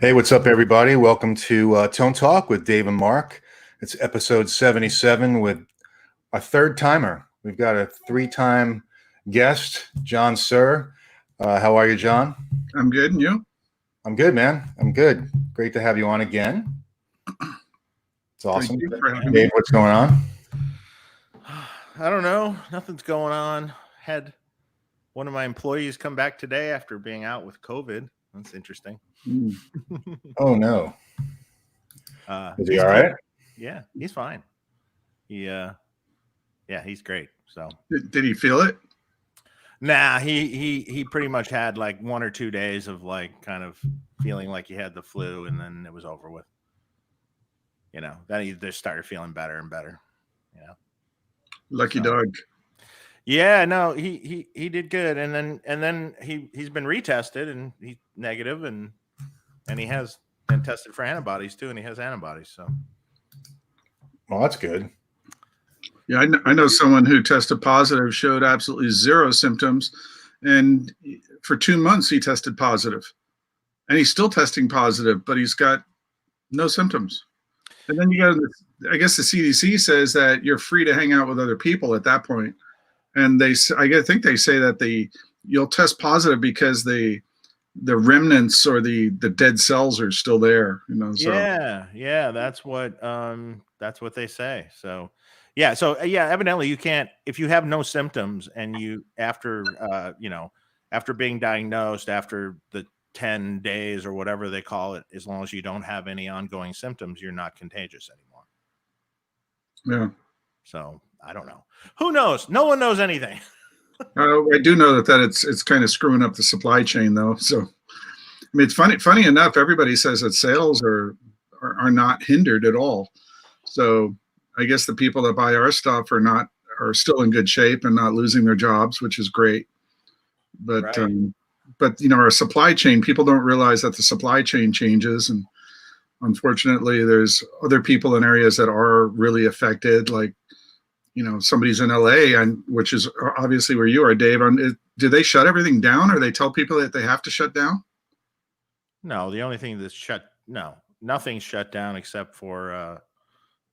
Hey, what's up, everybody? Welcome to Tone Talk with Dave and Mark. It's episode 77 with a third timer. We've got a three-time guest, John Suhr. How are you, John? I'm good, and you? I'm good, man. I'm good. Great to have you on again. It's awesome. Dave, what's going on? I don't know. Nothing's going on. Had one of my employees come back today after being out with COVID. That's interesting. Oh, no. Is he all right? Yeah, he's fine. Yeah, he's great. So did he feel it? Nah, he pretty much had like 1 or 2 days of like kind of feeling like he had the flu, and then it was over with. You know, then he just started feeling better and better. You know, lucky dog. Yeah, no, he did good, and then he's been retested and he's negative, and he has been tested for antibodies too, and he has antibodies. So, well, that's good. Yeah, I know someone who tested positive, showed absolutely zero symptoms, and for 2 months he tested positive, and he's still testing positive, but he's got no symptoms. And then you got, I guess the CDC says that you're free to hang out with other people at that point. And I think they say that you'll test positive because the remnants or the dead cells are still there. You know. So. Yeah, that's what they say. So, evidently you can't, if you have no symptoms and you after being diagnosed after the 10 days or whatever they call it, as long as you don't have any ongoing symptoms, you're not contagious anymore. Yeah. So I don't know. Who knows? No one knows anything. I do know that it's kind of screwing up the supply chain, though. So, I mean, it's funny enough. Everybody says that sales are not hindered at all. So, I guess the people that buy our stuff are still in good shape and not losing their jobs, which is great. But right. But our supply chain, people don't realize that the supply chain changes, and unfortunately, there's other people in areas that are really affected, like. Somebody's in LA, which is obviously where you are, Dave. Do they shut everything down, or they tell people that they have to shut down? No, the only thing that's nothing's shut down except for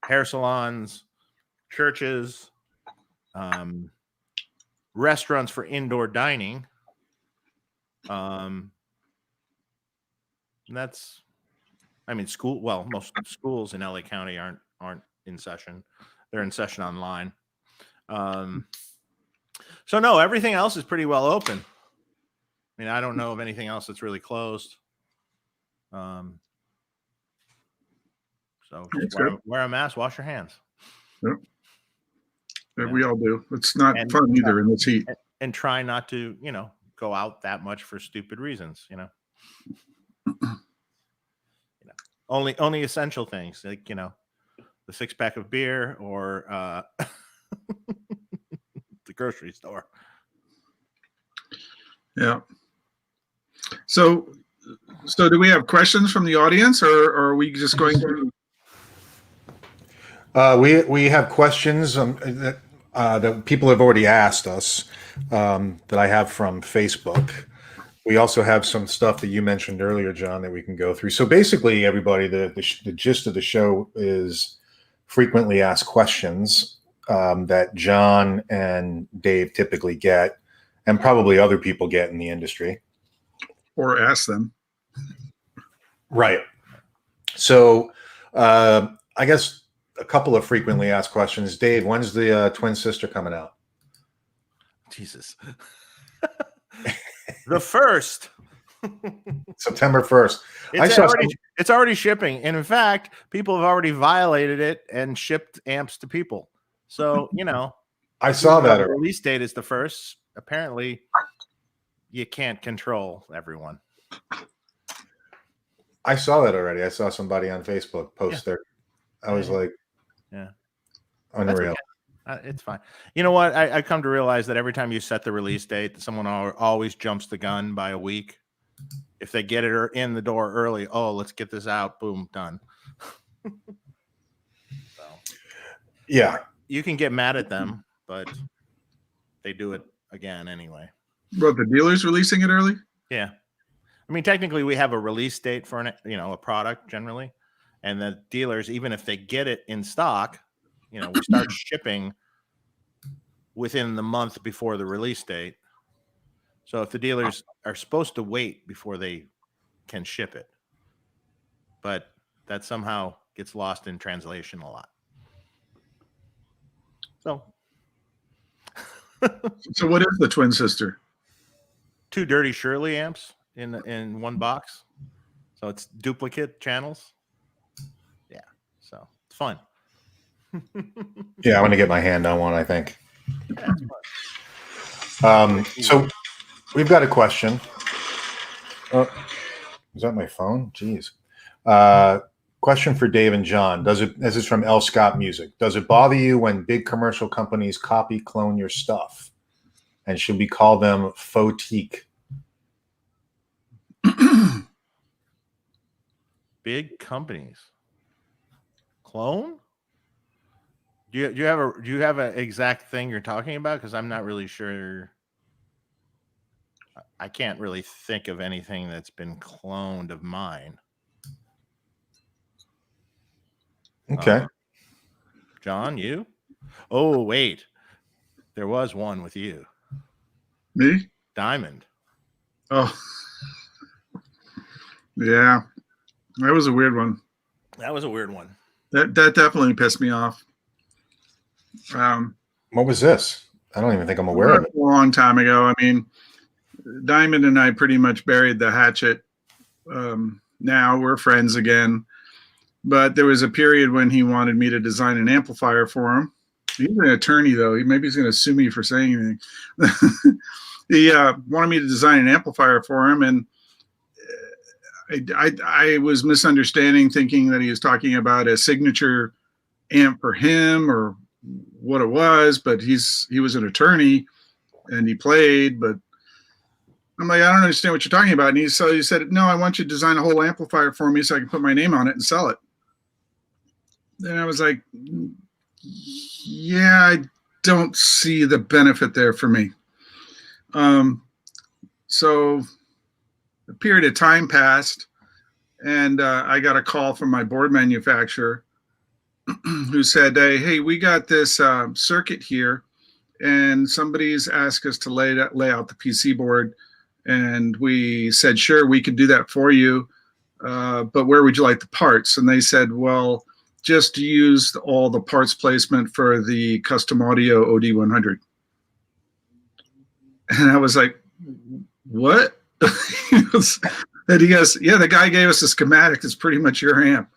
hair salons, churches, restaurants for indoor dining. That's, school. Well, most schools in LA County aren't in session. They're in session online. So no, everything else is pretty well open. I mean, I don't know of anything else that's really closed. So wear a mask, wash your hands. Yep. We all do. It's not fun either in this heat. And try not to, go out that much for stupid reasons, Only essential things, like, the 6-pack of beer or the grocery store. Yeah. So do we have questions from the audience, or are we just going to? We have questions that people have already asked us that I have from Facebook. We also have some stuff that you mentioned earlier, John, that we can go through. So basically, everybody, the gist of the show is frequently asked questions that John and Dave typically get, and probably other people get in the industry. Or ask them. Right. So I guess a couple of frequently asked questions. Dave, when's the Twin Sister coming out? Jesus. The 1st. September 1st. It's already shipping. And in fact, people have already violated it and shipped amps to people. So, I saw that. The release date is the 1st. Apparently, you can't control everyone. I saw that already. I saw somebody on Facebook post there. I was like, unreal. It's fine. You know what? I come to realize that every time you set the release date, someone always jumps the gun by a week. If they get it in the door early, let's get this out. Boom, done. So, yeah. You can get mad at them, but they do it again anyway. What, the dealer's releasing it early? Yeah. I mean, technically, we have a release date for a product generally, and the dealers, even if they get it in stock, we start shipping within the month before the release date. So if the dealers are supposed to wait before they can ship it, but that somehow gets lost in translation a lot. So, So what is the twin sister? 2 Dirty Shirley amps in one box. So it's duplicate channels. Yeah. So it's fun. Yeah, I want to get my hand on one, I think. Yeah, it's fun. So we've got a question. Oh, is that my phone? Jeez. Question for Dave and John. This is from L. Scott Music. Does it bother you when big commercial companies copy, clone your stuff? And should we call them faux-teak? Big companies clone. Do you have an exact thing you're talking about? Because I'm not really sure. I can't really think of anything that's been cloned of mine. Okay. John, you? Oh, wait. There was one with you. Me? Diamond. Oh, yeah. That was a weird one. That was a weird one. That definitely pissed me off. What was this? I don't even think I'm aware of it. A long time ago. I mean, Diamond and I pretty much buried the hatchet. Now we're friends again. But there was a period when he wanted me to design an amplifier for him. He's an attorney, though. Maybe he's going to sue me for saying anything. He wanted me to design an amplifier for him, and I was misunderstanding, thinking that he was talking about a signature amp for him or what it was. But he was an attorney, and he played. But I'm like, I don't understand what you're talking about. And he said, no, I want you to design a whole amplifier for me so I can put my name on it and sell it. And I was like, yeah, I don't see the benefit there for me. So a period of time passed, and I got a call from my board manufacturer who said, hey, we got this circuit here, and somebody's asked us to lay out the PC board. And we said, sure, we could do that for you. But where would you like the parts? And they said, well, just use all the parts placement for the custom audio OD100. And I was like, what? And he goes, yeah, the guy gave us a schematic. It's pretty much your amp.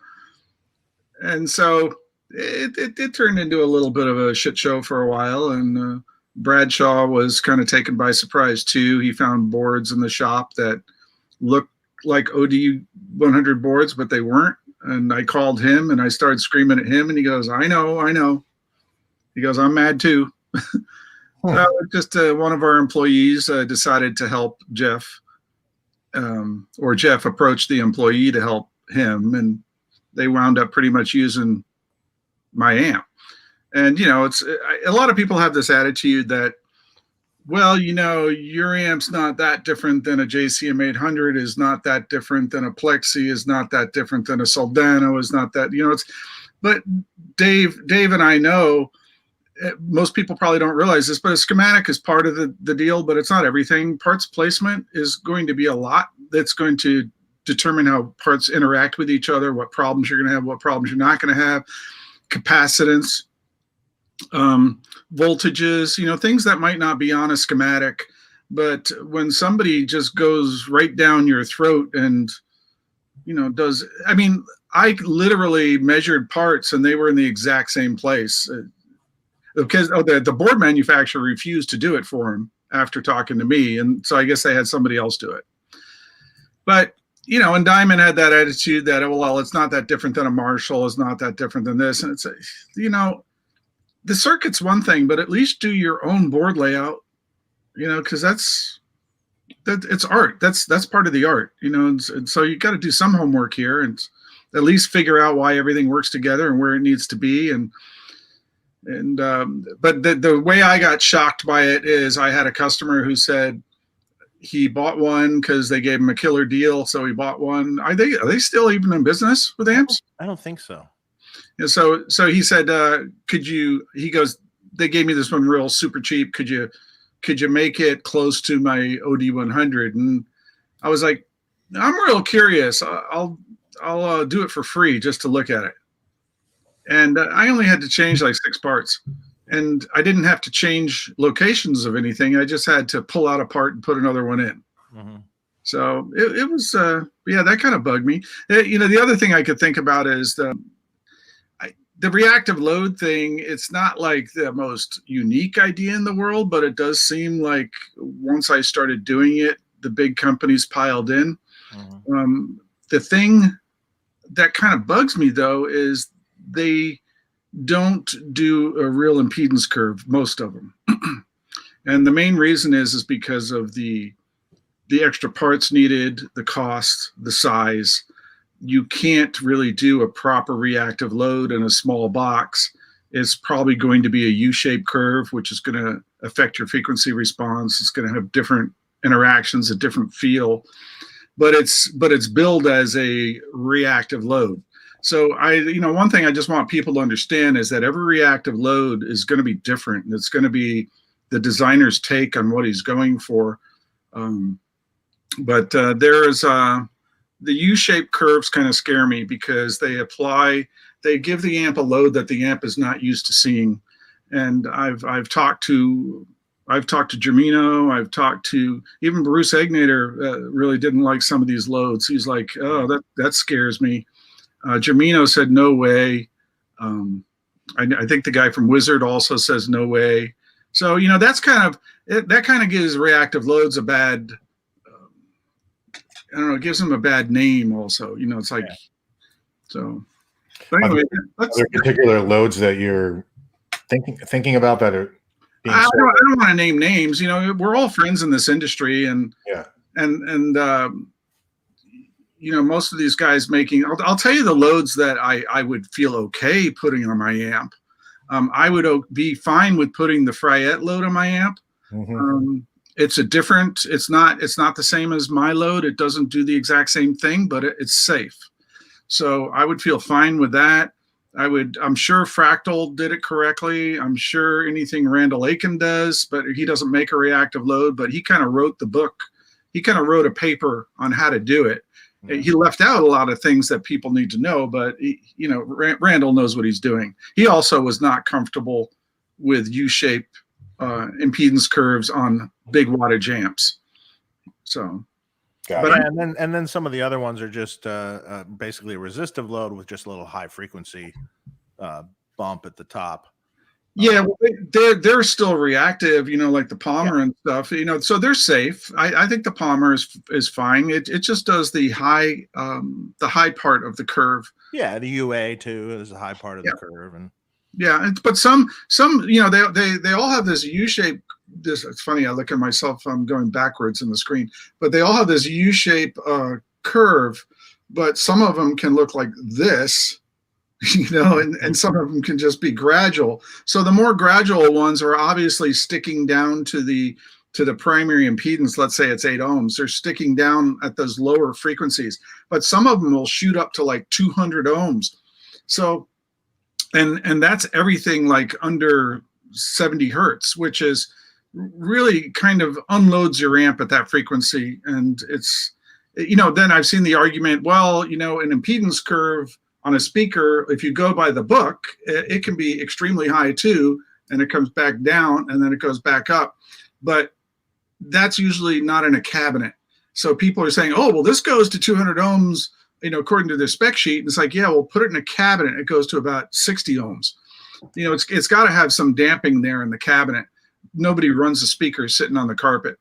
And so it turned into a little bit of a shit show for a while. And Bradshaw was kind of taken by surprise too. He found boards in the shop that looked like OD100 boards, but they weren't. And I called him and I started screaming at him, and he goes, I know. He goes, I'm mad too. Just one of our employees decided to help Jeff, or Jeff approached the employee to help him, and they wound up pretty much using my amp. And, it's a lot of people have this attitude that, well, your amp's not that different than a JCM 800, is not that different than a Plexi, is not that different than a Soldano, is not that, but Dave and I know, most people probably don't realize this, but a schematic is part of the deal, but it's not everything. Parts placement is going to be a lot. That's going to determine how parts interact with each other, what problems you're going to have, what problems you're not going to have, capacitance, voltages, things that might not be on a schematic, but when somebody just goes right down your throat and, I literally measured parts and they were in the exact same place because the board manufacturer refused to do it for him after talking to me. And so I guess they had somebody else do it. But, and Diamond had that attitude that, well, it's not that different than a Marshall, it's not that different than this. And it's, the circuit's one thing, but at least do your own board layout, because it's art. That's part of the art, and so you got to do some homework here and at least figure out why everything works together and where it needs to be. But the way I got shocked by it is I had a customer who said, he bought one because they gave him a killer deal, so he bought one. Are they still even in business with amps? I don't think so. And so he said, could you? He goes, they gave me this one real super cheap. Could you make it close to my OD100? And I was like, I'm real curious. I'll do it for free just to look at it. And I only had to change like 6 parts, and I didn't have to change locations of anything. I just had to pull out a part and put another one in. Mm-hmm. So it was, yeah, that kind of bugged me. The other thing I could think about is the reactive load thing. It's not like the most unique idea in the world, but it does seem like once I started doing it, the big companies piled in. Mm-hmm. The thing that kind of bugs me though is they don't do a real impedance curve, most of them. And the main reason is because of the extra parts needed, the cost, the size. You can't really do a proper reactive load in a small box. It's probably going to be a U-shaped curve, which is going to affect your frequency response. It's going to have different interactions, a different feel, but it's billed as a reactive load. So one thing I just want people to understand is that every reactive load is going to be different, and it's going to be the designer's take on what he's going for. But there's the U-shaped curves kind of scare me because they give the amp a load that the amp is not used to seeing. And I've talked to Germino, I've talked to even Bruce Egnater, really didn't like some of these loads. He's like, oh, that scares me. Germino said no way. I think the guy from Wizard also says no way. So that kind of gives reactive loads a bad, I don't know, it gives them a bad name also. It's like, yeah. So. But anyway, are there particular loads that you're thinking about that are? I don't want to name names. We're all friends in this industry, and yeah, and most of these guys making. I'll tell you the loads that I would feel okay putting on my amp. I would be fine with putting the Fryette load on my amp. Mm-hmm. It's not the same as my load. It doesn't do the exact same thing, but it's safe. So I would feel fine with that. I'm sure Fractal did it correctly. I'm sure anything Randall Aiken does, but he doesn't make a reactive load, but he kind of wrote the book. He kind of wrote a paper on how to do it. Mm-hmm. He left out a lot of things that people need to know, but Randall knows what he's doing. He also was not comfortable with U-shape impedance curves on big wattage amps. So, and then some of the other ones are just basically a resistive load with just a little high frequency bump at the top. Yeah, well, they're still reactive, like the Palmer and stuff, so they're safe. I think the Palmer is fine. It just does the high part of the curve. Yeah, the UA too is a high part of the curve, and but some they all have this U-shape. It's funny. I look at myself. I'm going backwards in the screen, but they all have this U-shape curve. But some of them can look like this. And some of them can just be gradual. So the more gradual ones are obviously sticking down to the primary impedance. Let's say it's 8 ohms. They're sticking down at those lower frequencies, but some of them will shoot up to like 200 ohms. So, and that's everything like under 70 hertz, which is really kind of unloads your amp at that frequency. And it's, then I've seen the argument, well, an impedance curve on a speaker, if you go by the book, it can be extremely high too, and it comes back down and then it goes back up. But that's usually not in a cabinet. So people are saying, oh, well, this goes to 200 ohms, according to their spec sheet. And it's like, yeah, well, put it in a cabinet. It goes to about 60 ohms. It's got to have some damping there in the cabinet. Nobody runs a speaker sitting on the carpet.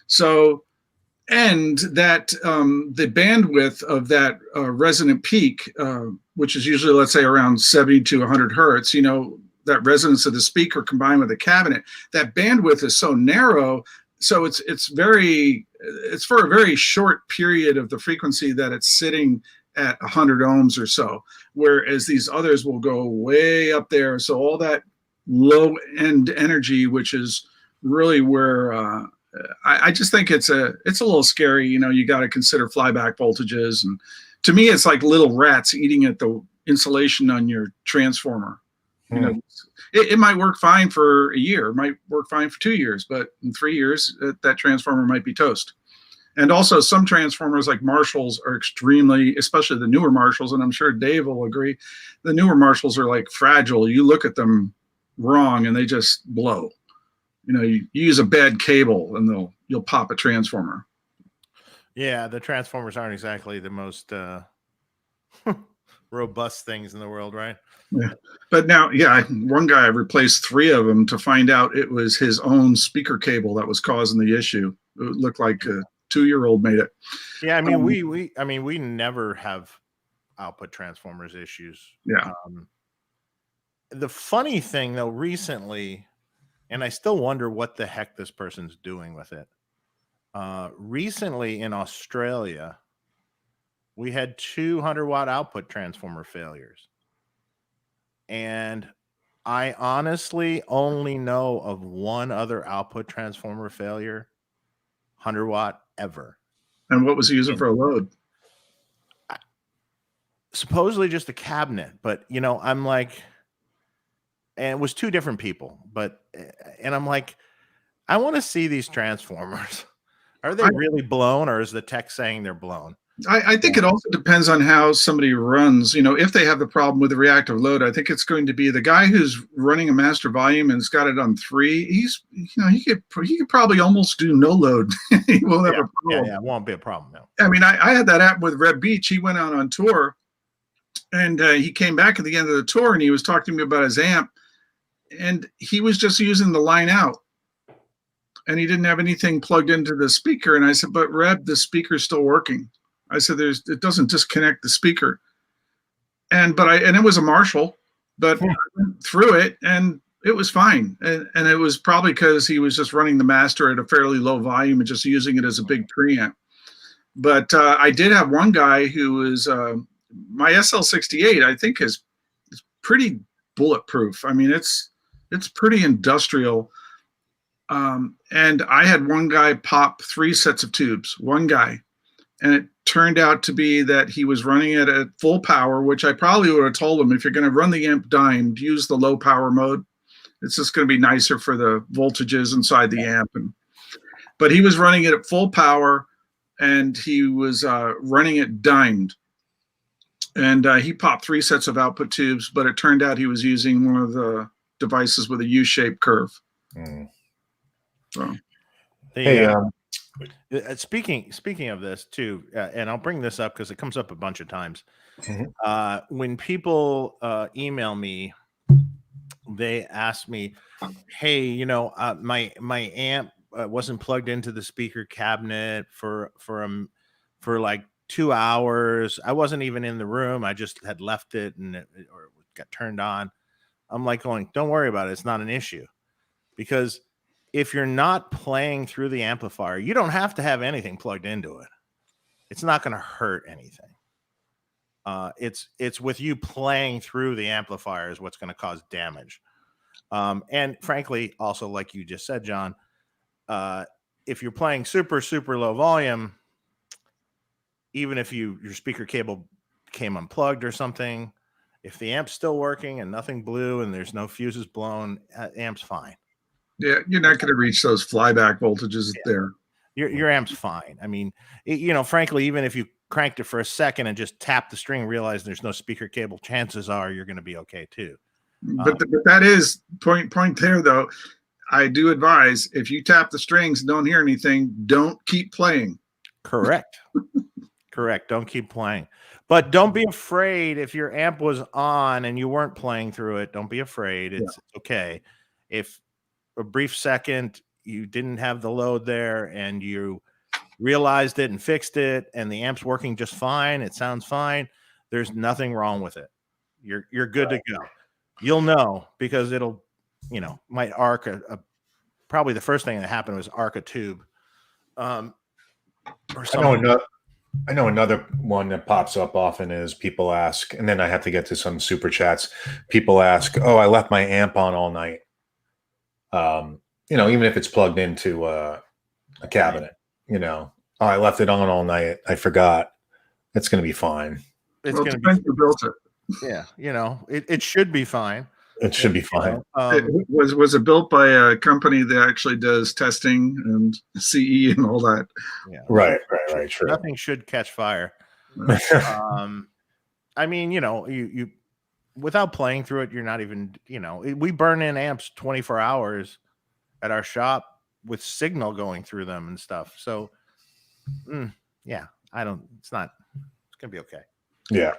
So, and that the bandwidth of that resonant peak, which is usually, let's say, around 70 to 100 hertz, that resonance of the speaker combined with the cabinet, that bandwidth is so narrow. So it's for a very short period of the frequency that it's sitting at 100 ohms or so, whereas these others will go way up there. So all that low end energy, which is really where I just think it's a little scary. You know, you got to consider flyback voltages, and to me, it's like little rats eating at the insulation on your transformer. You know, it might work fine for a year, it might work fine for 2 years, but in 3 years, that transformer might be toast. And also, some transformers like Marshalls are extremely, especially the newer Marshalls, and I'm sure Dave will agree, the newer Marshalls are like fragile. You look at them wrong, and they just blow. You know, you use a bad cable, and you'll pop a transformer. Yeah, the transformers aren't exactly the most robust things in the world, right? Yeah. But now, yeah, one guy replaced 3 of them to find out it was his own speaker cable that was causing the issue. It looked like a 2-year-old made it. Yeah, I mean, we never have output transformers issues. Yeah. The funny thing though, recently, and I still wonder what the heck this person's doing with it. Recently in Australia, we had 200-watt output transformer failures. And I honestly only know of one other output transformer failure, 100-watt ever. And what was he using for a load? Supposedly just a cabinet, but you know, I'm like, and it was 2 different people, and I'm like, I want to see these transformers. Are they really blown, or is the tech saying they're blown? I think it also depends on how somebody runs. You know, if they have the problem with the reactive load, I think it's going to be the guy who's running a master volume and's got it on 3. He's, you know, he could probably almost do no load. He won't have a problem. Yeah, it won't be a problem. No. I mean, I had that happen with Red Beach. He went out on tour, and he came back at the end of the tour, and he was talking to me about his amp, and he was just using the line out, and he didn't have anything plugged into the speaker. And I said, but Reb, the speaker's still working. I said, it doesn't disconnect the speaker. And it was a Marshall, but I went through it and it was fine. And it was probably because he was just running the master at a fairly low volume and just using it as a big preamp. But I did have one guy who was my SL68, I think is pretty bulletproof. I mean, it's pretty industrial. And I had one guy pop 3 sets of tubes, one guy. And it turned out to be that he was running it at full power, which I probably would have told him, if you're going to run the amp dimed, use the low power mode. It's just going to be nicer for the voltages inside the amp. But he was running it at full power, and he was running it dimed. And he popped 3 sets of output tubes, but it turned out he was using one of the devices with a U-shaped curve. So. Hey, speaking of this too, and I'll bring this up because it comes up a bunch of times. When people email me, they ask me, "Hey, you know, my amp wasn't plugged into the speaker cabinet for like 2 hours. I wasn't even in the room. I just had left it and it got turned on." I'm like going, "Don't worry about it. It's not an issue," because if you're not playing through the amplifier, you don't have to have anything plugged into it. It's not going to hurt anything. It's with you playing through the amplifier is what's going to cause damage. And frankly, also, like you just said, John, if you're playing super, super low volume, even if your speaker cable came unplugged or something, if the amp's still working and nothing blew and there's no fuses blown, amp's fine. Yeah, you're not going to reach those flyback voltages there. Your amp's fine. I mean, you know, frankly, even if you cranked it for a second and just tapped the string, realize there's no speaker cable, chances are you're going to be okay too. But that is point there, though. I do advise, if you tap the strings and don't hear anything, don't keep playing. Correct. Correct. Don't keep playing. But don't be afraid if your amp was on and you weren't playing through it. Don't be afraid. It's okay. If a brief second you didn't have the load there and you realized it and fixed it and the amp's working just fine, it sounds fine, there's nothing wrong with it. You're good to go. You'll know because it'll, you know, might arc probably the first thing that happened was arc a tube. Or something. I know another one that pops up often is people ask, and then I have to get to some super chats. People ask, "Oh, I left my amp on all night." You know, even if it's plugged into a cabinet. You know, oh, I left it on all night. I forgot. It's going to be fine. It's Well, going to depends be, who built it. yeah, you know, it should be fine. It should be fine. Was it built by a company that actually does testing and CE and all that? Yeah, Right. True. Nothing should catch fire. I mean, you know, you without playing through it, you're not even, you know, we burn in amps 24 hours at our shop with signal going through them and stuff. So, yeah, it's gonna be okay. Yeah.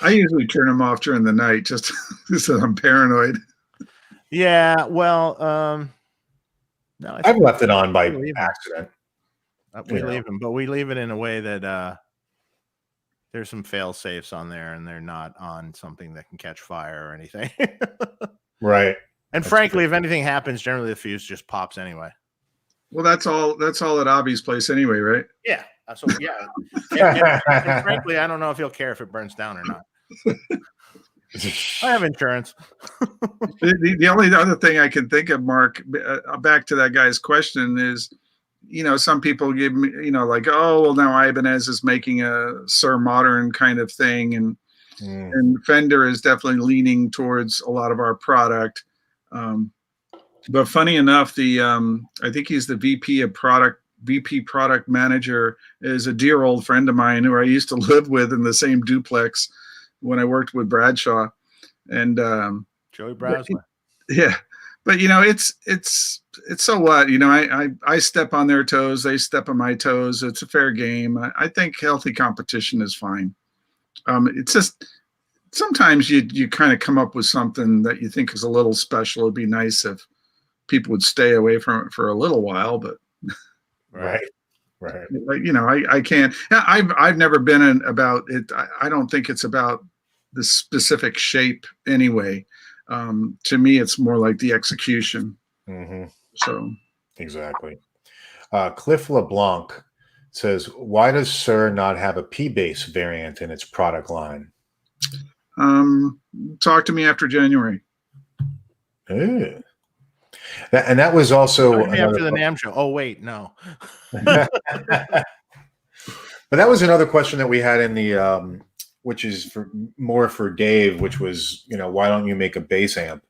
I usually turn them off during the night just because I'm paranoid. Yeah, well, no, I've left it on by accident. We leave them, but we leave it in a way that there's some fail safes on there, and they're not on something that can catch fire or anything. Right. And frankly, if anything happens, generally the fuse just pops anyway. Well, that's all at Abby's place anyway, right? Yeah. So yeah. And frankly, I don't know if he'll care if it burns down or not. I have insurance. The only other thing I can think of, Mark, back to that guy's question is, you know, some people give me, you know, like, oh, well, now Ibanez is making a Suhr modern kind of thing, and Fender is definitely leaning towards a lot of our product. But funny enough, I think he's the VP product manager, is a dear old friend of mine who I used to live with in the same duplex when I worked with Bradshaw, and Joey Browsler. Yeah, but you know, it's so what, you know, I step on their toes, they step on my toes. It's a fair game. I think healthy competition is fine. It's just sometimes you kind of come up with something that you think is a little special. It'd be nice if people would stay away from it for a little while, but right. Like, you know, I can't. I've never been about it. I don't think it's about the specific shape anyway. To me, it's more like the execution. So exactly. Cliff LeBlanc says, "Why does Suhr not have a P-bass variant in its product line?" Talk to me after January. That was also after the NAMM Show. Oh wait, no. But that was another question that we had in the which is more for Dave, which was, you know, why don't you make a bass amp?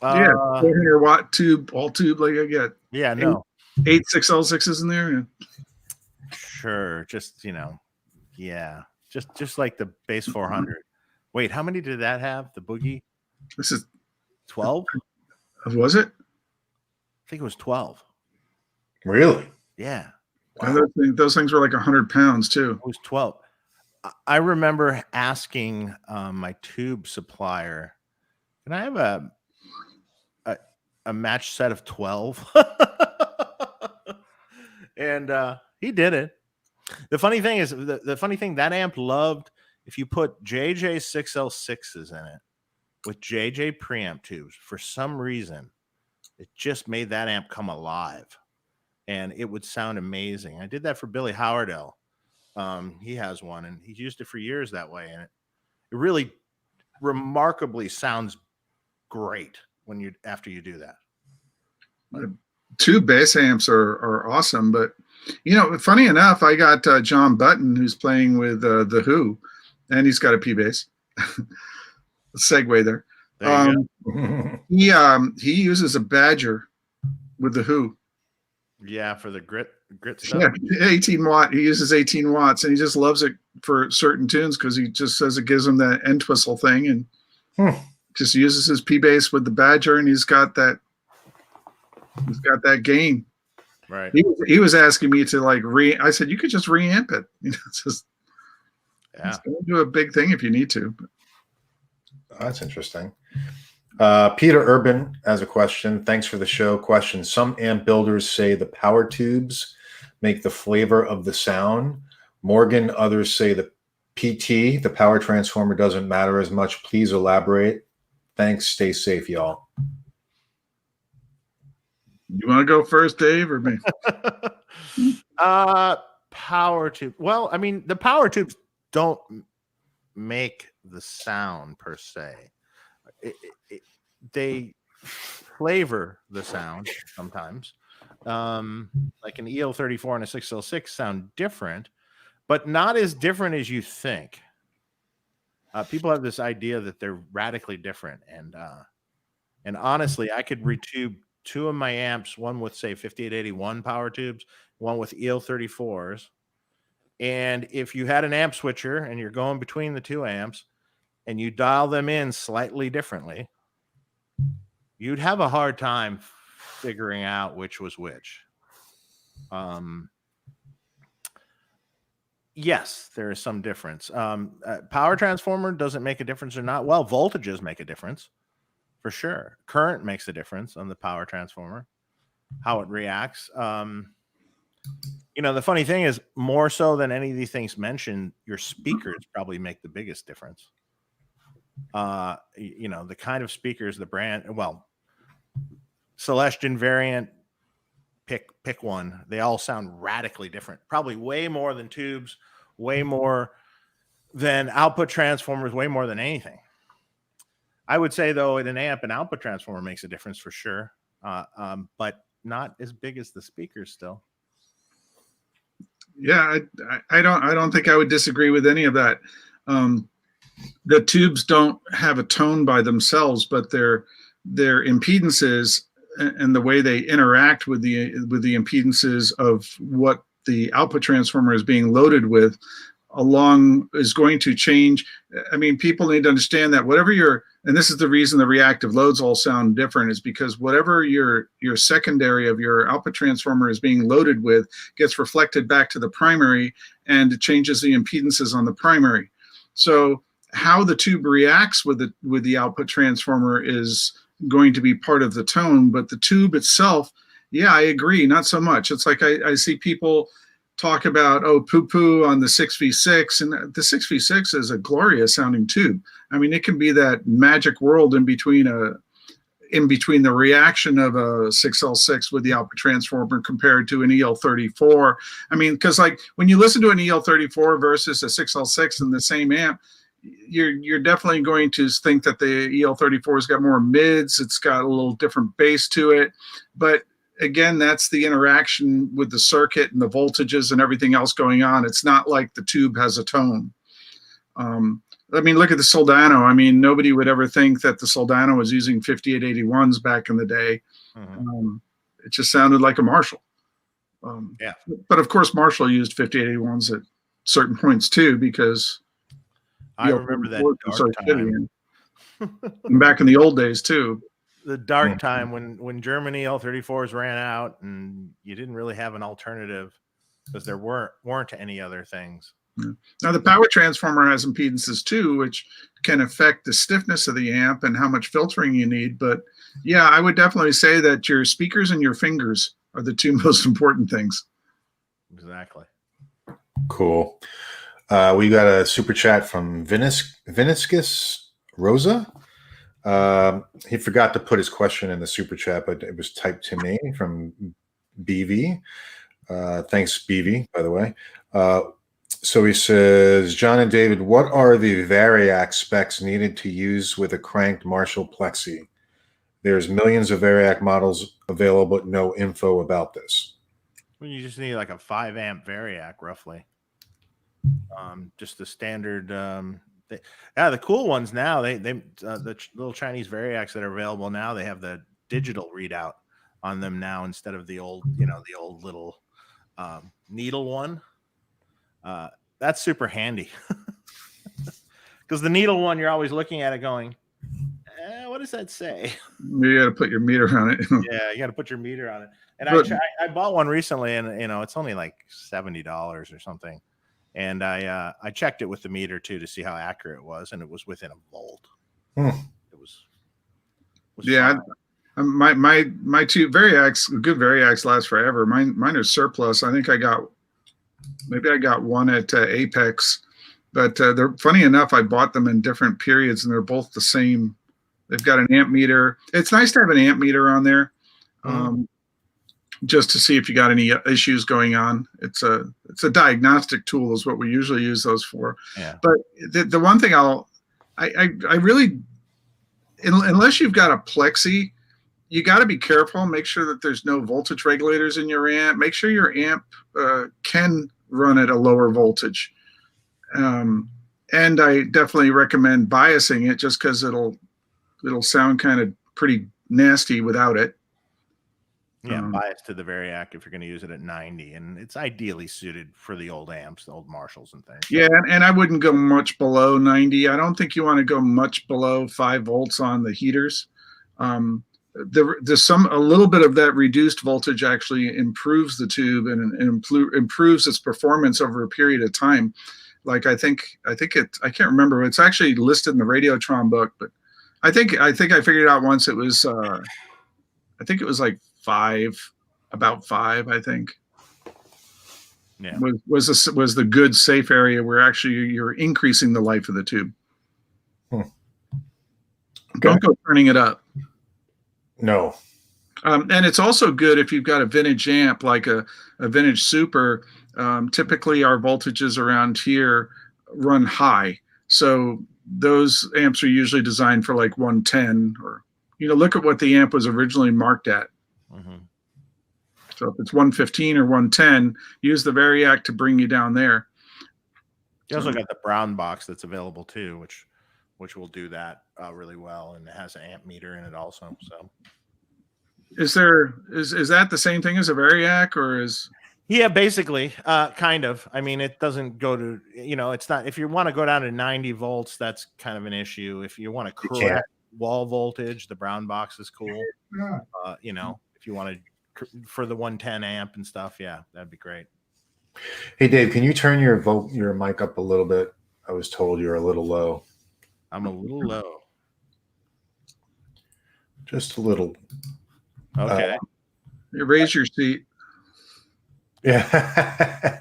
Yeah, 400 watt tube, all tube, like I get. Yeah, no. 8 6L6s in there. Yeah. Sure, just, you know, yeah, just like the Bass 400. Wait, how many did that have? The Boogie? This is 12. Was it? I think it was 12. Really? Yeah. Wow. Those things were like 100 pounds too. It was 12. I remember asking my tube supplier, "Can I have a match set of 12?" And he did it. The funny thing is, the funny thing, that amp loved if you put JJ 6L6s in it with JJ preamp tubes. For some reason, it just made that amp come alive, and it would sound amazing. I did that for Billy Howardell. He has one, and he's used it for years that way, and it really remarkably sounds great when after you do that. Tube bass amps are awesome, but you know, funny enough, I got John Button, who's playing with the Who, and he's got a P bass. Segue there. He uses a Badger with the Who. Yeah, for the grit stuff. Yeah, 18 watt. He uses 18 watts, and he just loves it for certain tunes because he just says it gives him that end whistle thing, and just uses his P bass with the Badger, and he's got that gain. Right. He was asking me to like I said, you could just reamp it. You know, it's just it's going to do a big thing if you need to. That's interesting. Peter Urban has a question. Thanks for the show. Question: some amp builders say the power tubes make the flavor of the sound. Morgan, others say the PT, the power transformer, doesn't matter as much. Please elaborate. Thanks. Stay safe, y'all. You want to go first, Dave, or me? Power tube. Well, I mean, the power tubes don't make the sound per se. They flavor the sound sometimes. like an EL34 and a 6L6 sound different, but not as different as you think. People have this idea that they're radically different, and honestly, I could retube two of my amps, one with say 5881 power tubes, one with EL34s, and if you had an amp switcher and you're going between the two amps and you dial them in slightly differently, you'd have a hard time figuring out which was which. Yes, there is some difference. Power transformer doesn't make a difference or not. Well, voltages make a difference for sure. Current makes a difference on the power transformer, how it reacts. The funny thing is, more so than any of these things mentioned, your speakers probably make the biggest difference. The kind of speakers, the brand, well, Celestion variant, pick one. They all sound radically different. Probably way more than tubes, way more than output transformers, way more than anything. I would say, though, in an amp, an output transformer makes a difference for sure, but not as big as the speakers still. Yeah, I don't think I would disagree with any of that. The tubes don't have a tone by themselves, but their impedances and the way they interact with the impedances of what the output transformer is being loaded with is going to change. I mean, people need to understand that whatever and this is the reason the reactive loads all sound different, is because whatever your secondary of your output transformer is being loaded with gets reflected back to the primary, and it changes the impedances on the primary. So how the tube reacts with the output transformer is going to be part of the tone, but the tube itself, yeah, I agree, not so much. It's like I see people talk about, poo-poo on the 6V6, and the 6V6 is a glorious sounding tube. I mean, it can be that magic world in between the reaction of a 6L6 with the output transformer compared to an EL34. I mean, because like when you listen to an EL34 versus a 6L6 in the same amp, you're definitely going to think that the EL34 has got more mids. It's got a little different bass to it. But again, that's the interaction with the circuit and the voltages and everything else going on. It's not like the tube has a tone. I mean, look at the Soldano. I mean, nobody would ever think that the Soldano was using 5881s back in the day. Mm-hmm. It just sounded like a Marshall. Yeah. But of course, Marshall used 5881s at certain points too, because I remember that dark time. And back in the old days too. The dark time when German EL34s ran out and you didn't really have an alternative because there weren't any other things. Yeah. Now the power transformer has impedances too, which can affect the stiffness of the amp and how much filtering you need. But yeah, I would definitely say that your speakers and your fingers are the two most important things. Exactly. Cool. We got a super chat from Viniscus Rosa. He forgot to put his question in the super chat, but it was typed to me from BV. Thanks, BV, by the way. So he says, John and David, what are the Variac specs needed to use with a cranked Marshall Plexi? There's millions of Variac models available, but no info about this. Well, you just need like a 5 amp Variac, roughly. Just the standard. The cool ones now, the little Chinese Variacs that are available now, they have the digital readout on them now instead of the old, the old little needle one. That's super handy because the needle one, you're always looking at it going, what does that say? You got to put your meter on it. Yeah, you got to put your meter on it. And I bought one recently, and it's only like $70 or something. And I checked it with the meter too to see how accurate it was, and it was within a volt. It was yeah. My two Variacs, good Variacs last forever. Mine are surplus. I think I got one at Apex, but they're funny enough. I bought them in different periods, and they're both the same. They've got an amp meter. It's nice to have an amp meter on there. Just to see if you got any issues going on. It's a diagnostic tool is what we usually use those for. Yeah. But the one thing I really, unless you've got a Plexi, you got to be careful. Make sure that there's no voltage regulators in your amp. Make sure your amp can run at a lower voltage. And I definitely recommend biasing it, just because it'll sound kind of pretty nasty without it. Yeah, bias to the Variac if you're going to use it at 90, and it's ideally suited for the old amps, the old Marshalls and things. Yeah, and I wouldn't go much below 90. I don't think you want to go much below 5 volts on the heaters. There's a little bit of that reduced voltage actually improves the tube and improves its performance over a period of time. Like I think I can't remember. It's actually listed in the Radiotron book, but I think I figured it out once. It was I think it was like 5, about 5. I think. Yeah. Was the good safe area where actually you're increasing the life of the tube. Okay. Don't go turning it up. No. And it's also good if you've got a vintage amp like a vintage Super. Typically our voltages around here run high. So those amps are usually designed for like 110, or, look at what the amp was originally marked at. Mm-hmm. So if it's 115 or 110, use the Variac to bring you down there. You also got the brown box that's available too, which will do that really well, and it has an amp meter in it also. So is that the same thing as a Variac, or is? Yeah, basically, kind of. I mean, it doesn't go to, it's not, if you want to go down to 90 volts, that's kind of an issue. If you want to correct wall voltage, the brown box is cool. If you want to, for the 110 amp and stuff, yeah, that'd be great. Hey, Dave, can you turn your mic up a little bit? I was told you're a little low. I'm a little low. Just a little. Okay. Raise your seat. Yeah.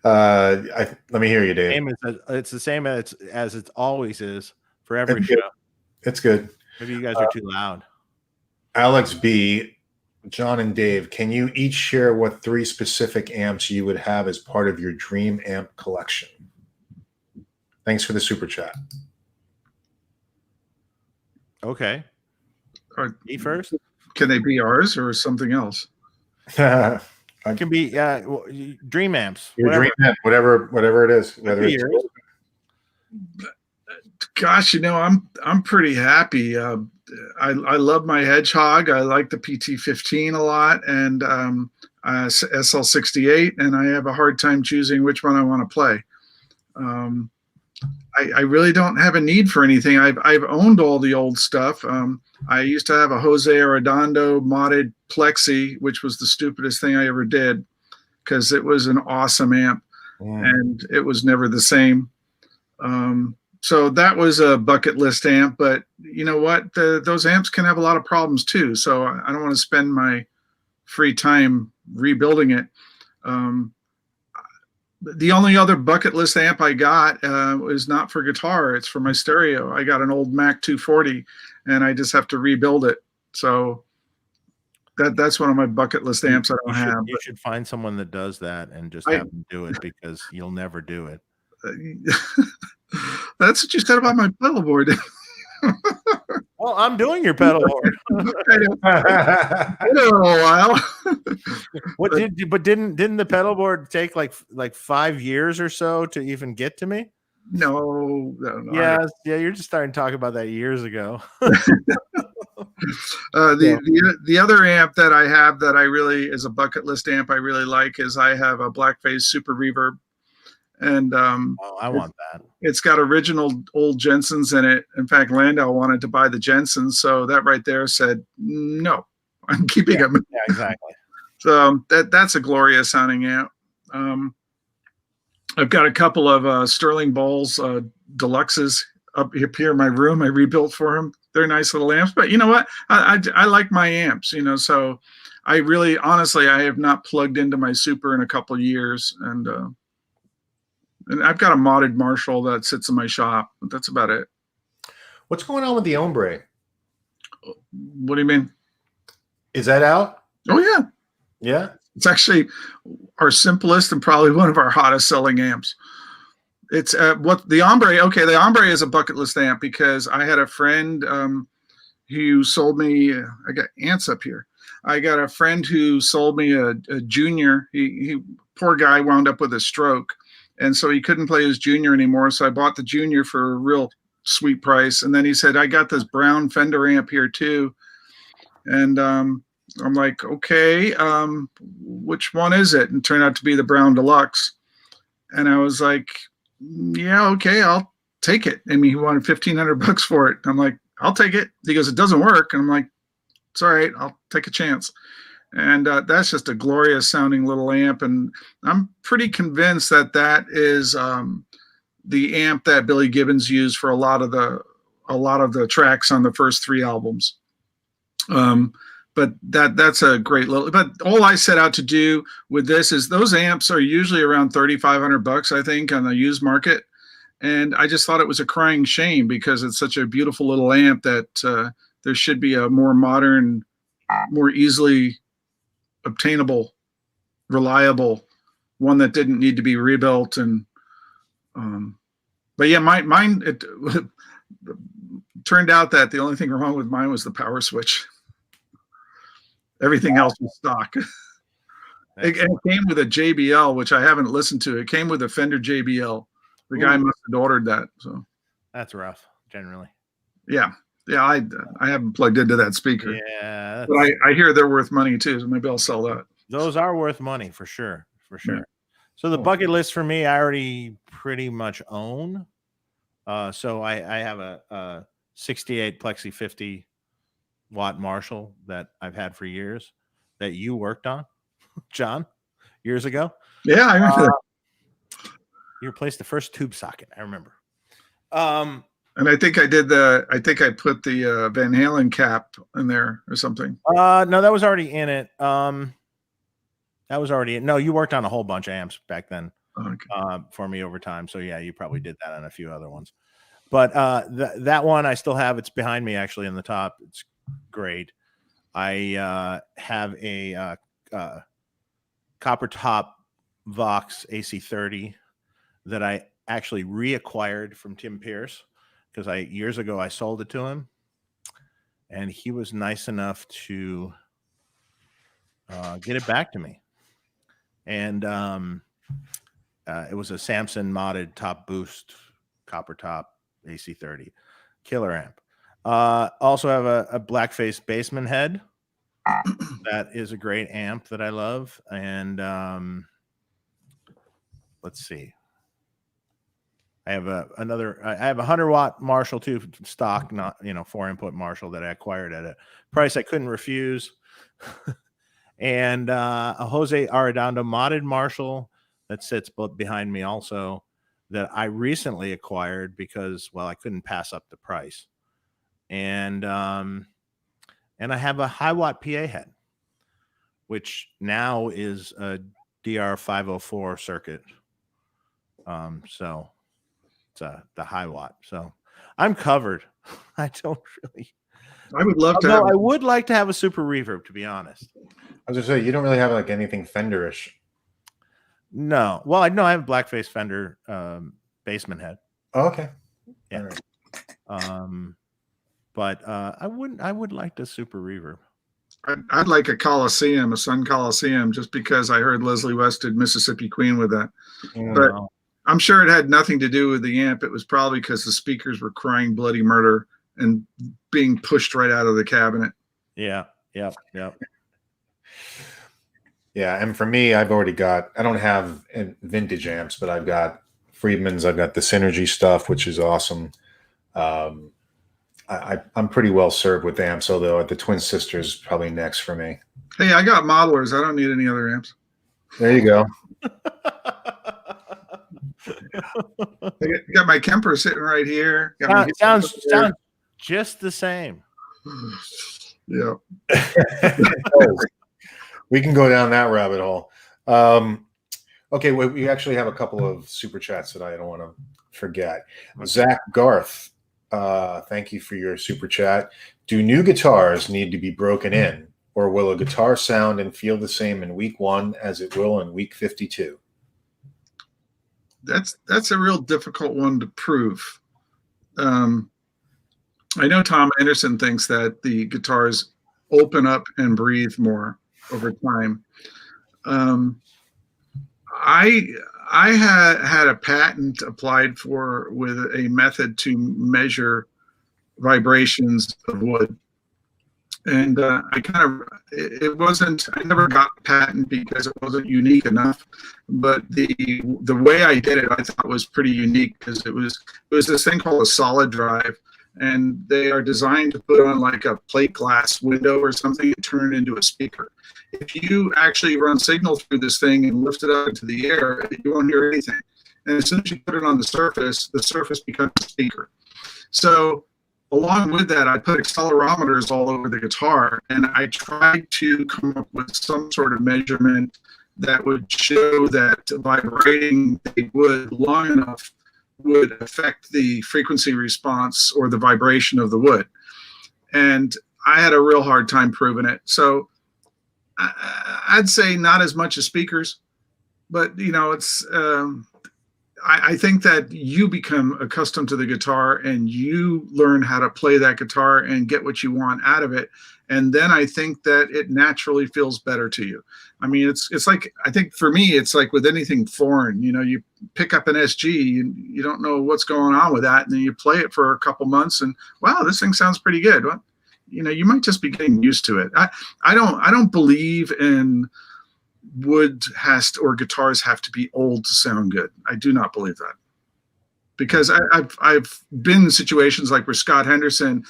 Let me hear you, Dave. It's the same as it always is for every show. It's good. Maybe you guys are too loud. Alex B., John and Dave, can you each share what 3 specific amps you would have as part of your dream amp collection? Thanks for the super chat. Okay. Me first? Can they be ours or something else? It can be dream amps. Your dream amp, whatever it is. Whether it's gosh, I'm pretty happy. I love my Hedgehog. I like the PT15 a lot, and SL68, and I have a hard time choosing which one I want to play. I really don't have a need for anything. I've owned all the old stuff. I used to have a Jose Arredondo modded Plexi, which was the stupidest thing I ever did, because it was an awesome amp, and it was never the same. So that was a bucket list amp, but you know what? Those amps can have a lot of problems too. So I don't want to spend my free time rebuilding it. The only other bucket list amp I got is not for guitar. It's for my stereo. I got an old Mac 240, and I just have to rebuild it. So that's one of my bucket list amps I don't have. You should find someone that does that and just have them do it, because you'll never do it. That's what you said about my pedal board. Well, I'm doing your pedal board. I know a while. Didn't the pedal board take like 5 years or so to even get to me? No. Yeah, you're just starting to talk about that years ago. The other amp that I have that I really is a bucket list amp I really like is I have a Blackface Super Reverb. And I want that. It's got original old Jensens in it. In fact, Landau wanted to buy the Jensens, so that right there said no, I'm keeping them. Yeah, exactly. So that's a glorious sounding amp. I've got a couple of Sterling Bowls Deluxes up here in my room. I rebuilt for them. They're nice little amps, but you know what? I like my amps. So I really, honestly, I have not plugged into my Super in a couple of years, and I've got a modded Marshall that sits in my shop, but that's about it. What's going on with the Ombre? What do you mean? Is that out? Oh, yeah. Yeah? It's actually our simplest and probably one of our hottest selling amps. It's what the Ombre. Okay, the Ombre is a bucket list amp because I had a friend who sold me. I got ants up here. I got a friend who sold me a junior. He poor guy wound up with a stroke, and so he couldn't play his junior anymore. So I bought the junior for a real sweet price. And then he said, I got this brown Fender amp here too. And I'm like, okay, which one is it? And it turned out to be the Brown Deluxe. And I was like, yeah, okay, I'll take it. I mean, he wanted $1,500 for it. I'm like, I'll take it. He goes, it doesn't work. And I'm like, it's all right, I'll take a chance. And that's just a glorious sounding little amp. And I'm pretty convinced that that is the amp that Billy Gibbons used for a lot of the tracks on the first 3 albums. But that's a great little, but all I set out to do with this is those amps are usually around $3,500, I think, on the used market. And I just thought it was a crying shame because it's such a beautiful little amp that there should be a more modern, more easily obtainable, reliable one that didn't need to be rebuilt. And, but yeah, mine, it turned out that the only thing wrong with mine was the power switch. Everything else was stock. It came with a JBL, which I haven't listened to. It came with a Fender JBL. The guy must have ordered that. So that's rough, generally. Yeah. I haven't plugged into that speaker. Yeah. But I hear they're worth money too, so maybe I'll sell that. Those are worth money for sure. For sure. Yeah. So the bucket list for me, I already pretty much own. So I have a 68 Plexi 50 watt Marshall that I've had for years that you worked on, John, years ago. Yeah, I remember that. You replaced the first tube socket, I remember. And I think I put the Van Halen cap in there or something. No, that was already in it. That was already no, you worked on a whole bunch of amps back then. Okay. For me over time. So yeah, you probably did that on a few other ones. But that one I still have. It's behind me actually in the top. It's great. I have a copper top Vox AC30 that I actually reacquired from Tim Pierce because years ago I sold it to him, and he was nice enough to get it back to me. And it was a Samson modded top boost copper top AC30 killer amp. Also have a Blackface basement head. That is a great amp that I love. And let's see. I have a 100-watt Marshall too, stock, not 4-input Marshall that I acquired at a price I couldn't refuse. And a Jose Arredondo modded Marshall that sits behind me also that I recently acquired because, well, I couldn't pass up the price. And I have a high watt PA head, which now is a DR504 circuit. So it's the high watt. So I'm covered. I don't really. I would love to. I would like to have a super reverb, to be honest. I was gonna say you don't really have like anything Fenderish. No. Well, I know I have a Blackface Fender basement head. Oh, okay. Yeah. Right. But I would like the super reverb. I'd like a Coliseum, a Sun Coliseum, just because I heard Leslie West did Mississippi Queen with that. But I'm sure it had nothing to do with the amp. It was probably because the speakers were crying bloody murder and being pushed right out of the cabinet. Yeah. Yep. Yeah, and for me, I don't have vintage amps, but I've got Friedman's, I've got the Synergy stuff, which is awesome. I'm pretty well served with amps, although the Twin Sisters probably next for me. Hey, I got modelers. I don't need any other amps. There you go. I got my Kemper sitting right here. Sounds just the same. Yeah. We can go down that rabbit hole. Okay, we actually have a couple of super chats that I don't want to forget. Zach Garth, thank you for your super chat. Do new guitars need to be broken in, or will a guitar sound and feel the same in week 1 as it will in week 52? That's a real difficult one to prove. I know Tom Anderson thinks that the guitars open up and breathe more over time. Um, I I had a patent applied for with a method to measure vibrations of wood, and I kind of it wasn't. I never got a patent because it wasn't unique enough. But the way I did it, I thought was pretty unique because it was this thing called a solid drive, and they are designed to put on like a plate glass window or something and turn it into a speaker. If you actually run signal through this thing and lift it up into the air, you won't hear anything. And as soon as you put it on the surface becomes a speaker. So along with that, I put accelerometers all over the guitar, and I tried to come up with some sort of measurement that would show that vibrating the wood long enough would affect the frequency response or the vibration of the wood. And I had a real hard time proving it. So I'd say not as much as speakers, but you know, it's I think that you become accustomed to the guitar and you learn how to play that guitar and get what you want out of it. And then I think that it naturally feels better to you. I mean, it's like, I think for me, it's like with anything foreign, you know, you pick up an SG, you don't know what's going on with that. And then you play it for a couple months and wow, this thing sounds pretty good. Well, you know, you might just be getting used to it. I don't believe in wood or guitars have to be old to sound good. I do not believe that, because I've been in situations like where Scott Henderson,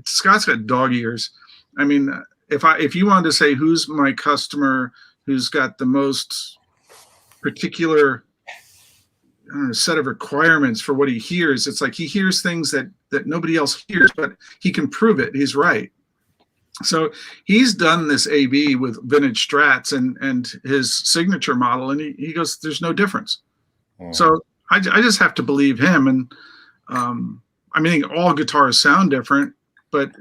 Scott's got dog ears. I mean, if you wanted to say who's my customer who's got the most particular set of requirements for what he hears, it's like he hears things that nobody else hears, but he can prove it. He's right. So he's done this AB with vintage Strats and his signature model, and he goes, there's no difference. So I just have to believe him. And I mean, all guitars sound different, but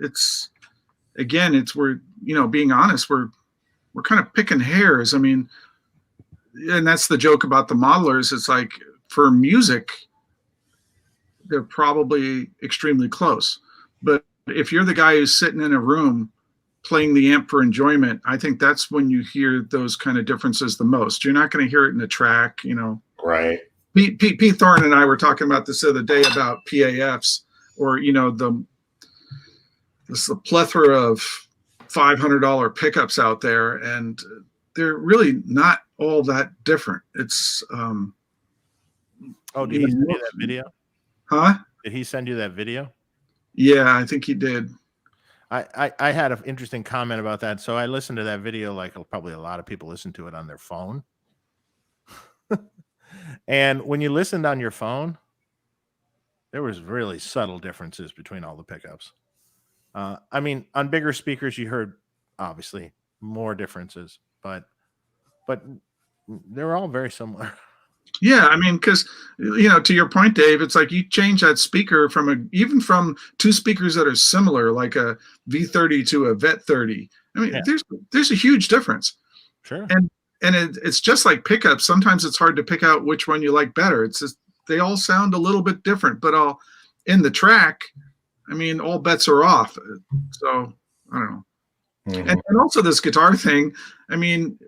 we're, you know, being honest, we're kind of picking hairs. I mean, and that's the joke about the modelers. It's like for music, they're probably extremely close. But if you're the guy who's sitting in a room playing the amp for enjoyment, I think that's when you hear those kind of differences the most. You're not going to hear it in a track, you know. Right. Pete Thorne and I were talking about this the other day about PAFs, or, you know, the plethora of $500 pickups out there, and they're really not all that different. It's oh, did he send you that video? Huh? Did he send you that video? Yeah, I think he did. I had an interesting comment about that. So I listened to that video like probably a lot of people listen to it on their phone. And when you listened on your phone, there was really subtle differences between all the pickups. I mean, on bigger speakers, you heard obviously more differences, but they're all very similar. Yeah, I mean, because, you know, to your point, Dave, it's like you change that speaker even from two speakers that are similar, like a V30 to a Vet 30. I mean, yeah, there's a huge difference. Sure. And it's just like pickups. Sometimes it's hard to pick out which one you like better. It's just they all sound a little bit different, but in the track, I mean, all bets are off. So I don't know. Mm-hmm. And also this guitar thing, I mean,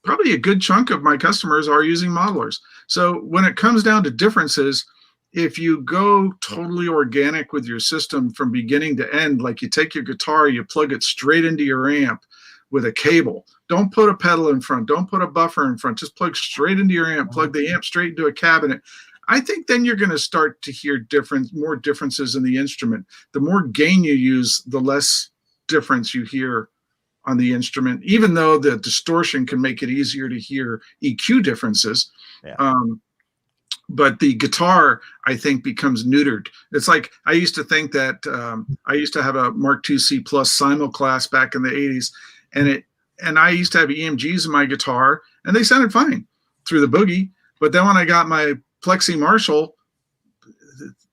probably a good chunk of my customers are using modelers. So when it comes down to differences, if you go totally organic with your system from beginning to end, like you take your guitar, you plug it straight into your amp with a cable. Don't put a pedal in front. Don't put a buffer in front. Just plug straight into your amp. Plug the amp straight into a cabinet. I think then you're going to start to hear more differences in the instrument. The more gain you use, the less difference you hear on the instrument, even though the distortion can make it easier to hear EQ differences. Yeah. But the guitar, I think, becomes neutered. It's like I used to think that I used to have a Mark II C Plus simulclass back in the 80s, and I used to have EMGs in my guitar, and they sounded fine through the boogie. But then when I got my Plexi Marshall,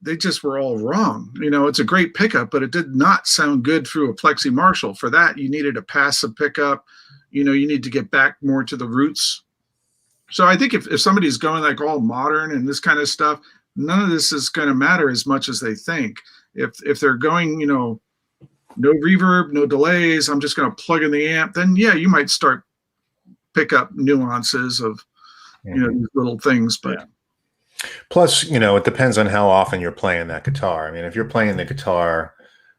they just were all wrong. You know, it's a great pickup, but it did not sound good through a Plexi Marshall. For that, you needed a passive pickup. You know, you need to get back more to the roots. So I think if somebody's going like all modern and this kind of stuff, none of this is going to matter as much as they think. If they're going, no reverb, no delays, I'm just going to plug in the amp, then yeah, you might start pick up nuances of, these little things, but. Yeah. Plus, it depends on how often you're playing that guitar. I mean, if you're playing the guitar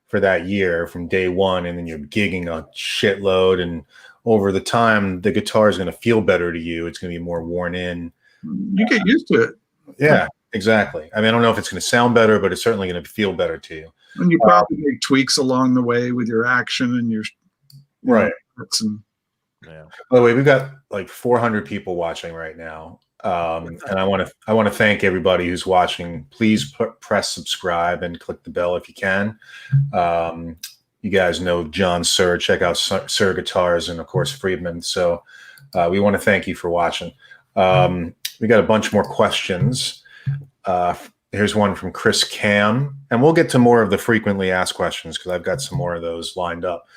for that year from day one, and then you're gigging a shitload, and over the time, the guitar is going to feel better to you. It's going to be more worn in. You get used to it. Yeah, exactly. I mean, I don't know if it's going to sound better, but it's certainly going to feel better to you. And you probably make tweaks along the way with your action and your right. Yeah. By the way, we've got like 400 people watching right now, and I want to thank everybody who's watching. Please press subscribe and click the bell if you can. You guys know John Suhr. Check out Suhr Guitars and of course Friedman. So we want to thank you for watching. We got a bunch more questions. Here's one from Chris Cam, and we'll get to more of the frequently asked questions because I've got some more of those lined up.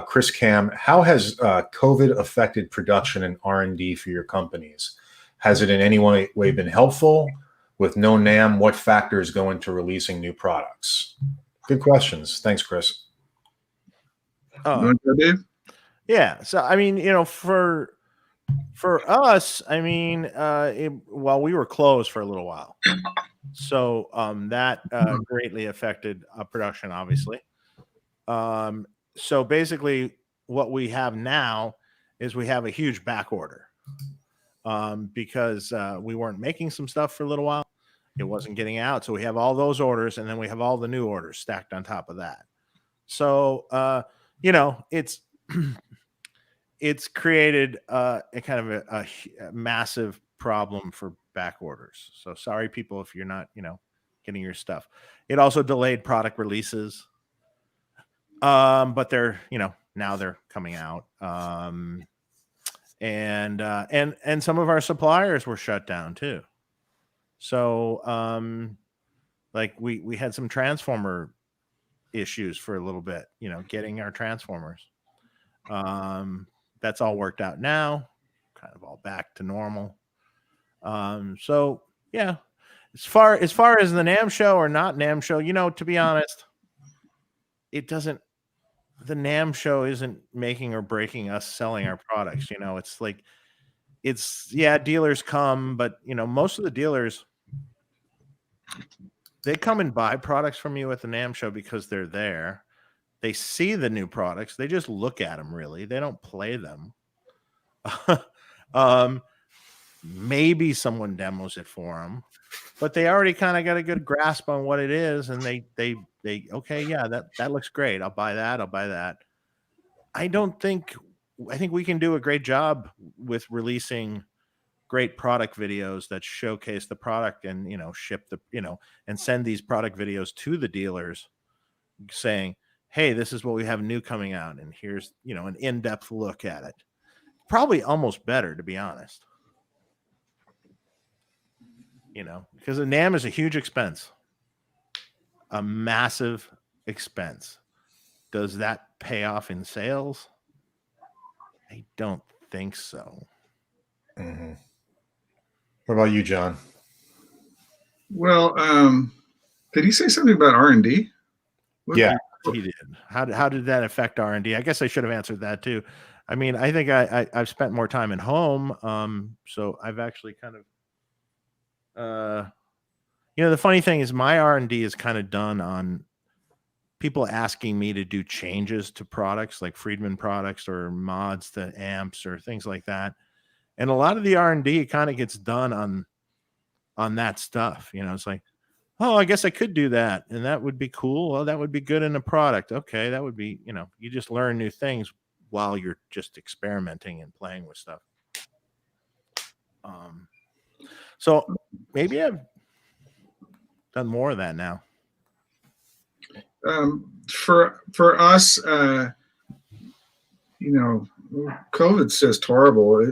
Chris Cam, how has COVID affected production and R&D for your companies? Has it in any way been helpful? With no NAMM, what factors go into releasing new products? Good questions. Thanks, Chris. Dave? Yeah. So, I mean, for us, I mean, we were closed for a little while. So that greatly affected production, obviously. So basically what we have now is we have a huge back order because we weren't making some stuff for a little while. It wasn't getting out. So we have all those orders, and then we have all the new orders stacked on top of that. So, it's created a kind of a massive problem for back orders. So sorry, people, if you're not, getting your stuff. It also delayed product releases. But they're, now they're coming out. And some of our suppliers were shut down too. So, like we had some transformer issues for a little bit, getting our transformers. That's all worked out now, kind of all back to normal. So yeah, as far as the NAMM show or not NAMM show, to be honest, the NAMM show isn't making or breaking us selling our products. It's like, dealers come, but most of the dealers, they come and buy products from you at the NAMM show because they're there. They see the new products. They just look at them, really. They don't play them. Maybe someone demos it for them, but they already kind of got a good grasp on what it is. And they okay, yeah, that looks great. I'll buy that. I think we can do a great job with releasing great product videos that showcase the product and, ship and send these product videos to the dealers saying, hey, this is what we have new coming out. And here's, an in-depth look at it. Probably almost better, to be honest. Because a NAMM is a huge expense, a massive expense. Does that pay off in sales? I don't think so. Mm-hmm. What about you, John? Well, did he say something about R&D? Yeah, he did. How did that affect R&D? I guess I should have answered that too. I mean, I think I've spent more time at home, so I've actually kind of, the funny thing is my R&D is kind of done on people asking me to do changes to products like Friedman products or mods to amps or things like that. And a lot of the R&D kind of gets done on that stuff. It's like, oh, I guess I could do that. And that would be cool. Well, that would be good in a product. Okay. That would be, you just learn new things while you're just experimenting and playing with stuff. So maybe I've done more of that now. For us, COVID's just horrible.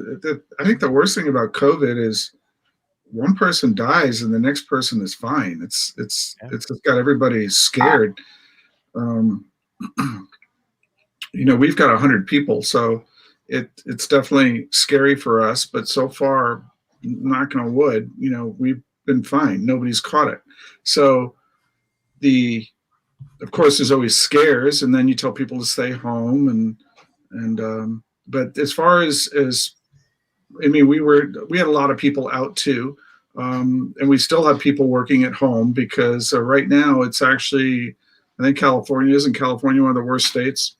I think the worst thing about COVID is one person dies and the next person is fine. It's just got everybody scared. We've got 100 people, so it's definitely scary for us. But so far, knock on wood, we've been fine. Nobody's caught it. So the of course, there's always scares, and then you tell people to stay home, but as far as I mean, we had a lot of people out too, and we still have people working at home because right now it's actually, I think California one of the worst states.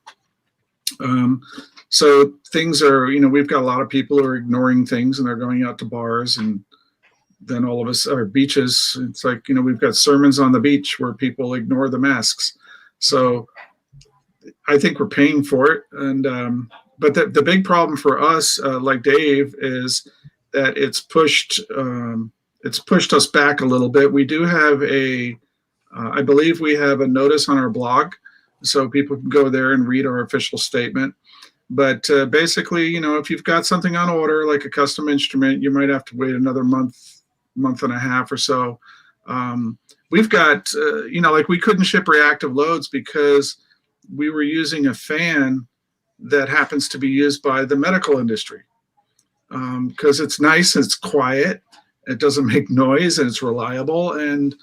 So things are, we've got a lot of people who are ignoring things and they're going out to bars, and then all of us are beaches. It's like, we've got sermons on the beach where people ignore the masks. So I think we're paying for it. And, but the big problem for us, like Dave, is that it's pushed us back a little bit. We do have I believe we have a notice on our blog, so people can go there and read our official statement. But basically, if you've got something on order, like a custom instrument, you might have to wait another month and a half or so. We've got, like we couldn't ship reactive loads because we were using a fan that happens to be used by the medical industry, because it's nice, it's quiet, it doesn't make noise, and it's reliable. And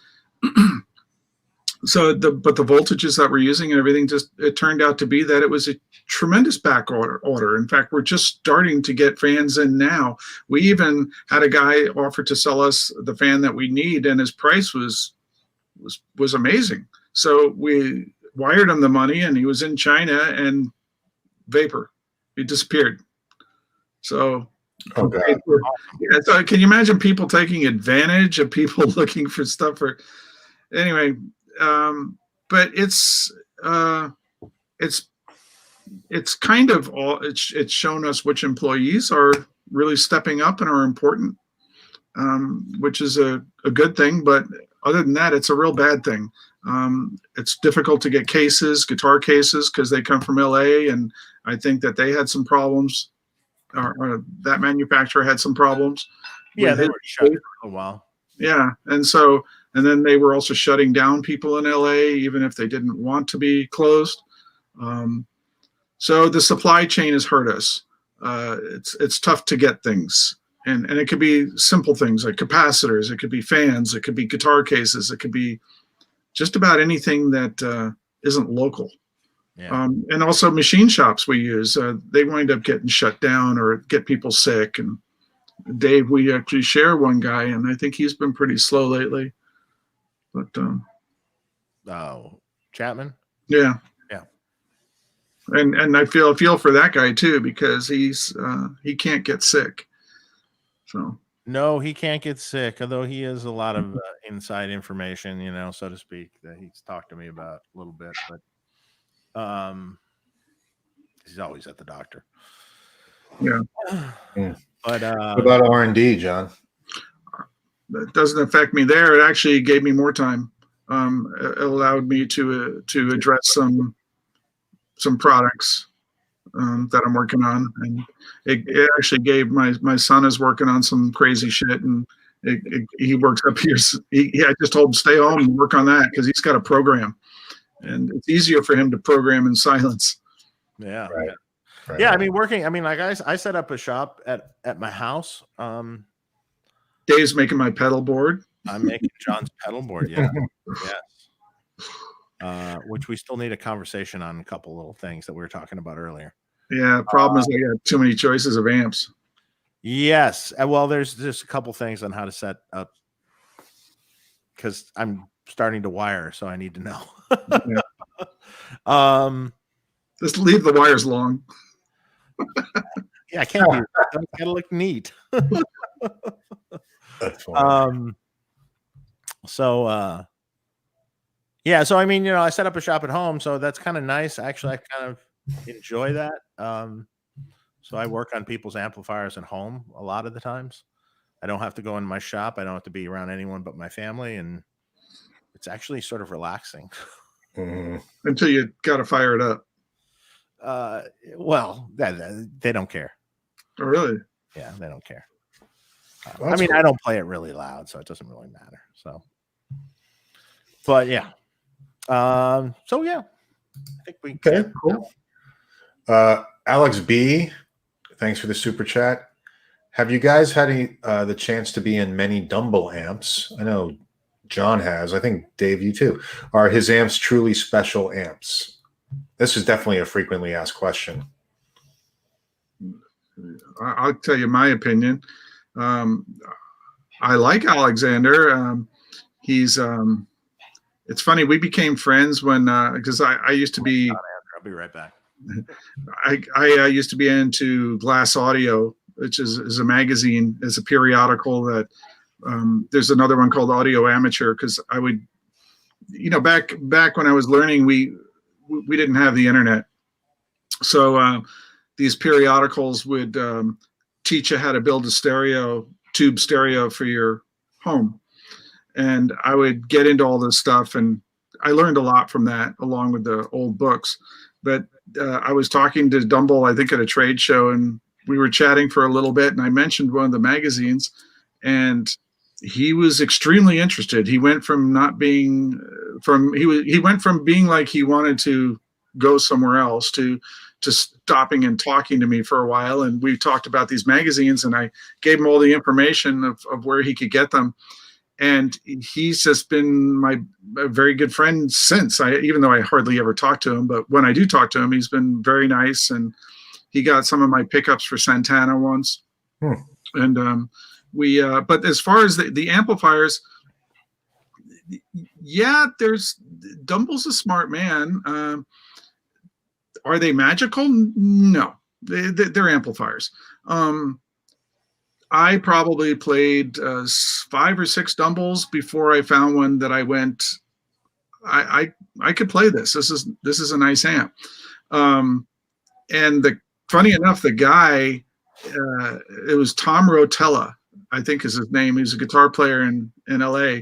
so but the voltages that we're using and everything, it turned out to be that it was a tremendous back order. In fact, we're just starting to get fans in now. We even had a guy offer to sell us the fan that we need, and his price was amazing. So we wired him the money, and he was in China, and vapor, he disappeared. So Okay. Yeah, so can you imagine people taking advantage of people looking for stuff anyway? But it's kind of it's shown us which employees are really stepping up and are important, which is a good thing. But other than that, it's a real bad thing. It's difficult to get guitar cases, because they come from LA, and I think that they had some problems, or that manufacturer had some problems. Yeah, they were shut for a while. Yeah, and then they were also shutting down people in LA, even if they didn't want to be closed. So the supply chain has hurt us. It's tough to get things, and it could be simple things like capacitors, it could be fans, it could be guitar cases, it could be just about anything that isn't local. Yeah. And also machine shops we use, they wind up getting shut down or get people sick. And Dave, we actually share one guy, and I think he's been pretty slow lately. But Chapman. Yeah. Yeah. And I feel for that guy too, because he can't get sick. So no, he can't get sick, although he has a lot of inside information, so to speak, that he's talked to me about a little bit. But he's always at the doctor. Yeah. But what about R&D, John? That doesn't affect me there. It actually gave me more time. It allowed me to address some products that I'm working on, and it actually gave my son is working on some crazy shit, and he works up here. I just told him stay home and work on that, because he's got a program, and it's easier for him to program in silence. Yeah. Right. Right. Yeah. I mean, like I set up a shop at my house. Dave's making my pedal board. I'm making John's pedal board. Yeah. Yes. Which we still need a conversation on a couple little things that we were talking about earlier. Yeah. Problem is I got too many choices of amps. Yes. Well, there's just a couple things on how to set up, because I'm starting to wire, so I need to know. Yeah. Just leave the wires long. Yeah, I can't. It's gotta look neat. That's funny. So yeah, so I mean, I set up a shop at home, so that's kind of nice. Actually, I kind of enjoy that. So I work on people's amplifiers at home a lot of the times. I don't have to go in my shop. I don't have to be around anyone but my family, and it's actually sort of relaxing. Until you got to fire it up. Well, they don't care. Oh, really? Yeah, they don't care. Well, I mean, cool. I don't play it really loud, so it doesn't really matter. So, but yeah. So yeah, I think we Okay, cool. Alex B, thanks for the super chat. Have you guys had the chance to be in many Dumble amps? I know John has, I think Dave, you too, are his amps truly special amps? This is definitely a frequently asked question. I'll tell you my opinion. I like Alexander. He's it's funny, we became friends when because I used to be I'll be right back. I used to be into Glass Audio, which is a magazine, is a periodical that there's another one called Audio Amateur, because I would, back when I was learning, we didn't have the internet, so these periodicals would teach you how to build a tube stereo for your home, and I would get into all this stuff, and I learned a lot from that along with the old books. But I was talking to Dumble, I think at a trade show, and we were chatting for a little bit, and I mentioned one of the magazines, and he was extremely interested. He went from he went from being like he wanted to go somewhere else to stopping and talking to me for a while. And we talked about these magazines, and I gave him all the information of where he could get them. And he's just been a very good friend since. Even though I hardly ever talk to him, but when I do talk to him, he's been very nice. And he got some of my pickups for Santana once. And but as far as the amplifiers, yeah, Dumble's a smart man. Are they magical? No, they're amplifiers. I probably played 5 or 6 Dumbles before I found one that I went, I could play this. This is a nice amp. And funny enough, the guy, it was Tom Rotella, I think is his name. He's a guitar player in LA,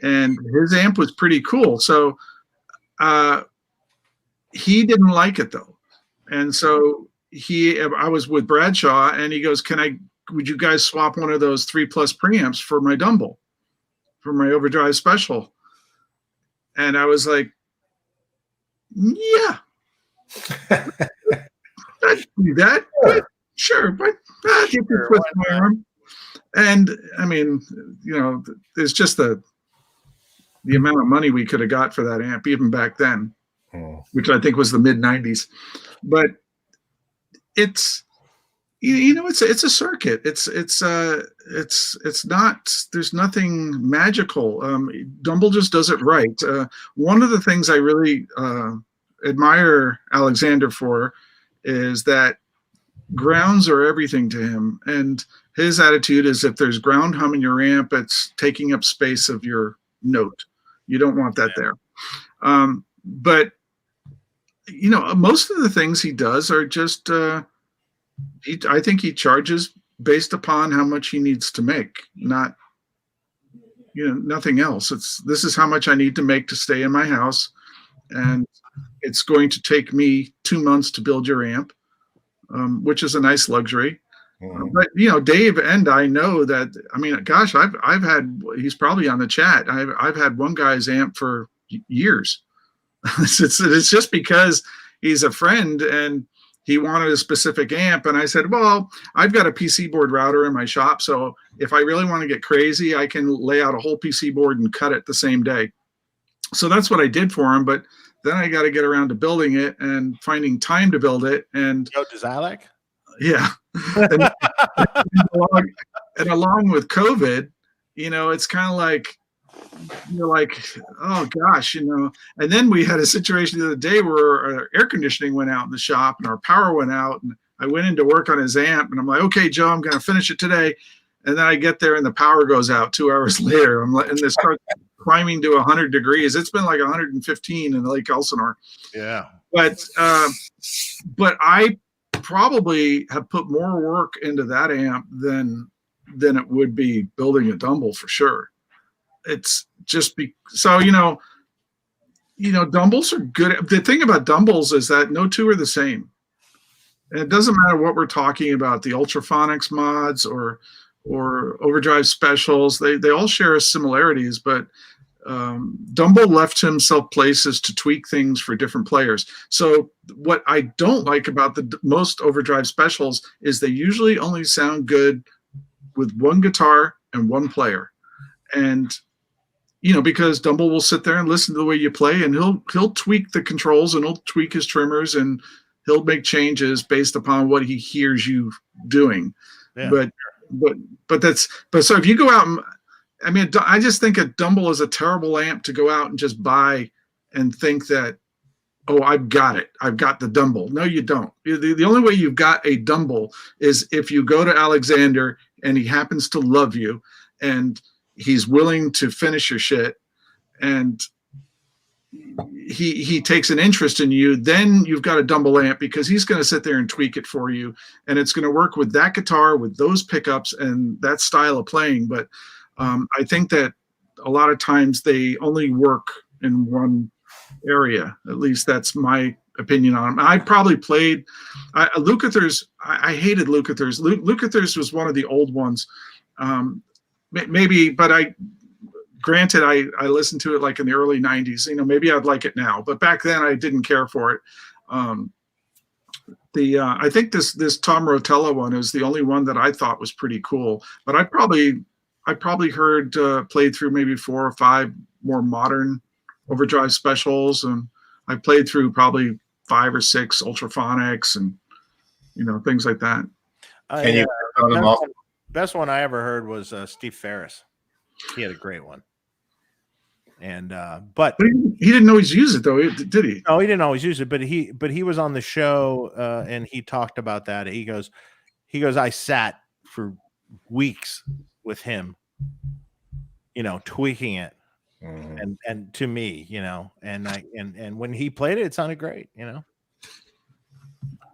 and his amp was pretty cool. So he didn't like it though. And so I was with Bradshaw, and he goes, would you guys swap one of those 3+ preamps for my Dumble, for my Overdrive Special? And I was like, yeah, I'd do that. Sure, but you can twist my arm. And I mean, there's just the amount of money we could have got for that amp even back then, which I think was the mid-90s. But it's it's a circuit. It's not, there's nothing magical. Dumble just does it right. One of the things I really admire Alexander for is that grounds are everything to him. And his attitude is, if there's ground hum in your amp, it's taking up space of your note. You don't want that there. But most of the things he does are just, I think he charges based upon how much he needs to make, not, nothing else. This is how much I need to make to stay in my house, and it's going to take me 2 months to build your amp, which is a nice luxury. But Dave and I know that. I mean, gosh, I've had. He's probably on the chat. I've had one guy's amp for years. It's just because he's a friend and he wanted a specific amp, and I said, well, I've got a PC board router in my shop, so if I really want to get crazy, I can lay out a whole PC board and cut it the same day. So that's what I did for him. But then I got to get around to building it and finding time to build it. And Zalek? Yeah. and along with COVID, it's kind of like, you're like, oh gosh, and then we had a situation the other day where our air conditioning went out in the shop and our power went out, and I went in to work on his amp, and I'm like, okay, Joe, I'm going to finish it today. And then I get there and the power goes out 2 hours later. I'm like, and this starts climbing to 100 degrees. It's been like 115 in Lake Elsinore. Yeah. But I probably have put more work into that amp than it would be building a Dumble, for sure. It's just so Dumbles are good. The thing about Dumbles is that no two are the same. And it doesn't matter what we're talking about, the Ultraphonics mods or Overdrive Specials. They all share similarities, but Dumble left himself places to tweak things for different players. So what I don't like about the most Overdrive Specials is they usually only sound good with one guitar and one player. And because Dumble will sit there and listen to the way you play, and he'll tweak the controls, and he'll tweak his trimmers, and he'll make changes based upon what he hears you doing. Yeah. But so if you go out and, I mean, I just think a Dumble is a terrible amp to go out and just buy and think that, oh, I've got it. I've got the Dumble. No, you don't. The only way you've got a Dumble is if you go to Alexander and he happens to love you and he's willing to finish your shit and he takes an interest in you, then you've got a Dumble amp, because he's going to sit there and tweak it for you, and it's going to work with that guitar, with those pickups and that style of playing. But I think that a lot of times they only work in one area. At least that's my opinion on them. I probably played Lukather's. I hated Lukather's. Lukather's was one of the old ones. Maybe, but granted, I listened to it like in the early 90s. Maybe I'd like it now, but back then I didn't care for it. I think this Tom Rotella one is the only one that I thought was pretty cool, but I probably heard played through maybe 4 or 5 more modern overdrive specials, and I played through probably 5 or 6 ultraphonics and things like that. Best one I ever heard was Steve Ferris. He had a great one. And but he didn't always use it though, did he? No, he didn't always use it, but he was on the show and he talked about that. He goes, I sat for weeks with him, tweaking it. And to me, and when he played it sounded great,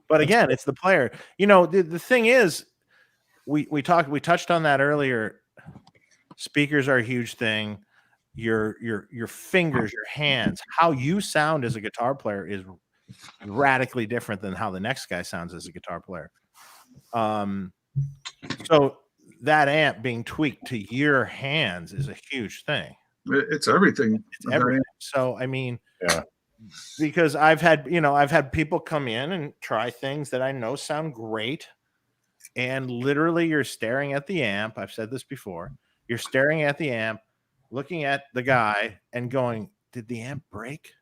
But again, it's the player. The thing is, we touched on that earlier. Speakers are a huge thing. Your fingers, your hands, how you sound as a guitar player is radically different than how the next guy sounds as a guitar player. So that amp being tweaked to your hands is a huge thing. It's everything. It's everything. So I mean, yeah. Because I've had people come in and try things that I know sound great, and literally you're staring at the amp. I've said this before. You're staring at the amp, looking at the guy, and going, "Did the amp break?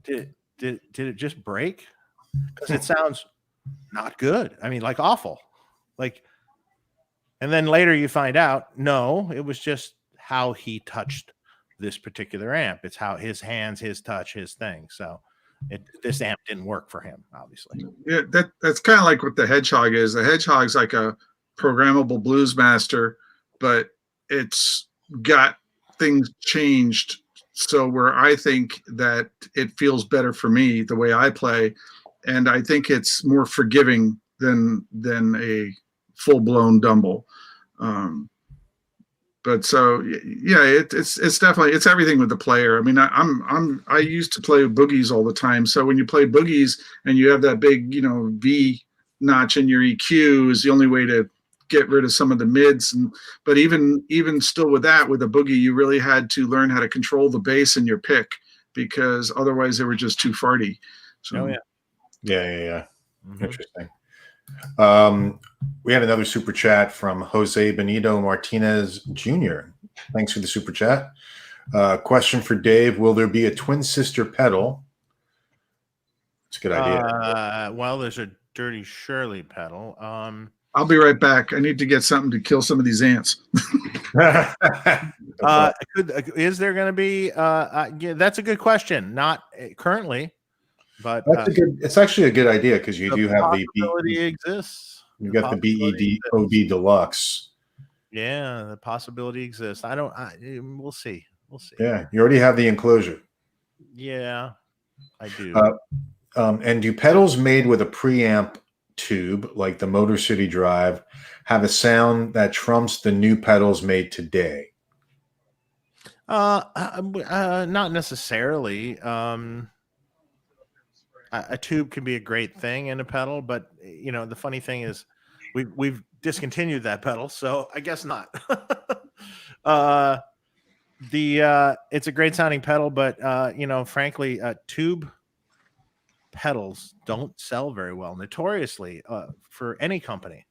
Did it just break? Because it sounds not good. I mean, like awful. Like." And then later you find out, no, it was just how he touched this particular amp. It's how his hands, his touch, his thing. So this amp didn't work for him, obviously. Yeah, that's kind of like what the Hedgehog is. The Hedgehog's like a programmable blues master, but it's got things changed. So where I think that it feels better for me, the way I play, and I think it's more forgiving than a full-blown Dumble. But so yeah, it's definitely, it's everything with the player. I mean, I used to play boogies all the time. So when you play boogies and you have that big, V notch in your EQ is the only way to get rid of some of the mids. But even still with that, with a boogie, you really had to learn how to control the bass in your pick, because otherwise they were just too farty. So yeah. Mm-hmm. Interesting. We had another super chat from Jose Benito Martinez Jr. Thanks for the super chat. Question for Dave: will there be a twin sister pedal? It's a good idea. Well, there's a Dirty Shirley pedal. I'll be right back. I need to get something to kill some of these ants. Is there going to be? Yeah, that's a good question. Not currently. But it's actually a good idea, because you do have the possibility exists. You've got the BED Deluxe. Yeah, the possibility exists. We'll see. Yeah, you already have the enclosure. Yeah, I do. And do pedals made with a preamp tube, like the Motor City Drive, have a sound that trumps the new pedals made today? Not necessarily. A tube can be a great thing in a pedal, but the funny thing is we've discontinued that pedal, so I guess not. It's a great sounding pedal, but frankly, tube pedals don't sell very well, notoriously, for any company.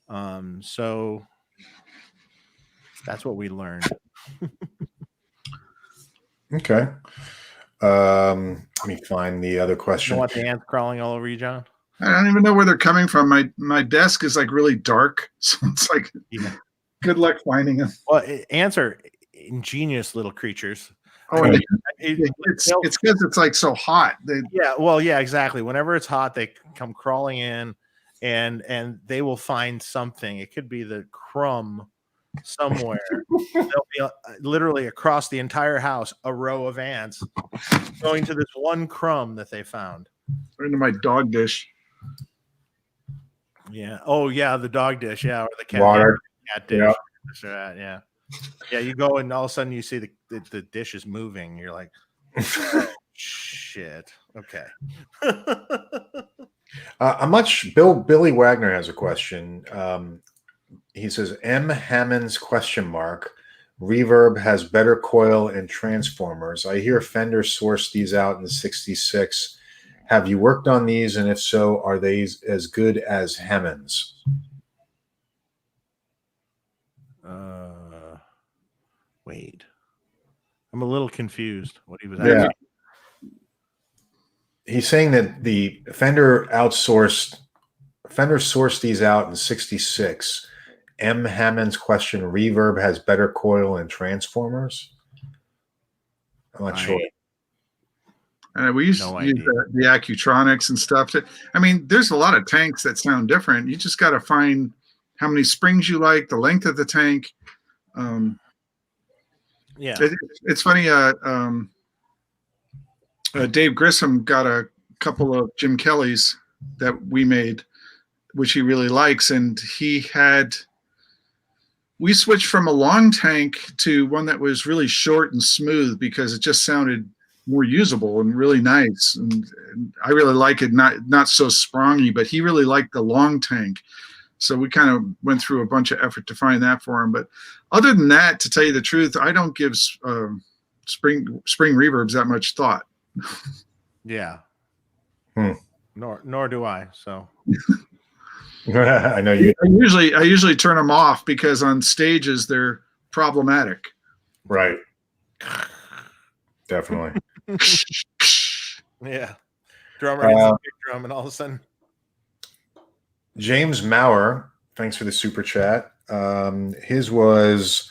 So that's what we learned. Okay. Let me find the other You question. don't want the ants crawling all over you, John? I don't even know where they're coming from. My desk is like really dark, so it's like Yeah. good luck finding them. Well, ants are ingenious little creatures. Oh, Right. it's because it's like so hot. Yeah, well, yeah, exactly. Whenever it's hot, they come crawling in, and they will find something. It could be the crumb somewhere. They'll be literally across the entire house, a row of ants going to this one crumb that they found. into my dog dish. Yeah. Oh, yeah, the dog dish. Yeah, or the cat, Water. cat dish. Yeah. This or that, yeah. Yeah, you go and all of a sudden you see the dish is moving. You're like, oh, shit. Okay. Billy Wagner has a question. He says, M. Hammond's ? Reverb has better coil and transformers. I hear Fender sourced these out in the 66. Have you worked on these? And if so, are they as good as Hammond's? Wait. I'm a little confused what he was Yeah. asking. He's saying that the Fender sourced these out in 66. M. Hammond's ? Reverb has better coil and transformers. I'm not sure. And we used No to use idea. the Accutronics and stuff. I mean, there's a lot of tanks that sound different. You just got to find how many springs you like, the length of the tank. Yeah. It's funny. Dave Grissom got a couple of Jim Kelly's that we made, which he really likes, and we switched from a long tank to one that was really short and smooth because it just sounded more usable and really nice. And I really like it, not so sprongy, but he really liked the long tank. So we kind of went through a bunch of effort to find that for him. But other than that, to tell you the truth, I don't give spring reverbs that much thought. Yeah. Hmm. Nor do I. So I know you. I usually turn them off because on stages they're problematic. Right. Definitely. yeah. Drummer hits the big drum and all of a sudden. James Maurer, thanks for the super chat. His was,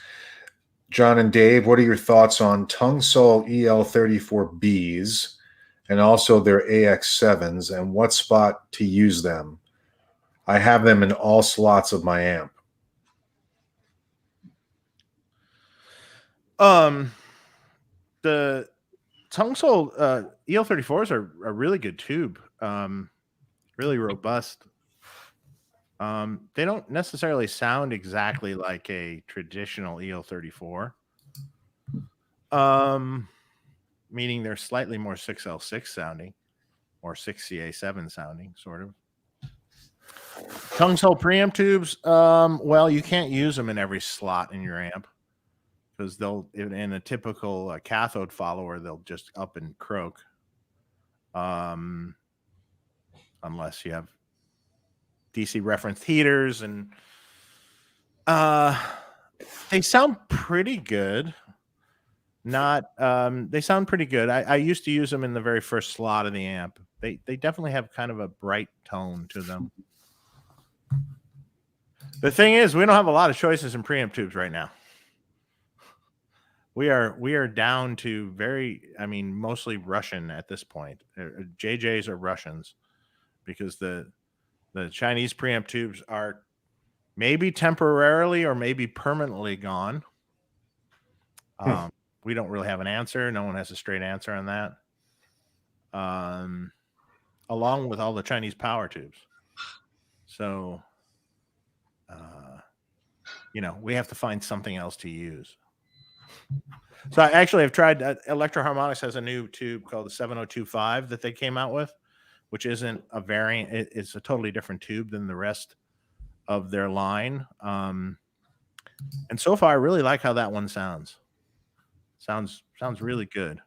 John and Dave, what are your thoughts on Tung Sol EL34Bs and also their AX7s and what spot to use them? I have them in all slots of my amp. The Tung Sol EL34s are a really good tube. Really robust. They don't necessarily sound exactly like a traditional EL34. Meaning they're slightly more 6L6 sounding or 6CA7 sounding, sort of. Tung Sol preamp tubes, well, you can't use them in every slot in your amp because they'll, in a typical cathode follower, they'll just up and croak. Unless you have DC referenced heaters, and they sound pretty good. They sound pretty good. I used to use them in the very first slot of the amp. They definitely have kind of a bright tone to them. The thing is, we don't have a lot of choices in preamp tubes right now. We are down to mostly Russian at this point. JJs are Russians because the Chinese preamp tubes are maybe temporarily or maybe permanently gone. We don't really have an answer. No one has a straight answer on that. Along with all the Chinese power tubes. So, we have to find something else to use. So I've tried, Electro Harmonics has a new tube called the 7025 that they came out with, which isn't a variant. It's a totally different tube than the rest of their line. And so far, I really like how that one sounds. Sounds really good.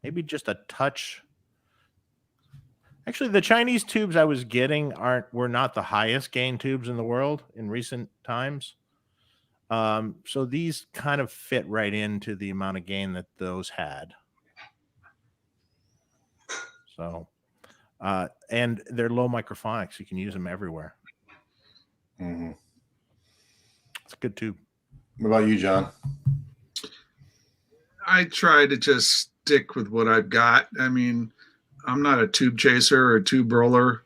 Maybe just a touch. Actually, the Chinese tubes I was getting were not the highest gain tubes in the world in recent times. So these kind of fit right into the amount of gain that those had. So, and they're low microphonics. You can use them everywhere. Mm-hmm. It's a good tube. What about you, John? I try to just stick with what I've got. I mean, I'm not a tube chaser or a tube roller.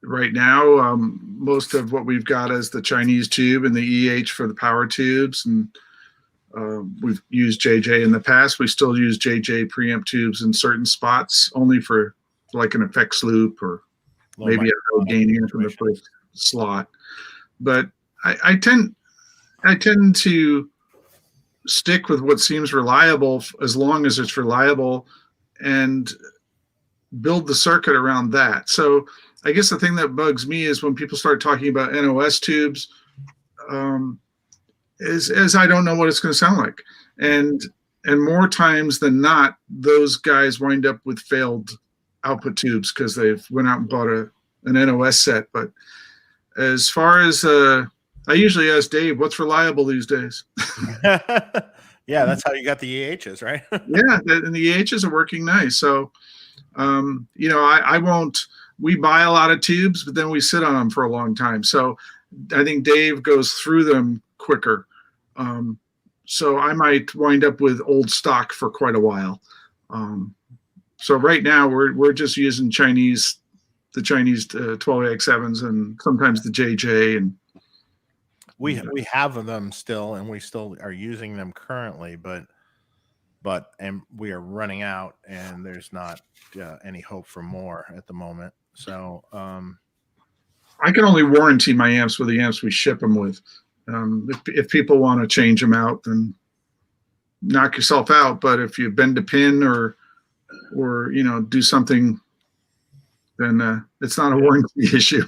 Right now, most of what we've got is the Chinese tube and the EH for the power tubes. And we've used JJ in the past. We still use JJ preamp tubes in certain spots, only for like an effects loop or maybe a low gain amp in the first slot. But I tend to stick with what seems reliable as long as it's reliable and build the circuit around that. So I guess the thing that bugs me is when people start talking about NOS tubes, is I don't know what it's going to sound like. And more times than not, those guys wind up with failed output tubes because they've went out and bought an NOS set. But as far as I usually ask Dave, what's reliable these days? Yeah, that's how you got the EHs, right? Yeah, and the EHs are working nice. So, I won't. We buy a lot of tubes, but then we sit on them for a long time. So I think Dave goes through them quicker. So I might wind up with old stock for quite a while. So right now we're just using the Chinese 12AX7s and sometimes the JJ, and we have them still, and we still are using them currently, but we are running out, and there's not any hope for more at the moment. So I can only warranty my amps with the amps we ship them with. If people want to change them out, then knock yourself out. But if you bend a pin or do something, then it's not a warranty issue.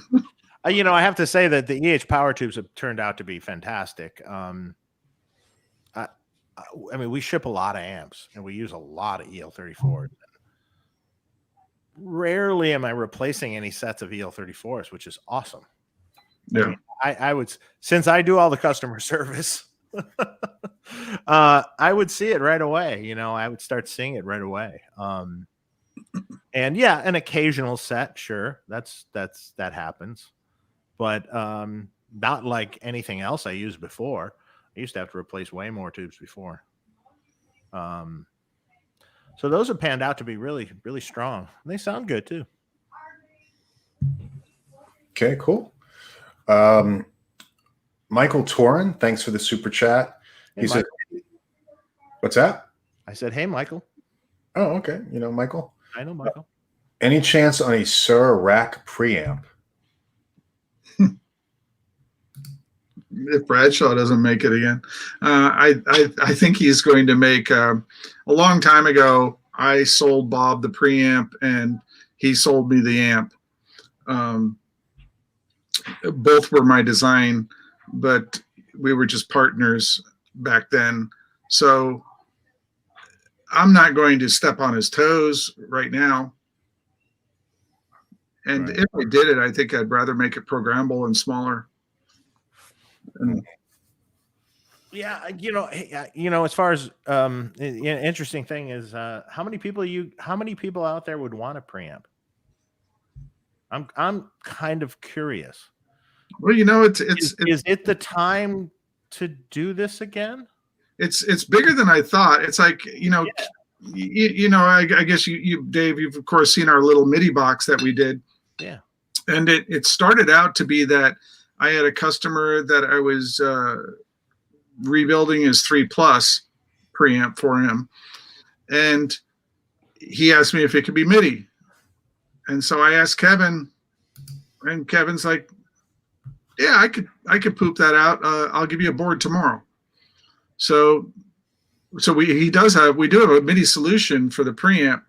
I have to say that the EH power tubes have turned out to be fantastic. I mean, we ship a lot of amps and we use a lot of EL34s. Rarely am I replacing any sets of EL34s, which is awesome. Yeah. I mean, I would, since I do all the customer service, I would see it right away. I would start seeing it right away. And yeah, an occasional set, sure, that happens, but not like anything else I used before. I used to have to replace way more tubes before. So those have panned out to be really, really strong. They sound good too. Okay, cool. Michael Torin, thanks for the super chat. He said, what's that? I said, hey, Michael. Oh, okay. Michael. I know Michael. Any chance on a Suhr rack preamp? If Bradshaw doesn't make it again, I think he's going to make. A long time ago, I sold Bob the preamp, and he sold me the amp. Both were my design, but we were just partners back then. So I'm not going to step on his toes right now. And if I did it, I think I'd rather make it programmable and smaller. Yeah, as far as interesting thing is how many people out there would want a preamp? I'm kind of curious. Well, is it the time to do this again? It's bigger than I thought. It's like I guess you Dave, you've of course seen our little MIDI box that we did. Yeah, and it started out to be that I had a customer that I was rebuilding his 3 Plus preamp for him, and he asked me if it could be MIDI, and so I asked Kevin, and Kevin's like, "Yeah, I could poop that out. I'll give you a board tomorrow." So we do have a MIDI solution for the preamp.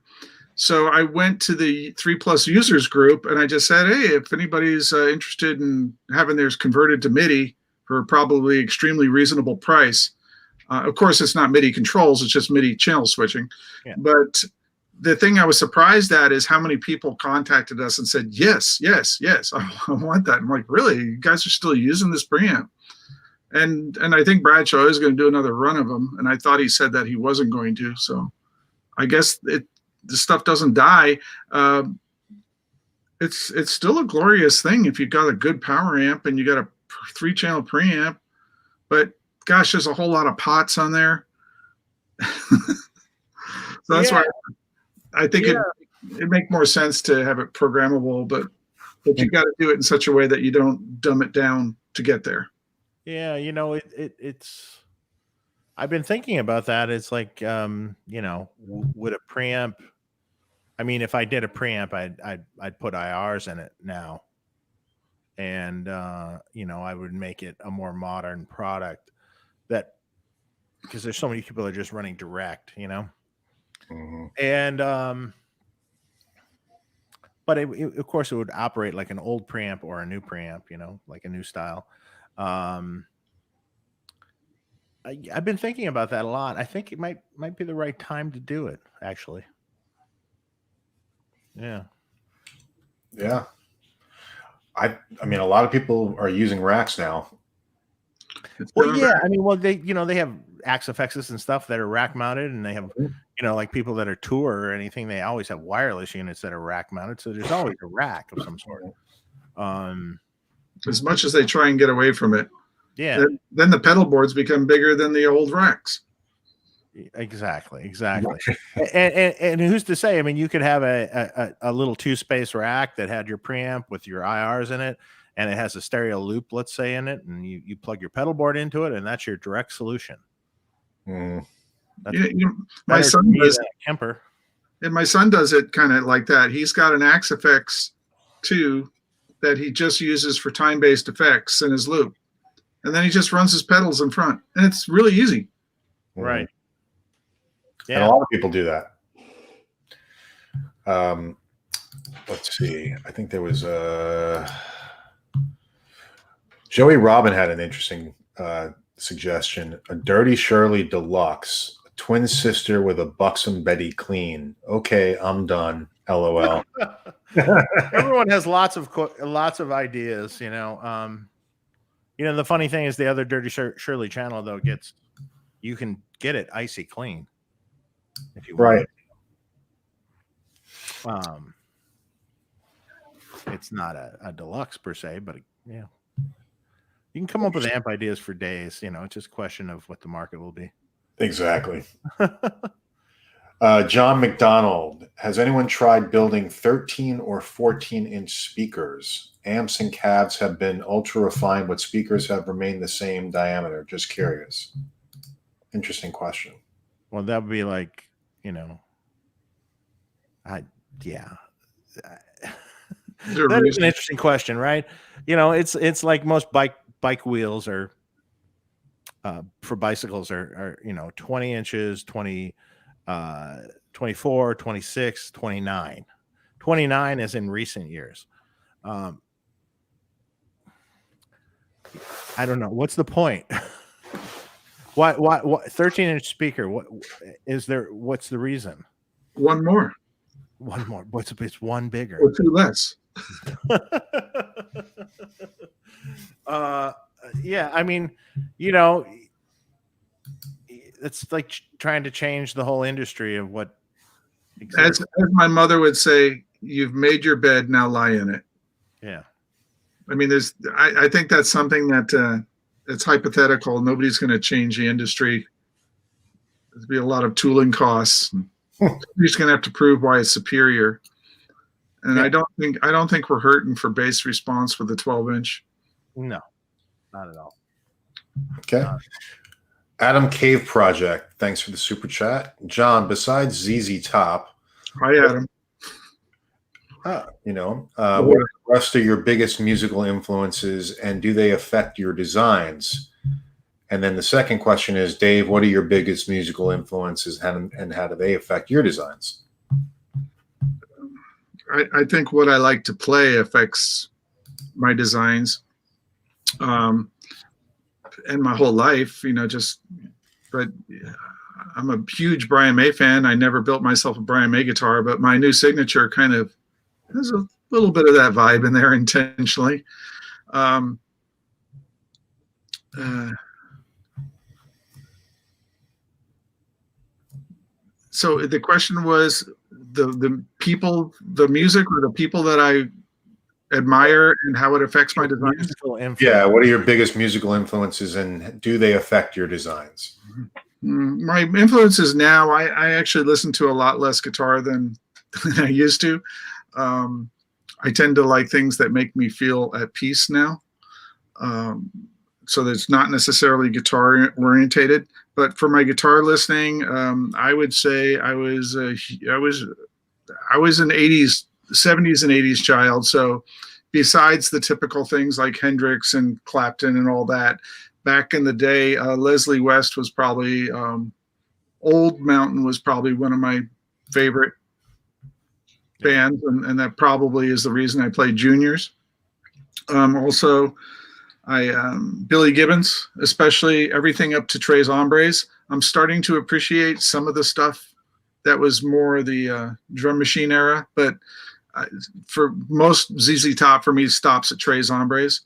So I went to the 3 Plus users group and I just said, hey, if anybody's interested in having theirs converted to MIDI for a probably extremely reasonable price. Of course, it's not MIDI controls, it's just MIDI channel switching. Yeah. But the thing I was surprised at is how many people contacted us and said, yes, I want that. I'm like, really? You guys are still using this preamp? And I think Bradshaw is going to do another run of them. And I thought he said that he wasn't going to. So I guess the stuff doesn't die. It's still a glorious thing if you've got a good power amp and you got a 3-channel preamp. But gosh, there's a whole lot of pots on there. So that's why I think it make more sense to have it programmable, but you got to do it in such a way that you don't dumb it down to get there. Yeah, it's. I've been thinking about that. It's like, would a preamp? I mean, if I did a preamp, I'd put IRs in it now, and I would make it a more modern product. That because there's so many people that are just running direct, Mm-hmm. and but of course it would operate like an old preamp or a new preamp, like a new style. I've been thinking about that a lot. I think it might be the right time to do it, actually. Yeah. Yeah. I mean, a lot of people are using racks now. Well, yeah. I mean, they have Axe effects and stuff that are rack mounted, and they have, like people that are tour or anything, they always have wireless units that are rack mounted. So there's always a rack of some sort. As much as they try and get away from it. Yeah. Then the pedal boards become bigger than the old racks. Exactly. and who's to say? I mean, you could have a little 2-space rack that had your preamp with your IRs in it, and it has a stereo loop, let's say, in it, and you plug your pedal board into it, and that's your direct solution. My son does Kemper, and my son does it kind of like that. He's got an Axe Effects 2 that he just uses for time-based effects in his loop. And then he just runs his pedals in front, and it's really easy. Right. Yeah. And a lot of people do that. Let's see. I think there was Joey Robin had an interesting suggestion. A Dirty Shirley Deluxe, a twin sister with a buxom Betty Clean. Okay, I'm done. LOL. Everyone has lots of ideas, the funny thing is the other Dirty Shirley channel, though, you can get it icy clean if you want. Right. It's not a deluxe per se, but yeah, you can come up with amp ideas for days. It's just a question of what the market will be. Exactly. John McDonald, has anyone tried building 13 or 14-inch speakers? Amps and cabs have been ultra refined, but speakers have remained the same diameter. Just curious. Interesting question. Well, that would be like, that is an interesting question, right? It's like most bike wheels are for bicycles are 20 inches, 24, 26, 29. 29 is in recent years. I don't know. What's the point? What 13-inch speaker? What is there? What's the reason? One more. It's one bigger. Or 2 less. Yeah, I mean, it's like trying to change the whole industry of what exists. As my mother would say, you've made your bed, now lie in it. Yeah. I mean, I think that's something that it's hypothetical. Nobody's going to change the industry. There'll be a lot of tooling costs. You're just going to have to prove why it's superior. And yeah. I don't think we're hurting for bass response with the 12-inch. No, not at all. Okay. Adam Cave Project, thanks for the super chat. John, besides ZZ Top, hi Adam. What are the rest of your biggest musical influences, and do they affect your designs? And then the second question is, Dave, what are your biggest musical influences, and how do they affect your designs? I think what I like to play affects my designs, and my whole life. But I'm a huge Brian May fan. I never built myself a Brian May guitar, but my new signature kind of has a little bit of that vibe in there intentionally. So the question was the people, the music, or the people that I admire and how it affects my designs. Musical influence. Yeah. What are your biggest musical influences, and do they affect your designs? My influences now, I actually listen to a lot less guitar than I used to. I tend to like things that make me feel at peace now. So that's not necessarily guitar orientated, but for my guitar listening, I would say I was an 80s, 70s and 80s child. So besides the typical things like Hendrix and Clapton and all that, back in the day, Leslie West was probably, Old Mountain was probably one of my favorite bands, and that probably is the reason I played juniors. Also, Billy Gibbons, especially everything up to Tres Hombres. I'm starting to appreciate some of the stuff that was more the drum machine era, but for most ZZ Top for me stops at Tres Hombres.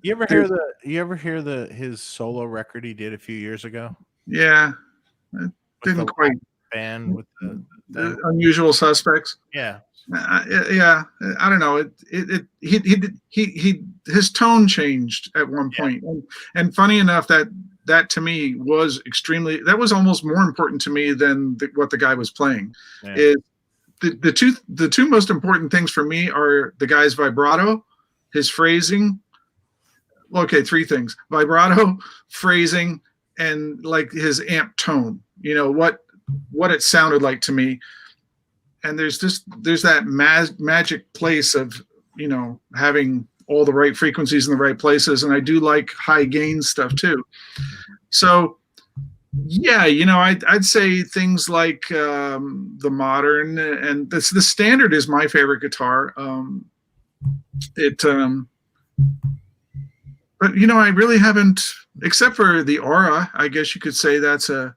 You ever hear his solo record he did a few years ago? Yeah, it didn't quite band with the Unusual Suspects. yeah. Yeah, I don't know. His tone changed at one point, and funny enough, that to me was that was almost more important to me than what the guy was playing. Yeah. Is the two most important things for me are the guy's vibrato, his phrasing. Okay, three things: vibrato, phrasing, and like his amp tone. You know what it sounded like to me. And there's that magic place of, having all the right frequencies in the right places. And I do like high gain stuff too. So yeah, I'd say things like the modern, and the standard is my favorite guitar. But I really haven't, except for the Aura, I guess you could say that's a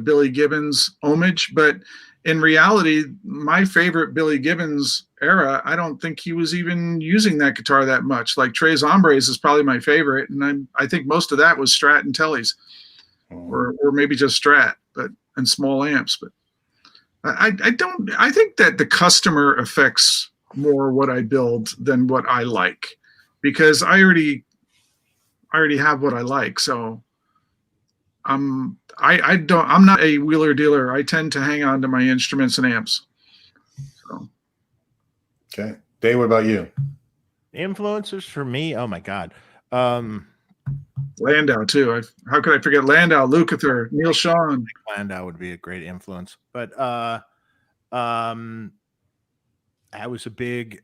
Billy Gibbons homage, but in reality, my favorite Billy Gibbons era, I don't think he was even using that guitar that much. Like Tres Hombres is probably my favorite, and I think most of that was Strat and Tellys, or maybe just Strat, and small amps. But I think that the customer affects more what I build than what I like, because I already have what I like. So I'm not a wheeler dealer. I tend to hang on to my instruments and amps. So. Okay. Dave, what about you? Influencers for me, oh my God. Landau too. How could I forget Landau, Lukather, Neil Sean? Landau would be a great influence. But I was a big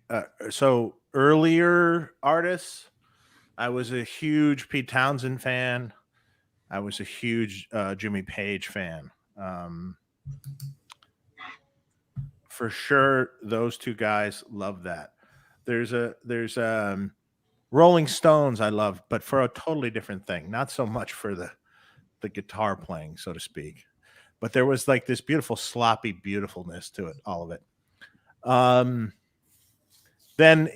so earlier artists, I was a huge Pete Townsend fan. I was a huge Jimmy Page fan. For sure, those two guys love that. There's Rolling Stones I love, but for a totally different thing. Not so much for the guitar playing, so to speak. But there was like this beautiful sloppy beautifulness to it, all of it. Then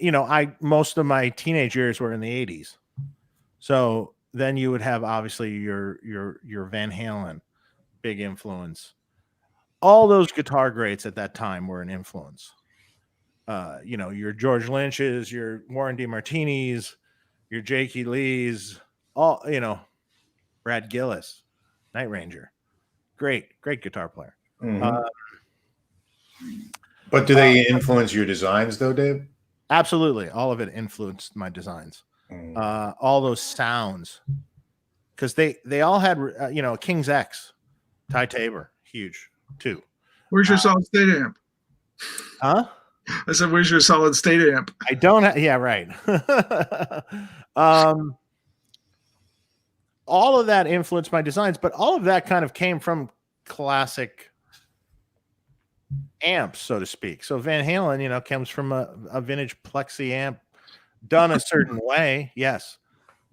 most of my teenage years were in the 80s. So then you would have obviously your Van Halen, big influence. All those guitar greats at that time were an influence. Your George Lynch's, your Warren DeMartini's, your Jakey Lee's, all Brad Gillis, Night Ranger, great guitar player. Mm-hmm. But do they influence your designs though, Dave? Absolutely, all of it influenced my designs. All those sounds, because they all had King's X, Ty Tabor, huge too. Where's your solid state amp? Huh? I said, where's your solid state amp? I don't yeah, right. All of that influenced my designs, but all of that kind of came from classic amps, so to speak. So Van Halen, comes from a vintage Plexi amp done a certain way. Yes.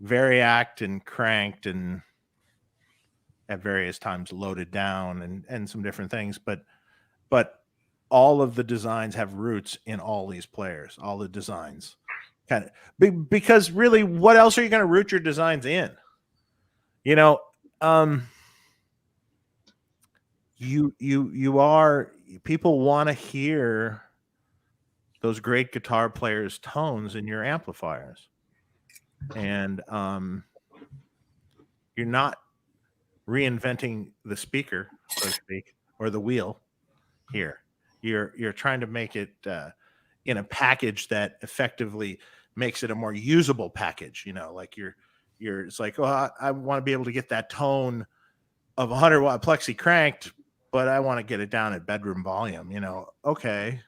Variact and cranked and at various times loaded down and some different things. But all of the designs have roots in all these players, all the designs. Kind of because really, what else are you going to root your designs in? people want to hear those great guitar players' tones in your amplifiers, and you're not reinventing the speaker, so to speak, or the wheel here. You're trying to make it in a package that effectively makes it a more usable package. Like it's like, oh, I want to be able to get that tone of 100-watt plexi cranked, but I want to get it down at bedroom volume. Okay.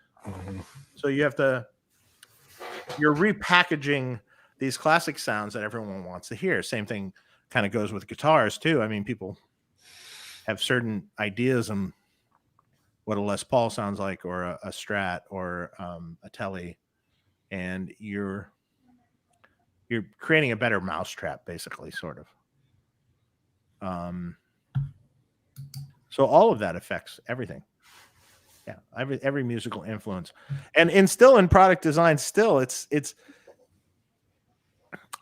So you're repackaging these classic sounds that everyone wants to hear. Same thing kind of goes with guitars too. I mean, people have certain ideas on what a Les Paul sounds like, or a Strat, or a Tele, and you're creating a better mousetrap, basically, sort of. So all of that affects everything. Yeah, every musical influence, and still in product design, still it's.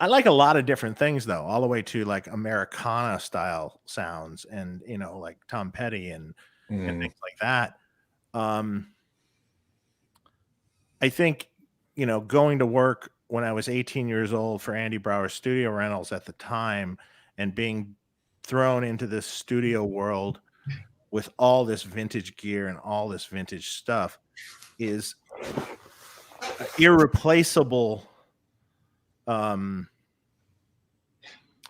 I like a lot of different things though, all the way to like Americana style sounds, and like Tom Petty and things like that. I think going to work when I was 18 years old for Andy Brower Studio Rentals at the time, and being thrown into this studio world with all this vintage gear and all this vintage stuff is irreplaceable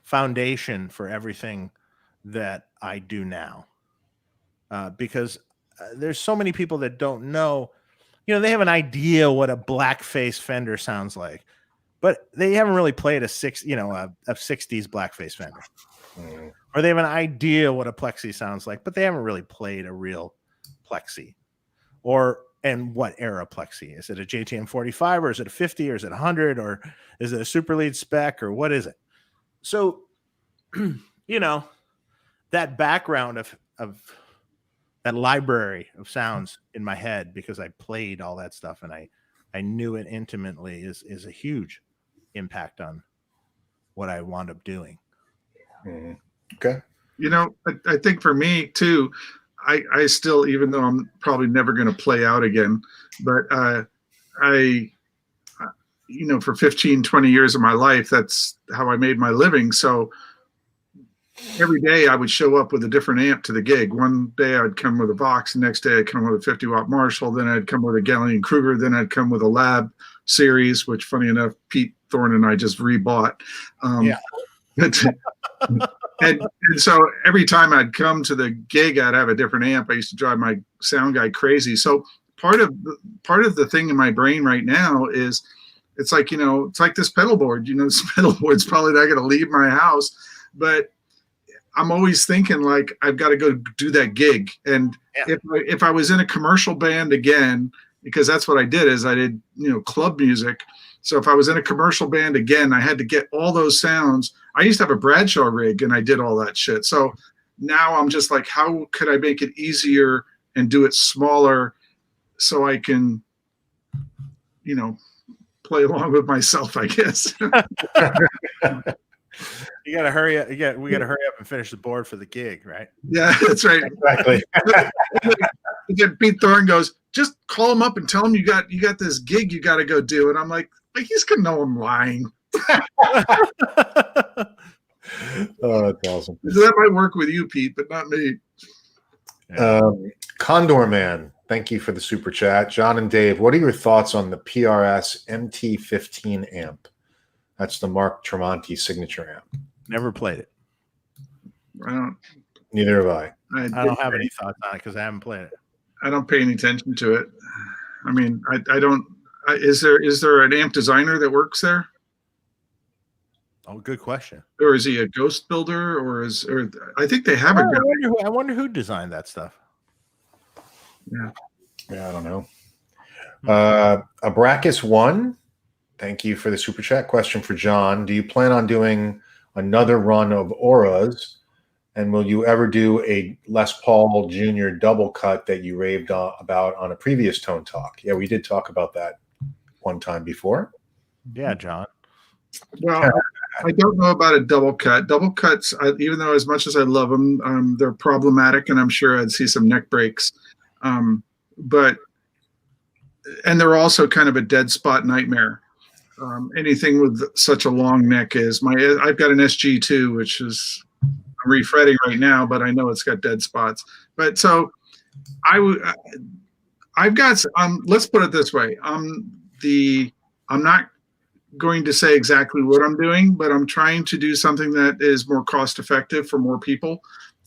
foundation for everything that I do now, because there's so many people that don't know. They have an idea what a Blackface Fender sounds like, but they haven't really played a 60s Blackface Fender. Or they have an idea what a plexi sounds like, but they haven't really played a real plexi. And what era plexi? Is it a JTM 45, or is it a 50, or is it 100, or is it a super lead spec, or what is it? So, that background of that library of sounds in my head, because I played all that stuff and I knew it intimately, is a huge impact on what I wound up doing. Okay. I think for me too, I still, even though I'm probably never going to play out again, but for 15, 20 years of my life, that's how I made my living. So every day I would show up with a different amp to the gig. One day I'd come with a Vox, the next day I'd come with a 50-watt Marshall, then I'd come with a Gallien Kruger, then I'd come with a Lab series, which funny enough, Pete Thorne and I just rebought. And so every time I'd come to the gig, I'd have a different amp. I used to drive my sound guy crazy. So part of the thing in my brain right now is, it's like, it's like this pedal board. This pedal board's probably not going to leave my house, but I'm always thinking like, I've got to go do that gig. And if I was in a commercial band again, because that's what I did, is I did club music. So if I was in a commercial band again, I had to get all those sounds. I used to have a Bradshaw rig and I did all that shit. So now I'm just like, how could I make it easier and do it smaller so I can, play along with myself, I guess. You got to hurry up. We got to hurry up and finish the board for the gig, right? Yeah, that's right. Exactly. Again, Pete Thorne goes, just call him up and tell him you got this gig you got to go do. And I'm like he's gonna know I'm lying. Oh, that's awesome. So that might work with you, Pete, but not me. Condor Man, thank you for the super chat. John and Dave, what are your thoughts on the PRS MT15 amp? That's the Mark Tremonti signature amp. Never played it. Neither have I. I don't have any thoughts on it because I haven't played it. I don't pay any attention to it. I mean, I don't. Is there an amp designer that works there? Oh, good question. Or is he a ghost builder, or I think they have a guy. I wonder who designed that stuff. Yeah, I don't know. Abracus1, thank you for the super chat. Question for John: do you plan on doing another run of Auras, and will you ever do a Les Paul Jr. double cut that you raved about on a previous Tone Talk? Yeah, we did talk about that one time before. Yeah, John. Well, I don't know about a double cut. Double cuts, even though as much as I love them, they're problematic, and I'm sure I'd see some neck breaks. But and they're also kind of a dead spot nightmare. Anything with such a long neck is I've got an SG2, which is I'm refretting right now, but I know it's got dead spots. But so I've got let's put it this way. I'm not going to say exactly what I'm doing, but I'm trying to do something that is more cost effective for more people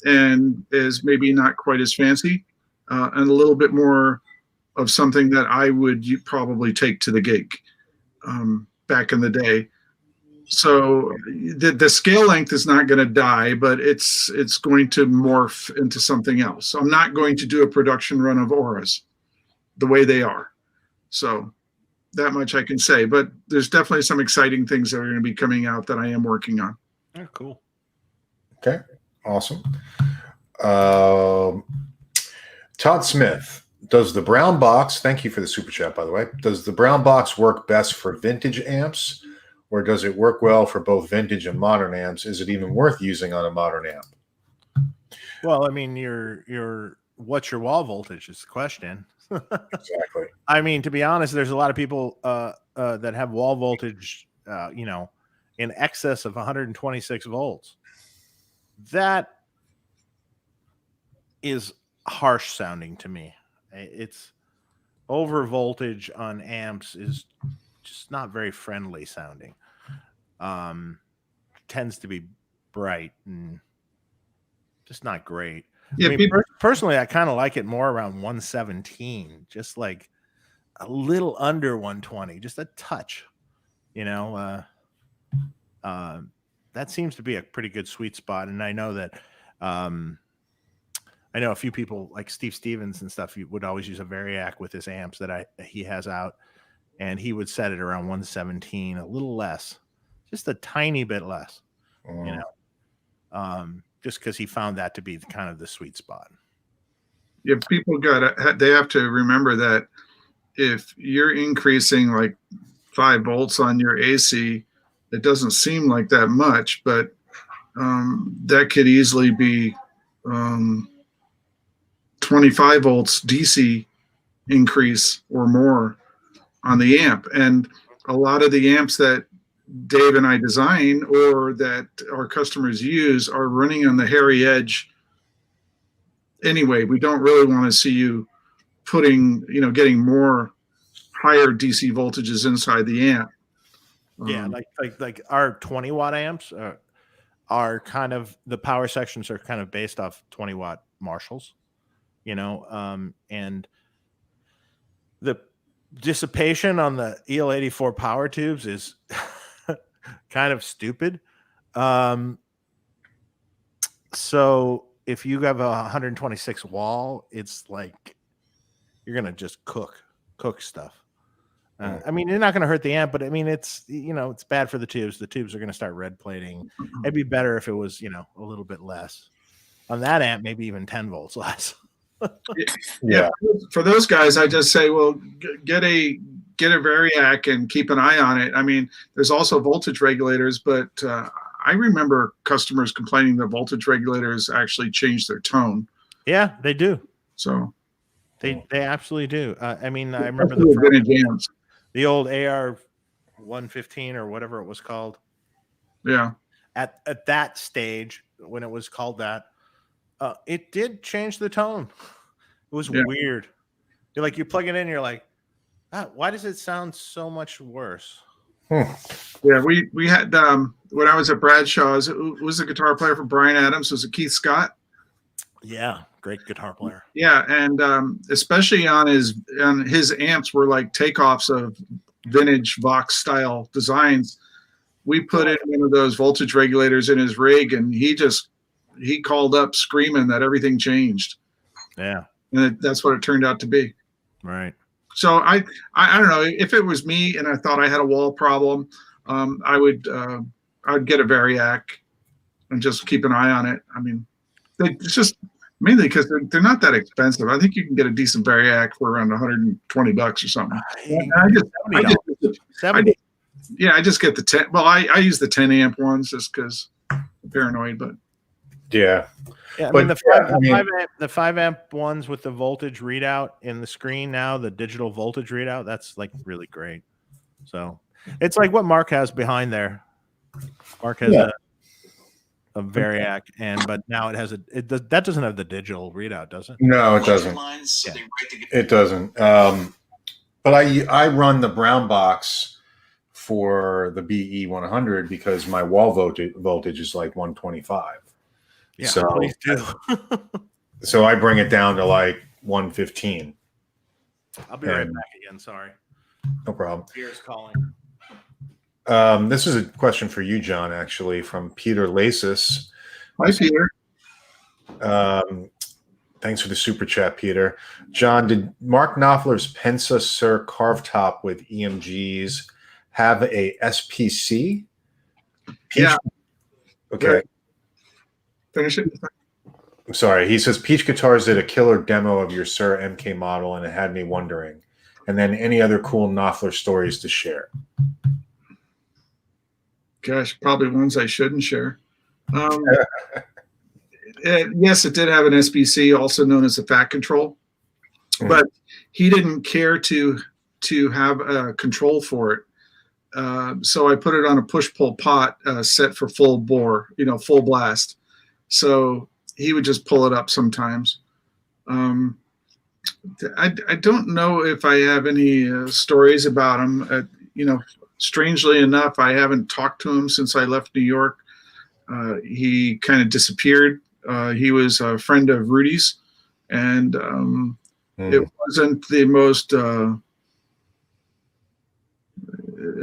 and is maybe not quite as fancy and a little bit more of something that I would probably take to the gig back in the day. So the scale length is not going to die, but it's going to morph into something else. I'm not going to do a production run of auras the way they are. So that much I can say, but there's definitely some exciting things that are going to be coming out that I am working on. Oh, cool. Okay, awesome. Todd Smith, does the brown box, thank you for the super chat, by the way, does the brown box work best for vintage amps, or does it work well for both vintage and modern amps? Is it even worth using on a modern amp? Well, I mean, what's your wall voltage is the question. Exactly. I mean, to be honest, there's a lot of people that have wall voltage, in excess of 126 volts. That is harsh sounding to me. It's over voltage on amps is just not very friendly sounding. Tends to be bright and just not great. Yeah, I mean, personally, I kind of like it more around 117, just like a little under 120, just a touch, that seems to be a pretty good sweet spot. And I know that, I know a few people like Steve Stevens and stuff, he would always use a Variac with his amps that he has out, and he would set it around 117, a little less, just a tiny bit less, just because he found that to be kind of the sweet spot. Yeah, people they have to remember that if you're increasing like 5 volts on your AC, it doesn't seem like that much, but that could easily be 25 volts DC increase or more on the amp. And a lot of the amps that Dave and I design or that our customers use are running on the hairy edge anyway. We don't really want to see you getting more higher DC voltages inside the amp. Yeah, like our 20 watt amps are kind of, the power sections are kind of based off 20 watt Marshalls, and the dissipation on the EL84 power tubes is kind of stupid. So if you have a 126 wall, it's like you're gonna just cook stuff. I mean, you're not going to hurt the amp, but I mean, it's it's bad for the tubes. The tubes are going to start red plating. It'd be better if it was a little bit less on that amp, maybe even 10 volts less. Yeah, for those guys, I just say, well, get a Variac and keep an eye on it. I mean, there's also voltage regulators, but I remember customers complaining that voltage regulators actually change their tone. Yeah, they do. So they absolutely do. I mean, I remember the old AR 115 or whatever it was called. Yeah. At that stage, when it was called that, it did change the tone. It was weird. You plug it in, you're like, why does it sound so much worse? Yeah, we had when I was at Bradshaw's, it was a guitar player for Bryan Adams. Was it Keith Scott? Yeah, great guitar player. Yeah, and especially on his amps were like takeoffs of vintage Vox style designs. We put in one of those voltage regulators in his rig, and he called up screaming that everything changed. Yeah, and that's what it turned out to be. Right. So I don't know, if it was me and I thought I had a wall problem, I'd get a Variac and just keep an eye on it. I mean, it's just mainly because they're not that expensive. I think you can get a decent Variac for around $120 or something. yeah, I just get the 10. Well, I use the 10 amp ones just because I'm paranoid, but Yeah. Yeah, I But, mean yeah, the 5 amp ones with the voltage readout in the screen now, the digital voltage readout, that's like really great. So it's like what Mark has behind there. Mark has Yeah. a Variac, but now it has that doesn't have the digital readout, does it? No, it doesn't. Yeah. It doesn't. But I run the brown box for the BE 100 because my wall voltage is like 125. Yeah, So please do. so I bring it down to like 115. I'll be right back again. Sorry. No problem. Beer's calling. This is a question for you, John, actually, from Peter Lasis. hi, Peter. Thanks for the super chat, Peter. John, did Mark Knopfler's Pensa Suhr carved top with EMGs have a SPC? Yeah. Okay. Finish it. I'm sorry. He says Peach Guitars did a killer demo of your Suhr MK model, and it had me wondering. And then any other cool Knopfler stories to share? Gosh, probably ones I shouldn't share. Yes, it did have an SBC, also known as a fat control, but he didn't care to have a control for it. So I put it on a push-pull pot set for full bore, full blast. So he would just pull it up sometimes. I don't know if I have any stories about him. Strangely enough, I haven't talked to him since I left New York. He kind of disappeared. He was a friend of Rudy's, and it wasn't the most. It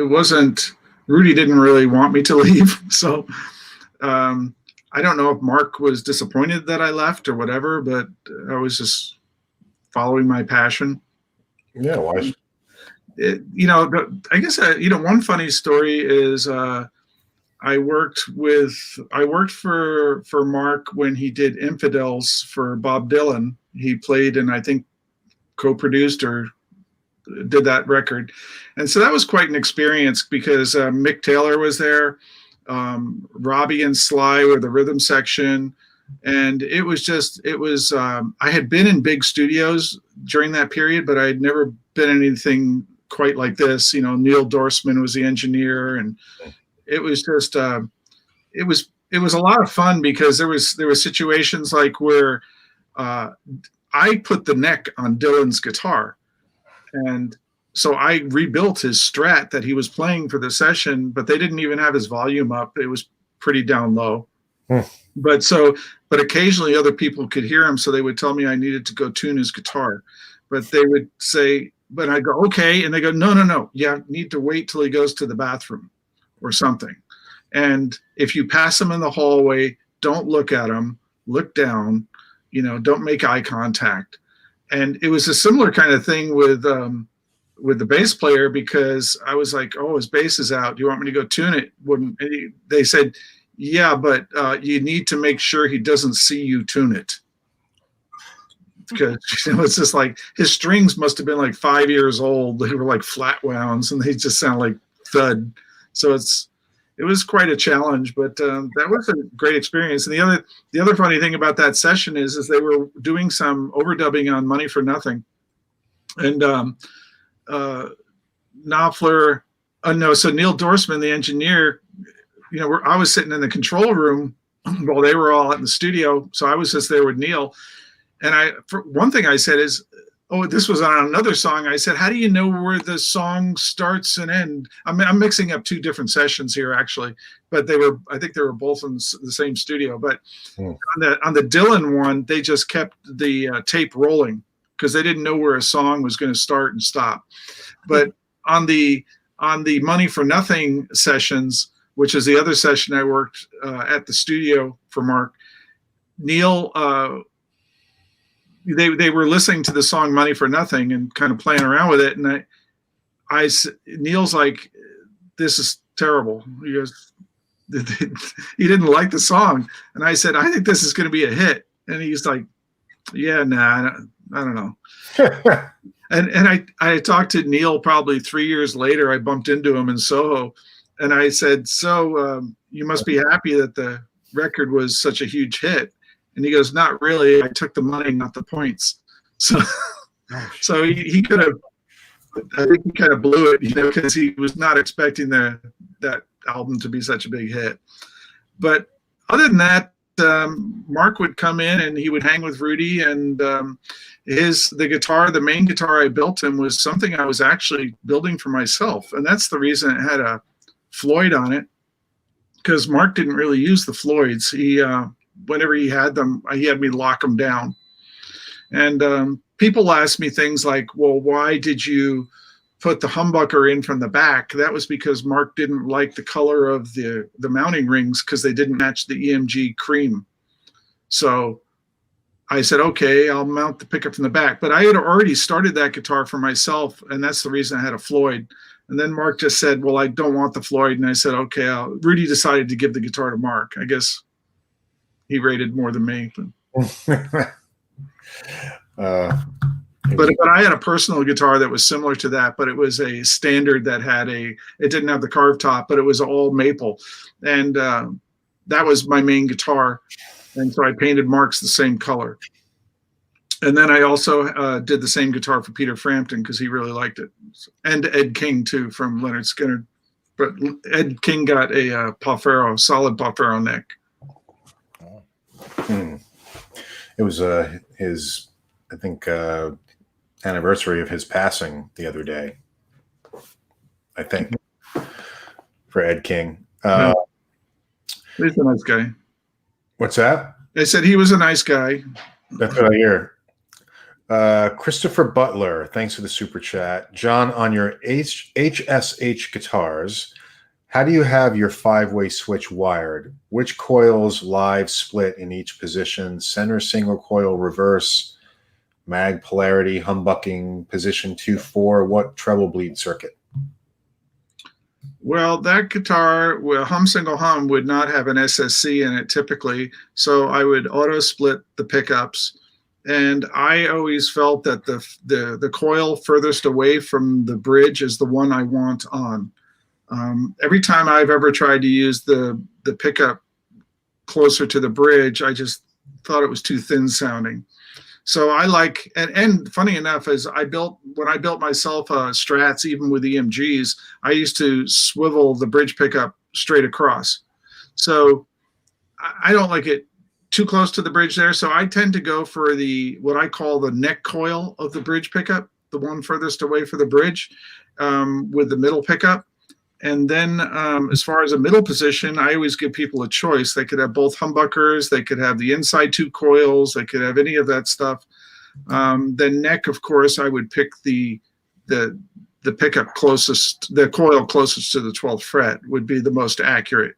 wasn't. Rudy didn't really want me to leave, so I don't know if Mark was disappointed that I left or whatever. But I was just following my passion. Yeah, why? I guess one funny story is I worked for Mark when he did Infidels for Bob Dylan. He played and I think co-produced or did that record, and so that was quite an experience because Mick Taylor was there, Robbie and Sly were the rhythm section, and it was I had been in big studios during that period, but I had never been in anything quite like this. Neil Dorsman was the engineer, and it was just it was a lot of fun because there were situations like where I put the neck on Dylan's guitar, and so I rebuilt his Strat that he was playing for the session, but they didn't even have his volume up. It was pretty down low. But occasionally other people could hear him, so they would tell me I needed to go tune his guitar, but they would say, but I go, okay. And they go, no. You need to wait till he goes to the bathroom or something. And if you pass him in the hallway, don't look at him, look down, don't make eye contact. And it was a similar kind of thing with the bass player, because I was like, oh, his bass is out. Do you want me to go tune it? They said, yeah, but you need to make sure he doesn't see you tune it. Because it's just like his strings must have been like 5 years old. They were like flat wounds, and they just sound like thud. So it was quite a challenge, but that was a great experience. And the other funny thing about that session is they were doing some overdubbing on Money for Nothing, and Knopfler. So Neil Dorsman, the engineer, I was sitting in the control room while they were all in the studio, so I was just there with Neil. And for one thing I said is, oh, this was on another song. I said, how do you know where the song starts and ends? I'm mixing up two different sessions here, actually, but I think they were both in the same studio. But on the Dylan one, they just kept the tape rolling because they didn't know where a song was going to start and stop. But on the Money for Nothing sessions, which is the other session I worked at the studio for Mark, Neil. They were listening to the song Money for Nothing and kind of playing around with it. And Neil's like, this is terrible. He goes, he didn't like the song. And I said, I think this is going to be a hit. And he's like, yeah, nah, I don't know. And I talked to Neil probably 3 years later. I bumped into him in Soho, and I said, "So you must be happy that the record was such a huge hit." And he goes, "Not really. I took the money, not the points." So, so he could have. I think he kind of blew it, because he was not expecting that album to be such a big hit. But other than that, Mark would come in and he would hang with Rudy, and the main guitar I built him was something I was actually building for myself, and that's the reason it had a Floyd on it, because Mark didn't really use the Floyds. He whenever he had them, he had me lock them down. And people ask me things like, "Well, why did you put the humbucker in from the back?" That was because Mark didn't like the color of the mounting rings, because they didn't match the EMG cream. So I said, "Okay, I'll mount the pickup from the back." But I had already started that guitar for myself, and that's the reason I had a Floyd. And then Mark just said, "Well, I don't want the Floyd." And I said, "Okay." Rudy decided to give the guitar to Mark. I guess he rated more than me. But I had a personal guitar that was similar to that, but it was a standard that it didn't have the carved top, but it was all maple. And that was my main guitar. And so I painted Mark's the same color. And then I also did the same guitar for Peter Frampton, because he really liked it. And Ed King too, from Leonard Skinner. But Ed King got a solid Poffero neck. It was his, I think, anniversary of his passing the other day, I think, for Ed King. He's a nice guy. What's that? I said he was a nice guy. That's what I hear. Christopher Butler, thanks for the super chat. John, on your HSH guitars, how do you have your 5-way switch wired? Which coils live split in each position? Center single coil, reverse, mag polarity, humbucking, position 2-4, what treble bleed circuit? Well, that guitar, hum single hum, would not have an SSC in it typically, so I would auto split the pickups. And I always felt that the coil furthest away from the bridge is the one I want on. Every time I've ever tried to use the pickup closer to the bridge, I just thought it was too thin sounding. So I like, and funny enough, when I built myself Strats, even with EMGs, I used to swivel the bridge pickup straight across. So I don't like it too close to the bridge there. So I tend to go for what I call the neck coil of the bridge pickup, the one furthest away from the bridge, with the middle pickup. And then as far as a middle position, I always give people a choice. They could have both humbuckers. They could have the inside two coils. They could have any of that stuff. Then neck, of course, I would pick the pickup closest, the coil closest to the 12th fret would be the most accurate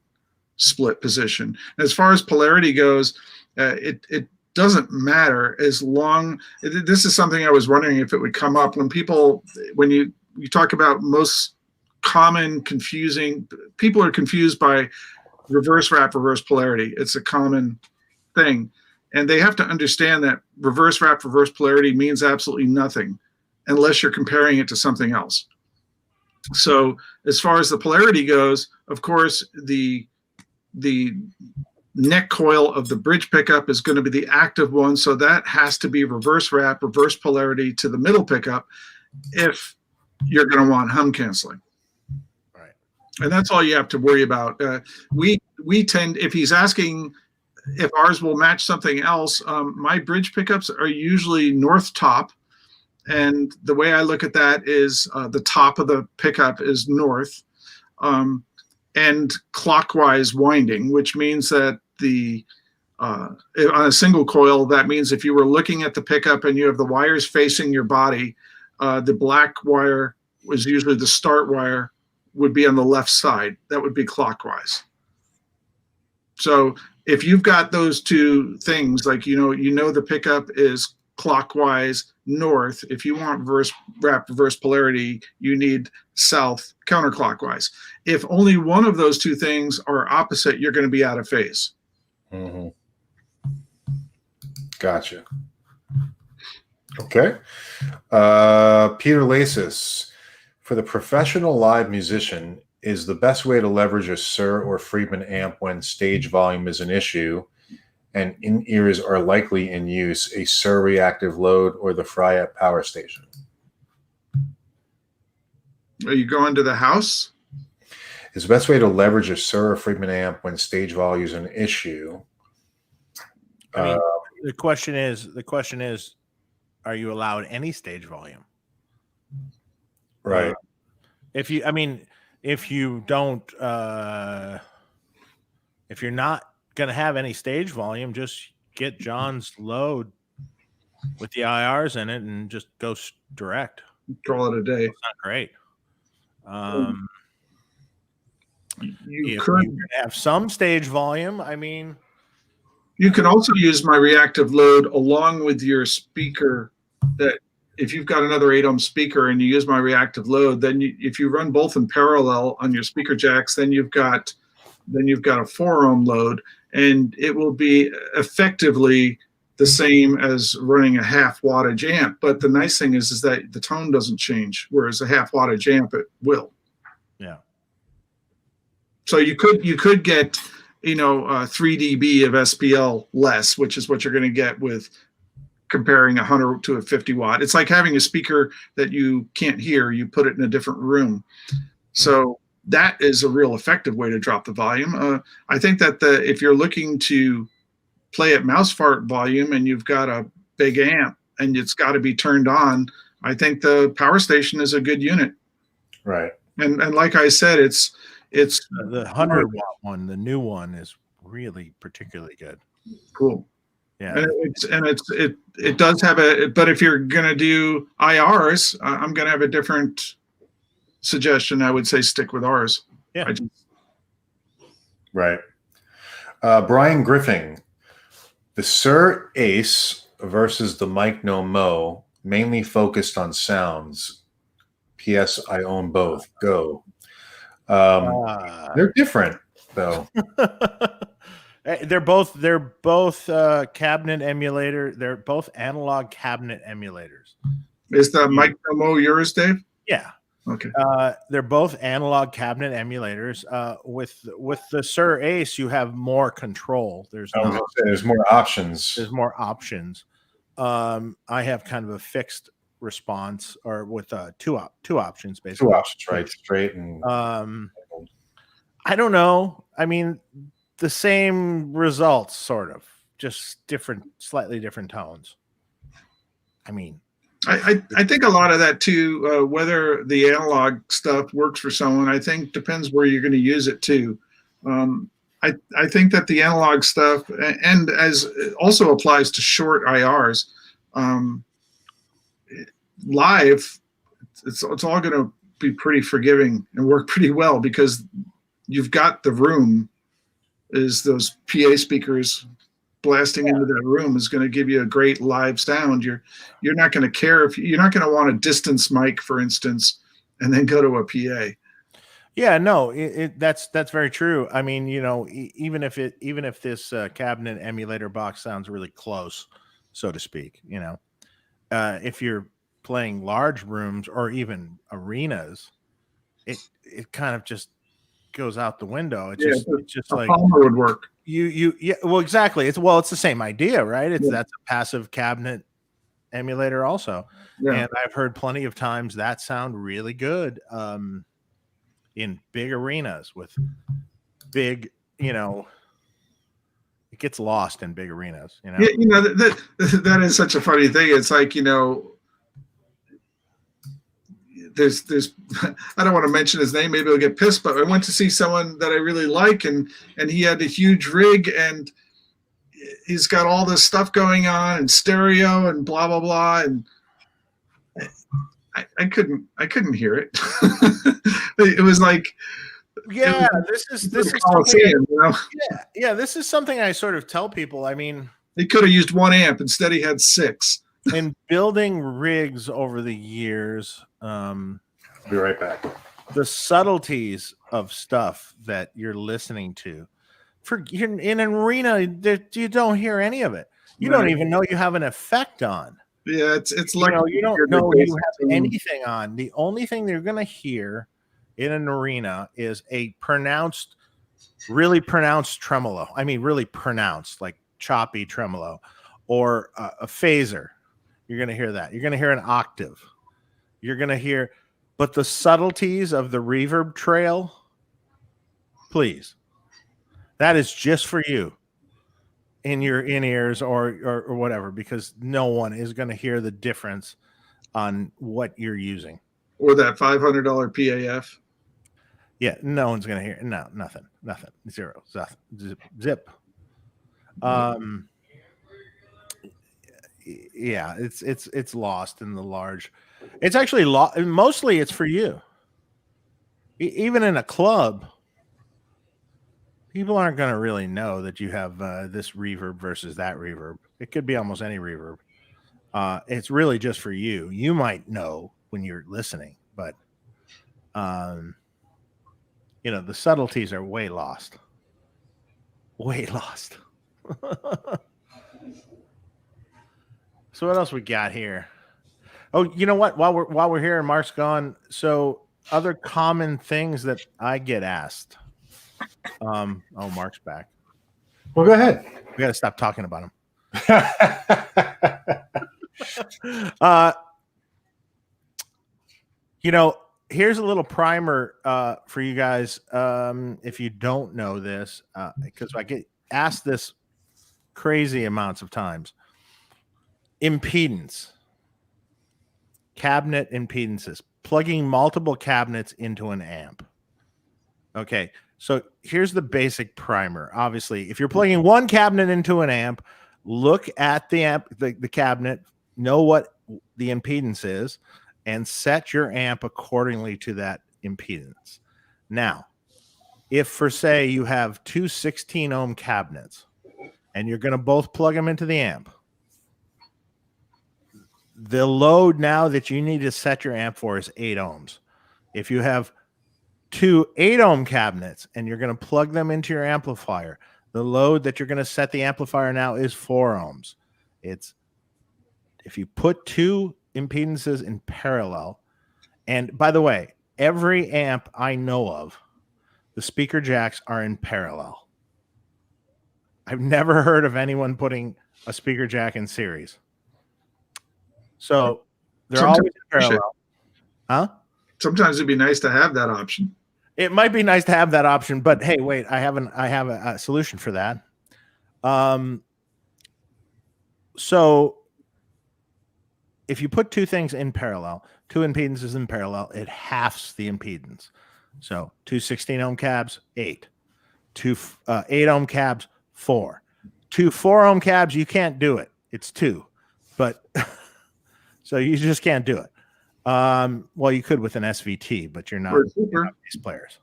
split position. As far as polarity goes, it doesn't matter as long. This is something I was wondering if it would come up when you talk about most common confusing, people are confused by reverse wrap, reverse polarity. It's a common thing. And they have to understand that reverse wrap, reverse polarity means absolutely nothing unless you're comparing it to something else. So as far as the polarity goes, of course, the neck coil of the bridge pickup is going to be the active one. So that has to be reverse wrap, reverse polarity to the middle pickup if you're going to want hum canceling. And that's all you have to worry about. We tend, if he's asking if ours will match something else, my bridge pickups are usually north top. And the way I look at that is the top of the pickup is north and clockwise winding, which means that on a single coil, that means if you were looking at the pickup and you have the wires facing your body, the black wire was usually the start wire, would be on the left side. That would be clockwise. So if you've got those two things, like the pickup is clockwise north. If you want reverse wrap, reverse polarity, you need south counterclockwise. If only one of those two things are opposite, you're going to be out of phase. Mm-hmm. Gotcha. Okay. Peter Lasis, for the professional live musician, is the best way to leverage a Suhr or Friedman amp when stage volume is an issue and in-ears are likely in use, a Suhr reactive load or the Fryette power station? Are you going to the house? Is the best way to leverage a Suhr or Friedman amp when stage volume is an issue? I mean, the question is, are you allowed any stage volume? Right. If you don't, if you're not going to have any stage volume, just get John's load with the IRs in it and just go direct. Call it a day. It's not great. You if could you have some stage volume, I mean, you can also use my reactive load along with your speaker. That if you've got another 8 ohm speaker and you use my reactive load, then if you run both in parallel on your speaker jacks, then you've got a 4 ohm load, and it will be effectively the same as running a half wattage amp. But the nice thing is that the tone doesn't change, whereas a half wattage amp it will. Yeah. So you could get 3 dB of SPL less, which is what you're going to get with comparing a 100 to a 50 watt. It's like having a speaker that you can't hear. You put it in a different room. So that is a real effective way to drop the volume. I think that if you're looking to play at mouse fart volume and you've got a big amp and it's got to be turned on, I think the power station is a good unit. Right. And like I said, it's the 100 watt one, the new one, is really particularly good. Cool. Yeah. And it does have but if you're gonna do IRs, I'm gonna have a different suggestion. I would say stick with ours. Yeah. Right. Brian Griffin, the Suhr Ace versus the Mic No Mo, mainly focused on sounds. P.S. I own both. Go. They're different though. They're both cabinet emulator. They're both analog cabinet emulators. Is the Mic No Mo yours, Dave? Yeah. Okay. They're both analog cabinet emulators. With the Suhr Ace, you have more control. There's more options. There's more options. I have kind of a fixed response, or with two options basically. 2 options, right? Straight and. I don't know. I mean, the same results, sort of, just slightly different tones. I mean, I think a lot of that too, whether the analog stuff works for someone, I think depends where you're going to use it too. I think that the analog stuff, and as it also applies to short IRs, live, it's all going to be pretty forgiving and work pretty well because you've got the room. Is those PA speakers blasting into that room is going to give you a great live sound. You're not going to care if you're not going to want a distance mic, for instance, and then go to a PA. Yeah, no, that's very true. I mean, even if this cabinet emulator box sounds really close, so to speak, if you're playing large rooms or even arenas, it kind of just goes out the window. It's just like Palmer would work. Yeah, well, exactly. It's the same idea, right? That's a passive cabinet emulator also. Yeah. And I've heard plenty of times that sound really good in big arenas with big, it gets lost in big arenas, Yeah, that is such a funny thing. It's like, there's I don't want to mention his name, maybe he'll get pissed, but I went to see someone that I really like, and he had a huge rig and he's got all this stuff going on and stereo and blah blah blah, and I couldn't hear it. It was like, this is something this is something I sort of tell people. I mean, he could have used 1 amp, instead he had 6. In building rigs over the years, I'll be right back. The subtleties of stuff that you're listening to, in an arena, you don't hear any of it. You don't even know you have an effect on. Yeah, it's You like know, you don't know you have anything on. The only thing they're going to hear in an arena is a really pronounced tremolo. I mean, really pronounced, like choppy tremolo, or a phaser. You're going to hear that. You're going to hear an octave. You're going to hear, but the subtleties of the reverb trail, please, that is just for you in your in-ears or whatever, because no one is going to hear the difference on what you're using. Or that $500 PAF. Yeah, no one's going to hear. No, nothing. Zero. Zip. Yeah, it's lost in the large. It's actually mostly it's for you. Even in a club, people aren't going to really know that you have this reverb versus that reverb. It could be almost any reverb. It's really just for you. You might know when you're listening, but you know, the subtleties are way lost. Way lost. So what else we got here? Oh, you know what? While we're here and Mark's gone, so other common things that I get asked. Oh, Mark's back. Well, go ahead. We got to stop talking about him. You know, here's a little primer for you guys. If you don't know this, because I get asked this crazy amounts of times. Impedance. Cabinet impedances. Plugging multiple cabinets into an amp. Okay, so here's the basic primer. Obviously, if you're plugging one cabinet into an amp, look at the amp, the cabinet, know what the impedance is, and set your amp accordingly to that impedance. Now, if for say you have two 16 ohm cabinets and you're going to both plug them into the amp, the load now that you need to set your amp for is 8 ohms. If you have two 8 ohm cabinets and you're going to plug them into your amplifier, the load that you're going to set the amplifier now is 4 ohms. It's if you put two impedances in parallel, and by the way, every amp I know of, the speaker jacks are in parallel. I've never heard of anyone putting a speaker jack in series. So they're always in parallel. Huh? Sometimes it'd be nice to have that option. It might be nice to have that option, but hey, wait, I have a solution for that. So if you put two things in parallel, two impedances in parallel, it halves the impedance. So two 16 ohm cabs, 8. Two 8 ohm cabs, 4. Two 4 ohm cabs, you can't do it. It's 2. But so you just can't do it. Well, you could with an SVT, but you're not these players.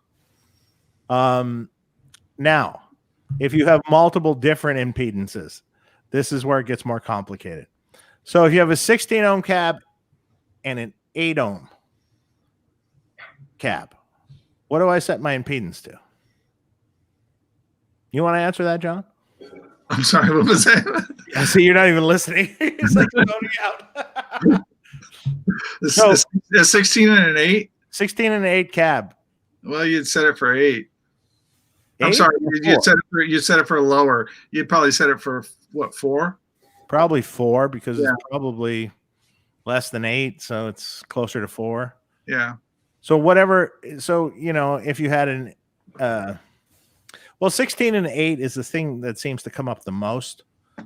Now, if you have multiple different impedances, this is where it gets more complicated. So if you have a 16 ohm cab and an 8 ohm cab, what do I set my impedance to? You want to answer that, John? I'm sorry, what was that? I see you're not even listening. It's like zoning out. So, a 16 and an 8? 16 and an 8 cab. Well, you'd set it for 8. I'm 8 sorry, you set it for lower. You'd probably set it for what, 4? Probably 4 because it's probably less than 8, so it's closer to 4. Yeah. So whatever. So you know, if you had an well, 16 and 8 is the thing that seems to come up the most.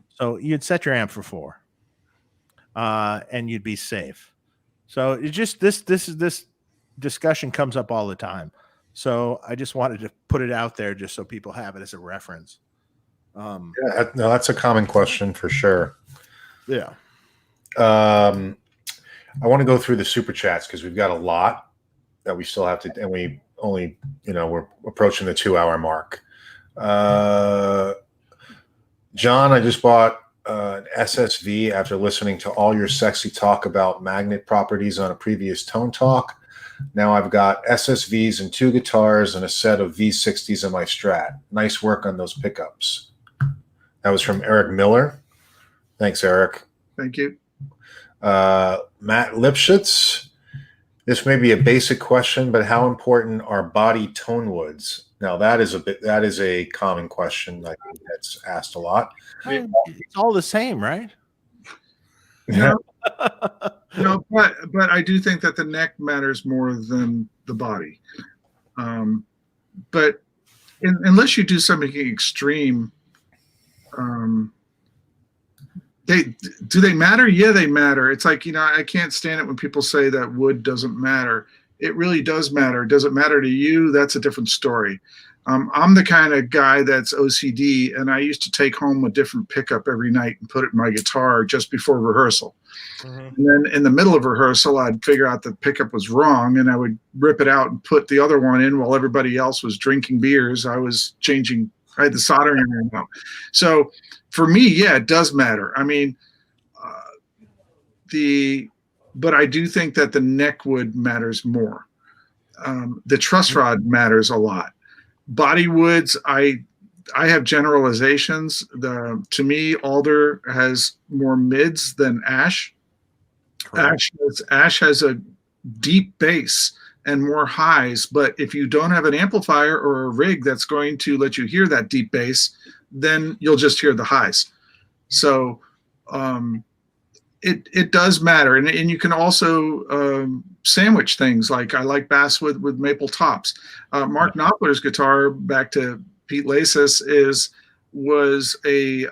So you'd set your amp for 4, and you'd be safe. So it just this discussion comes up all the time. So I just wanted to put it out there just so people have it as a reference. Yeah, no, that's a common question for sure. Yeah. I want to go through the super chats because we've got a lot that we still have to, and we only, we're approaching the 2-hour mark. John, I just bought an SSV after listening to all your sexy talk about magnet properties on a previous Tone Talk. Now I've got SSVs and 2 guitars and a set of V60s in my Strat. Nice work on those pickups. That was from Eric Miller. Thanks, Eric. Thank you. Matt Lipschitz. This may be a basic question, but how important are body tone woods? Now that is a common question that gets asked a lot. It's all the same, right? No, no, but I do think that the neck matters more than the body. But unless you do something extreme, do they matter? Yeah, they matter. It's like, I can't stand it when people say that wood doesn't matter. It really does matter. Does it matter to you? That's a different story. I'm the kind of guy that's OCD, and I used to take home a different pickup every night and put it in my guitar just before rehearsal. And then in the middle of rehearsal, I'd figure out the pickup was wrong, and I would rip it out and put the other one in while everybody else was drinking beers. I had the soldering iron out. So for me, yeah, it does matter. I mean, but I do think that the neck wood matters more. The truss rod matters a lot. Body woods, I have generalizations. To me, alder has more mids than ash. Ash has a deep bass and more highs, but if you don't have an amplifier or a rig that's going to let you hear that deep bass, then you'll just hear the highs. So it does matter, and you can also sandwich things. Like I like basswood with maple tops. Mark Knopfler's guitar, back to Pete Lasis, was a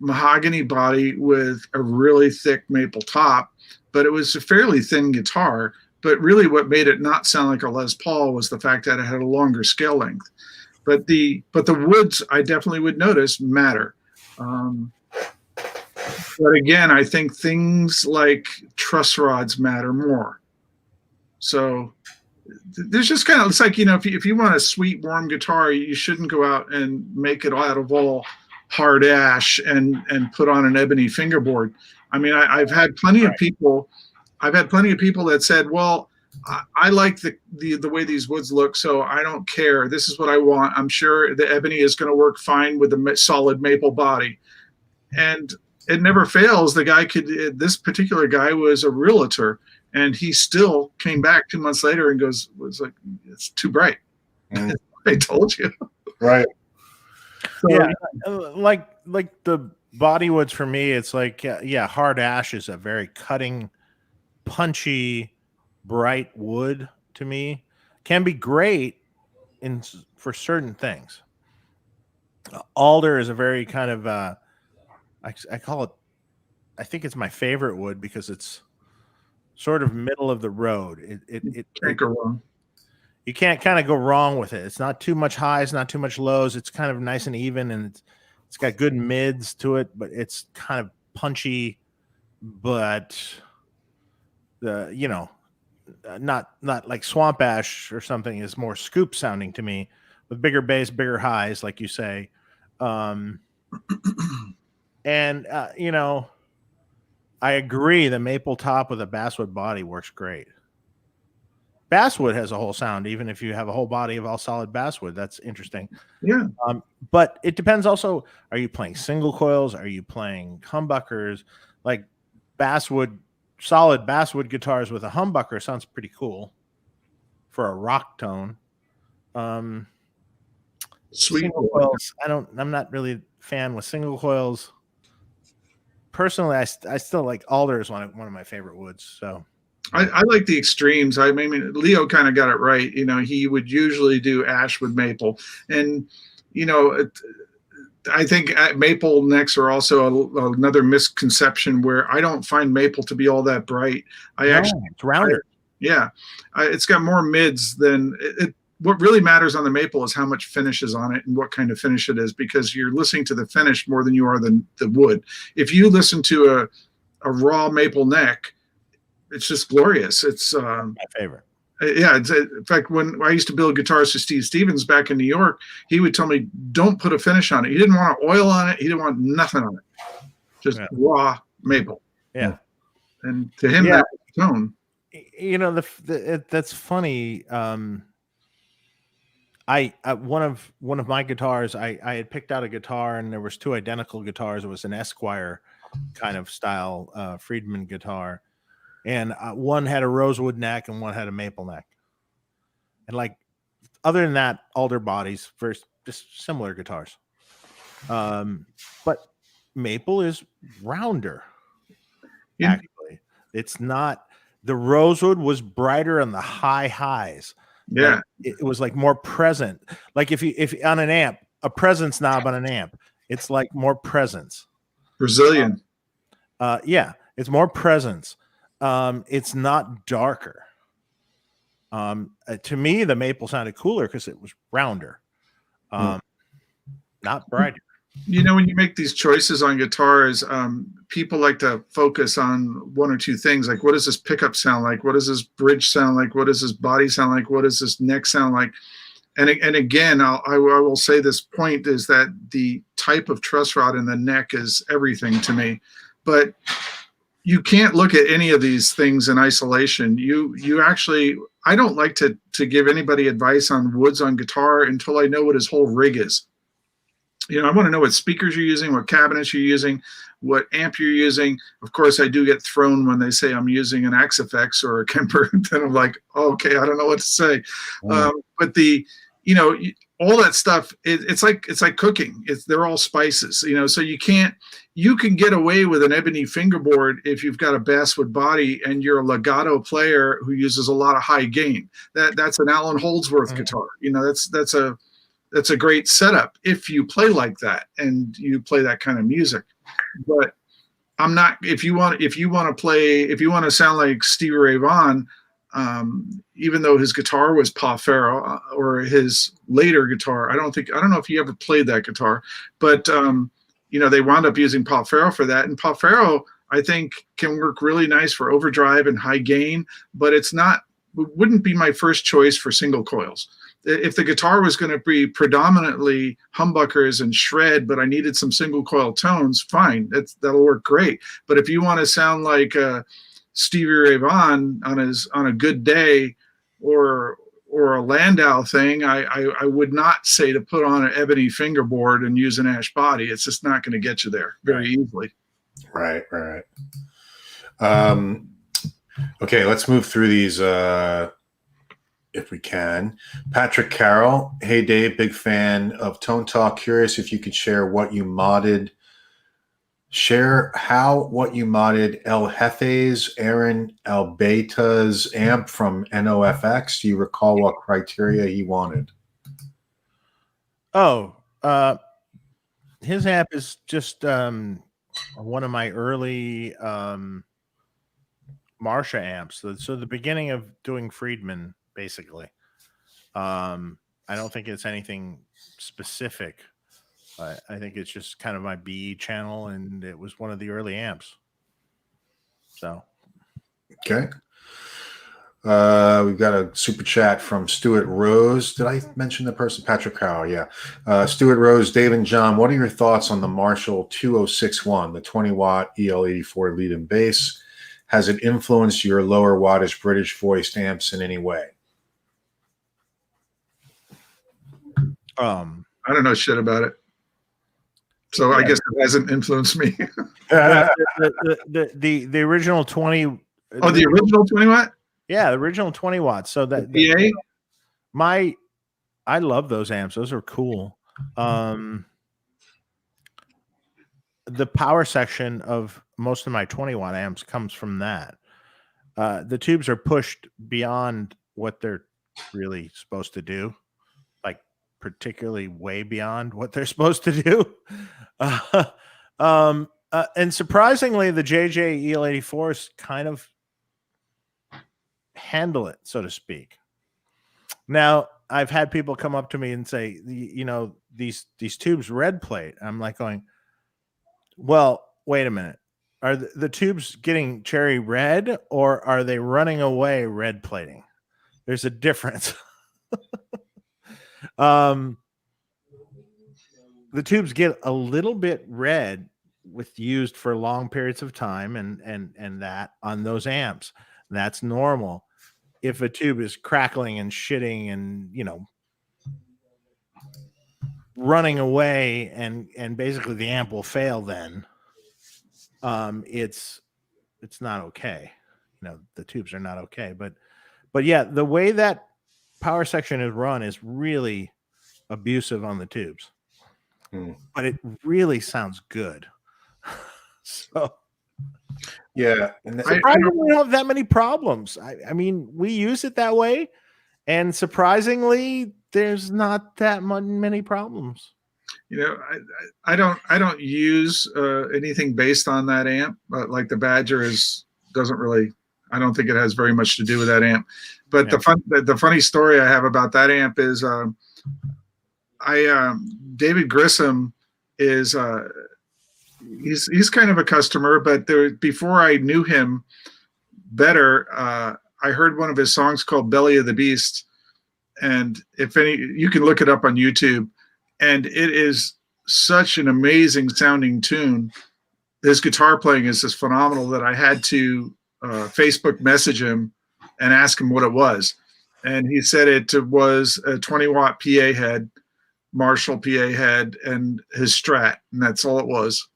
mahogany body with a really thick maple top, but it was a fairly thin guitar. But really what made it not sound like a Les Paul was the fact that it had a longer scale length. But the woods, I definitely would notice, matter. But again, I think things like truss rods matter more. So there's just kind of, it's like, if you want a sweet, warm guitar, you shouldn't go out and make it out of all hard ash and put on an ebony fingerboard. I mean, I've had plenty of people that said, well, I like the way these woods look, so I don't care. This is what I want. I'm sure the ebony is going to work fine with a solid maple body. And it never fails. This particular guy was a realtor, and he still came back 2 months later and was like, it's too bright. I told you. Right. So, yeah. Like the body woods for me, it's like, hard ash is a very cutting, punchy, bright wood to me. Can be great for certain things. Alder is a very kind of I call it, I think it's my favorite wood because it's sort of middle of the road. It can't go wrong. You can't kind of go wrong with it. It's not too much highs, not too much lows. It's kind of nice and even, and it's got good mids to it, but it's kind of punchy, but not like swamp ash or something is more scoop sounding to me with bigger bass, bigger highs, like you say. And I agree the maple top with a basswood body works great. Basswood has a whole sound, even if you have a whole body of all solid basswood. That's interesting. Yeah. But it depends also, are you playing single coils? Are you playing humbuckers? Like solid basswood guitars with a humbucker sounds pretty cool for a rock tone. Single coils, I'm not really a fan with single coils. Personally, I still like alder is one of my favorite woods. So I like the extremes. I mean, Leo kind of got it right. He would usually do ash with maple, and I think maple necks are also another misconception where I don't find maple to be all that bright. It's rounder. It's got more mids than it. What really matters on the maple is how much finish is on it and what kind of finish it is, because you're listening to the finish more than you are the wood. If you listen to a raw maple neck, it's just glorious. It's my favorite. Yeah, in fact, when I used to build guitars for Steve Stevens back in New York, he would tell me, don't put a finish on it. He didn't want oil on it. He didn't want nothing on it. Just raw maple. Yeah. And to him, that was tone. That's funny. I one of my guitars, I had picked out a guitar, and there was two identical guitars. It was an Esquire, kind of style Friedman guitar, and one had a rosewood neck and one had a maple neck. And like, other than that, alder bodies, first, just similar guitars. But maple is rounder. Actually, it's not. The rosewood was brighter on the high highs. Yeah, like, it was like more present. Like if on an amp, a presence knob on an amp, it's like more presence. Brazilian. Yeah, it's more presence. It's not darker. To me, the maple sounded cooler because it was rounder, not brighter. You know, when you make these choices on guitars, people like to focus on one or two things. Like, what does this pickup sound like? What does this bridge sound like? What does this body sound like? What does this neck sound like? And again, I will say this point is that the type of truss rod in the neck is everything to me. But you can't look at any of these things in isolation. You actually, I don't like to give anybody advice on woods on guitar until I know what his whole rig is. You know, I want to know what speakers you're using, what cabinets you're using, what amp you're using. Of course, I do get thrown when they say I'm using an Axifex or a Kemper. Then I'm like, oh, okay, I don't know what to say. But you know, all that stuff, it's like cooking. They're all spices, you know. So you can get away with an ebony fingerboard if you've got a basswood body and you're a legato player who uses a lot of high gain. That's an Alan Holdsworth guitar. You know, that's a great setup if you play like that and you play that kind of music. But I'm not. If you want to sound like Stevie Ray Vaughan, even though his guitar was Pa Farrow or his later guitar, I don't know if he ever played that guitar, but you know, they wound up using Pa Farrow for that. And Pa Farrow, I think, can work really nice for overdrive and high gain, but wouldn't be my first choice for single coils. If the guitar was going to be predominantly humbuckers and shred, but I needed some single coil tones, fine, that'll work great. But if you want to sound like Stevie Ray Vaughan on a good day, or a Landau thing, I would not say to put on an ebony fingerboard and use an ash body. It's just not going to get you there very easily. Right. Okay, let's move through these if we can. Patrick Carroll, hey Dave, big fan of Tone Talk. Curious if you could share what you modded. What you modded El Jefe's Aaron Albeita's amp from NOFX. Do you recall what criteria he wanted? Oh, his amp is just one of my early Marsha amps. So the beginning of doing Friedman, basically. I don't think it's anything specific. I think it's just kind of my BE channel, and it was one of the early amps. So, okay. We've got a super chat from Stuart Rose. Did I mention the person? Patrick Carroll, yeah. Stuart Rose, Dave and John, what are your thoughts on the Marshall 2061, the 20-watt EL84 lead and bass? Has it influenced your lower wattage British voiced amps in any way? I don't know shit about it. So yeah. I guess it hasn't influenced me. the original 20. Oh, the original 20 watt? Yeah, the original 20 watts. So that I love those amps. Those are cool. The power section of most of my 20-watt amps comes from that. The tubes are pushed beyond what they're really supposed to do, like particularly way beyond what they're supposed to do. And surprisingly, the JJ EL84s kind of handle it, so to speak. Now, I've had people come up to me and say, you know, these tubes red plate. I'm like going, well, wait a minute. Are the tubes getting cherry red, or are they running away red plating? There's a difference. The tubes get a little bit red with used for long periods of time, and that on those amps. That's normal. If a tube is crackling and shitting and, you know, running away, and basically the amp will fail then. it's not okay. You know, the tubes are not okay. But yeah, the way that power section is run is really abusive on the tubes. But it really sounds good. So Yeah, I don't have that many problems. I mean, we use it that way, and surprisingly, there's not that many problems. You know, I don't use anything based on that amp, but like the Badger doesn't really. I don't think it has very much to do with that amp. But the funny story I have about that amp is, David Grissom is he's kind of a customer, but before I knew him better, I heard one of his songs called "Belly of the Beast," and you can look it up on YouTube. And it is such an amazing sounding tune. His guitar playing is just phenomenal that I had to Facebook message him and ask him what it was. And he said it was a 20-watt PA head, Marshall PA head, and his Strat. And that's all it was.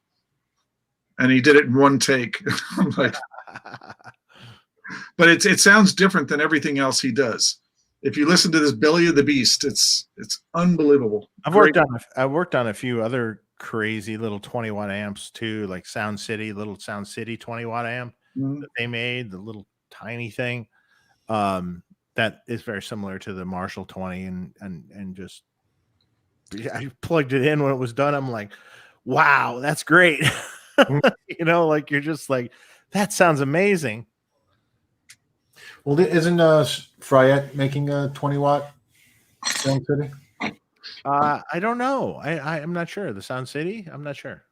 And he did it in one take. I'm like, but it sounds different than everything else he does. If you listen to this Belly of the Beast, it's unbelievable. I've worked on a few other crazy little 20-watt amps too, like Sound City 20-watt amp that they made, the little tiny thing. That is very similar to the Marshall 20, and just I plugged it in when it was done. I'm like, wow, that's great. You know, like you're just like, that sounds amazing. Well, isn't Fryette making a 20-watt Sound City? I don't know. I'm not sure. The Sound City? I'm not sure.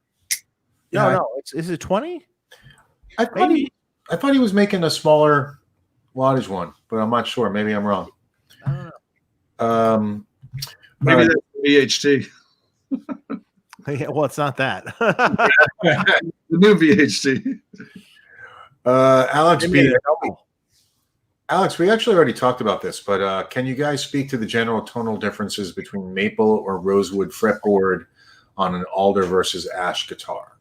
No. Is it 20? I thought he was making a smaller wattage one, but I'm not sure. Maybe I'm wrong. I don't know. Maybe that's VHT. Yeah, well, it's not that. The new VHT. Alex, we actually already talked about this, but can you guys speak to the general tonal differences between maple or rosewood fretboard on an alder versus ash guitar?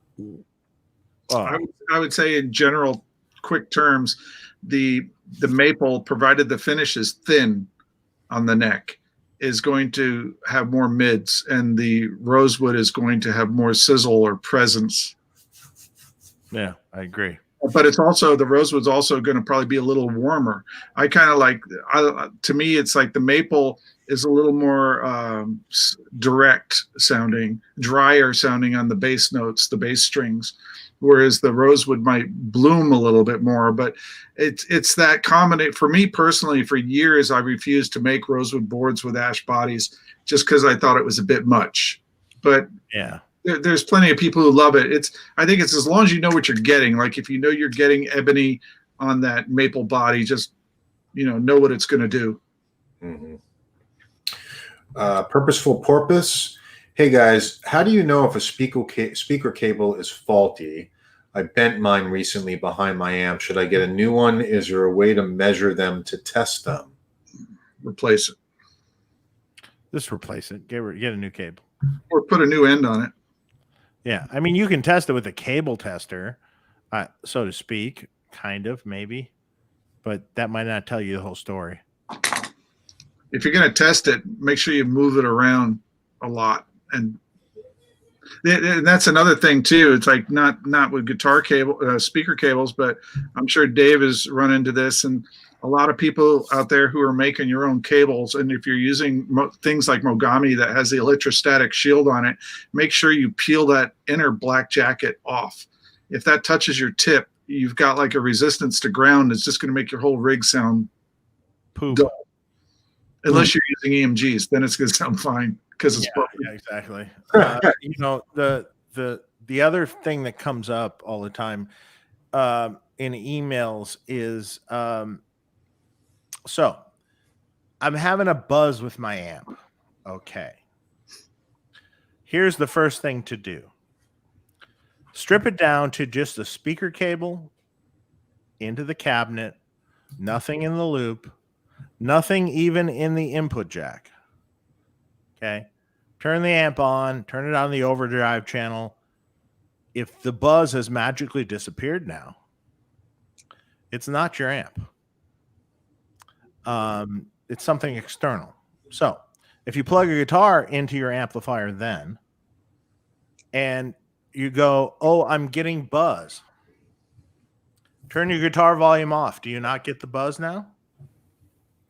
I would say in general, quick terms, the maple, provided the finish is thin on the neck, is going to have more mids, and the rosewood is going to have more sizzle or presence. Yeah, I agree. But it's also, the rosewood's also going to probably be a little warmer. I kind of like, to me, it's like the maple is a little more direct sounding, drier sounding on the bass notes, the bass strings, whereas the rosewood might bloom a little bit more. But it's that combination. For me personally, for years, I refused to make rosewood boards with ash bodies just because I thought it was a bit much. But yeah. There's plenty of people who love it. I think it's as long as you know what you're getting. Like if you know you're getting ebony on that maple body, just know what it's going to do. Mm-hmm. Purposeful Porpoise. Hey guys, how do you know if a speaker cable is faulty? I bent mine recently behind my amp. Should I get a new one? Is there a way to measure them to test them? Replace it. Just replace it. Get a new cable. Or put a new end on it. Yeah, I mean, you can test it with a cable tester, so to speak, kind of, maybe, but that might not tell you the whole story. If you're going to test it, make sure you move it around a lot, and that's another thing too. It's like not with guitar cable, speaker cables, but I'm sure Dave has run into this, and a lot of people out there who are making your own cables. And if you're using things like Mogami that has the electrostatic shield on it, make sure you peel that inner black jacket off. If that touches your tip, you've got like a resistance to ground. It's just going to make your whole rig sound poop. Dull. Unless you're using EMGs, then it's going to sound fine because it's yeah, exactly. The other thing that comes up all the time in emails is so I'm having a buzz with my amp. Okay. Here's the first thing to do. Strip it down to just the speaker cable into the cabinet, nothing in the loop, nothing even in the input jack. Okay. Turn the amp on, turn it on the overdrive channel, if the buzz has magically disappeared now, it's not your amp. It's something external. So if you plug a guitar into your amplifier then, and you go, oh, I'm getting buzz. Turn your guitar volume off. Do you not get the buzz now?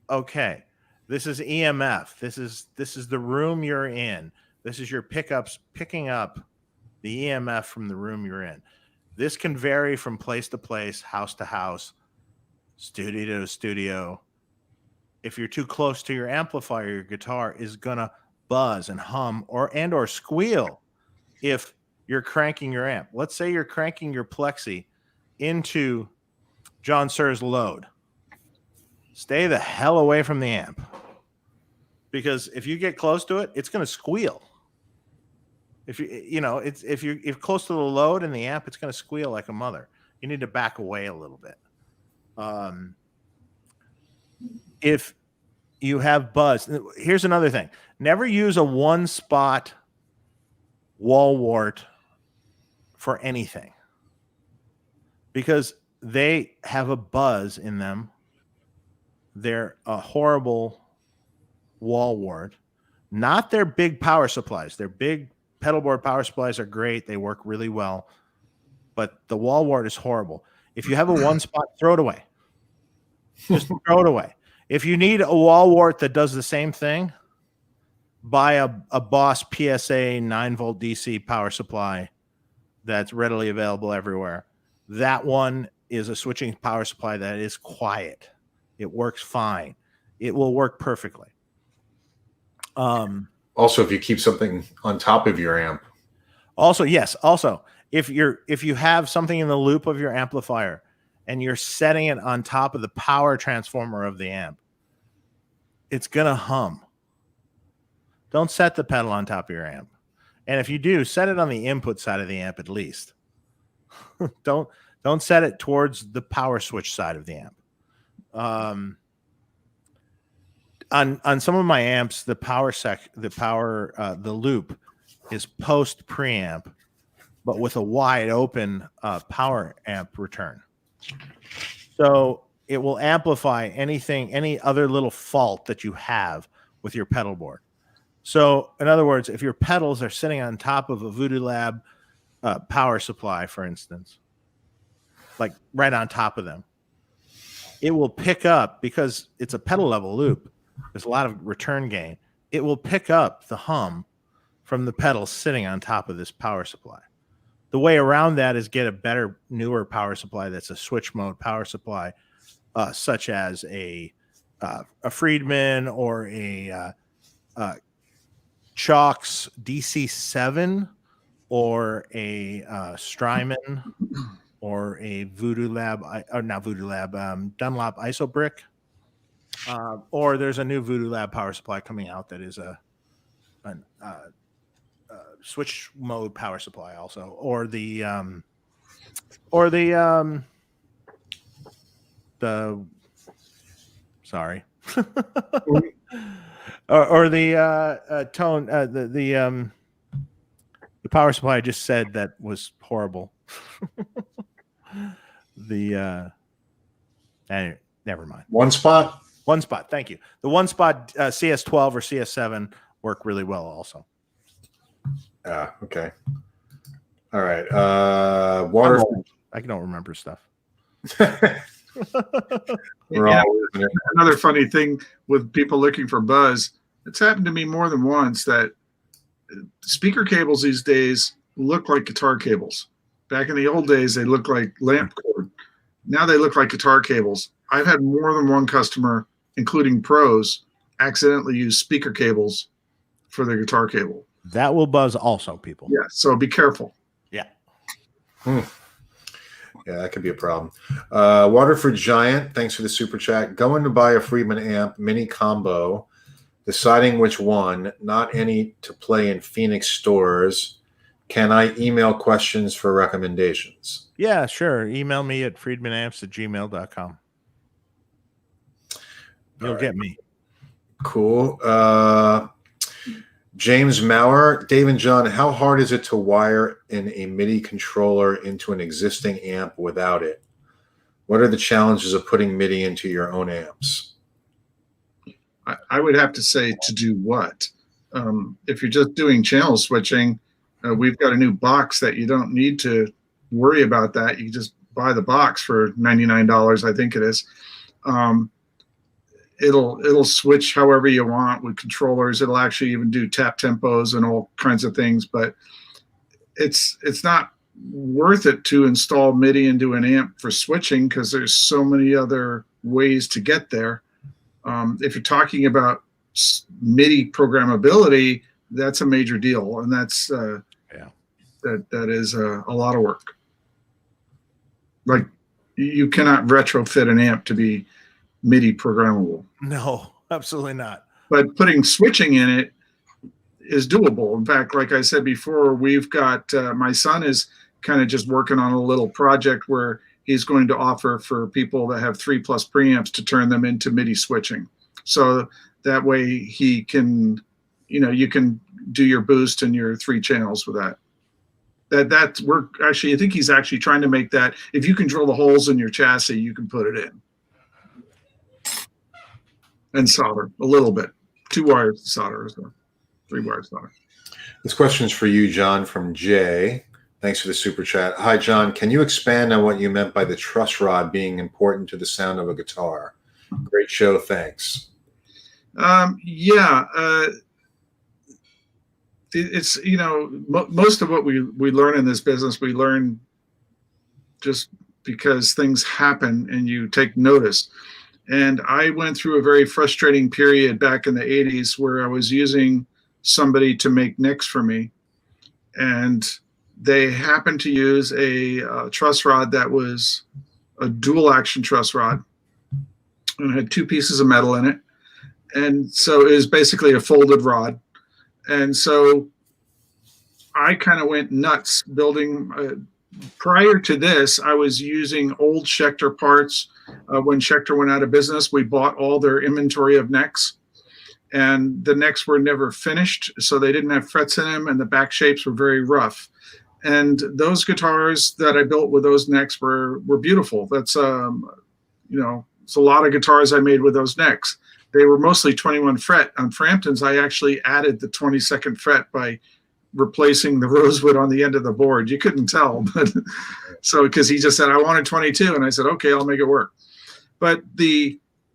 Okay. This is EMF. This is the room you're in. This is your pickups picking up the EMF from the room you're in. This can vary from place to place, house to house, studio to studio. If you're too close to your amplifier, your guitar is gonna buzz and hum or squeal if you're cranking your amp. Let's say you're cranking your plexi into John Suhr's load. Stay the hell away from the amp, because if you get close to it, it's gonna squeal. If you're close to the load and the amp, it's gonna squeal like a mother. You need to back away a little bit. If you have buzz, here's another thing. Never use a one spot wall wart for anything, because they have a buzz in them. They're a horrible wall wart, not their big power supplies. Their big pedal board power supplies are great. They work really well, but the wall wart is horrible. If you have a one spot, throw it away. Just throw it away. If you need a wall wart that does the same thing, buy a Boss PSA 9-volt DC power supply that's readily available everywhere. That one is a switching power supply that is quiet. It works fine. It will work perfectly. Also, if you keep something on top of your amp. Also, yes. Also, if you have something in the loop of your amplifier and you're setting it on top of the power transformer of the amp, it's gonna hum. Don't set the pedal on top of your amp. And if you do, set it on the input side of the amp at least. Don't set it towards the power switch side of the amp. On some of my amps, the loop is post preamp, but with a wide open power amp return. So it will amplify any other little fault that you have with your pedal board. So in other words, if your pedals are sitting on top of a Voodoo Lab power supply, for instance, like right on top of them, it will pick up, because it's a pedal level loop. There's a lot of return gain. It will pick up the hum from the pedals sitting on top of this power supply. The way around that is get a better, newer power supply that's a switch mode power supply, such as a Friedman or a Chalk's DC7 or a Strymon or a Voodoo Lab, or not Voodoo Lab, Dunlop Isobrick. Or there's a new Voodoo Lab power supply coming out that is a switch mode power supply also, or the sorry, or the tone, the power supply I just said that was horrible. Anyway, never mind. One spot. Thank you. The one spot CS12 or CS7 work really well also. Okay. All right. Water. I don't remember stuff. Another funny thing with people looking for buzz, it's happened to me more than once that speaker cables these days look like guitar cables. Back in the old days, they looked like lamp cord. Now they look like guitar cables. I've had more than one customer, including pros, accidentally use speaker cables for their guitar cable. That will buzz also, people. Yeah, so be careful. Yeah. Yeah, that could be a problem. Waterford Giant, thanks for the super chat. Going to buy a Friedman amp mini combo, deciding which one, not any to play in Phoenix stores. Can I email questions for recommendations? Yeah, sure. Email me at friedmanamps@gmail.com. You'll get me. Cool. James Maurer, Dave and John, how hard is it to wire in a MIDI controller into an existing amp without it? What are the challenges of putting MIDI into your own amps? I would have to say to do what? If you're just doing channel switching, we've got a new box that you don't need to worry about that. You just buy the box for $99, I think it is. It'll switch however you want with controllers. It'll actually even do tap tempos and all kinds of things, but it's not worth it to install MIDI into an amp for switching because there's so many other ways to get there. If you're talking about MIDI programmability, that's a major deal, and that's that is a lot of work. Like, you cannot retrofit an amp to be MIDI programmable. No, absolutely not. But putting switching in it is doable. In fact, like I said before, we've got my son is kind of just working on a little project where he's going to offer for people that have 3+ preamps to turn them into MIDI switching. So that way he can, you can do your boost and your 3 channels with that. That's we're actually, I think he's actually trying to make that. If you control the holes in your chassis, you can put it in. And solder a little bit. 2 wires to solder as well. 3 wires solder. This question is for you, John, from Jay. Thanks for the super chat. Hi, John. Can you expand on what you meant by the truss rod being important to the sound of a guitar? Great show. Thanks. It's, most of what we learn in this business, we learn just because things happen and you take notice. And I went through a very frustrating period back in the 80s where I was using somebody to make necks for me. And they happened to use a truss rod that was a dual action truss rod. And it had 2 pieces of metal in it. And so it was basically a folded rod. And so I kind of went nuts building. Prior to this, I was using old Schecter parts. When Schecter went out of business, we bought all their inventory of necks. And the necks were never finished, so they didn't have frets in them, and the back shapes were very rough. And those guitars that I built with those necks were beautiful. That's, it's a lot of guitars I made with those necks. They were mostly 21 fret. On Framptons, I actually added the 22nd fret by replacing the rosewood on the end of the board. You couldn't tell, but so because he just said I wanted 22, and I said okay, I'll make it work. But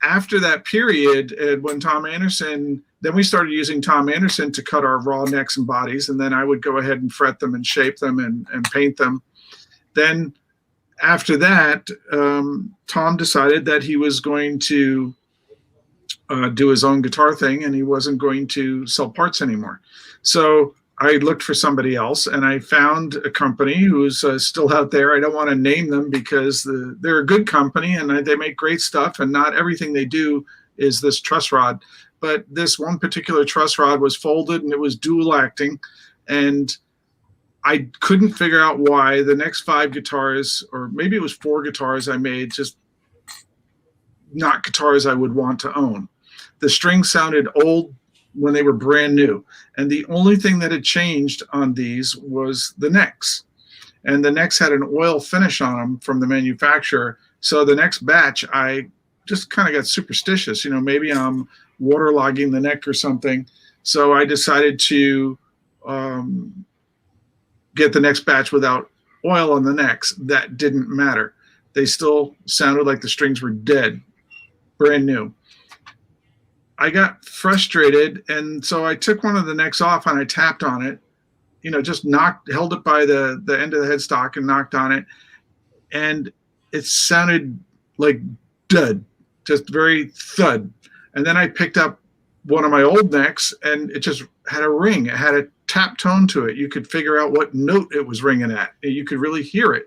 after that period, when Tom Anderson, then we started using Tom Anderson to cut our raw necks and bodies, and then I would go ahead and fret them and shape them and paint them. Then after that, Tom decided that he was going to do his own guitar thing, and he wasn't going to sell parts anymore. So I looked for somebody else, and I found a company who's still out there. I don't want to name them because they're a good company, and they make great stuff, and not everything they do is this truss rod. But this one particular truss rod was folded, and it was dual acting, and I couldn't figure out why the next 5 guitars, or maybe it was 4 guitars I made, just not guitars I would want to own. The strings sounded old when they were brand new. And the only thing that had changed on these was the necks. And the necks had an oil finish on them from the manufacturer. So the next batch, I just kind of got superstitious. Maybe I'm waterlogging the neck or something. So I decided to get the next batch without oil on the necks. That didn't matter. They still sounded like the strings were dead, brand new. I got frustrated, and so I took one of the necks off and I tapped on it, just held it by the end of the headstock and knocked on it, and it sounded like dud, just very thud. And then I picked up one of my old necks, and it just had a ring. It had a tap tone to it. You could figure out what note it was ringing at. You could really hear it.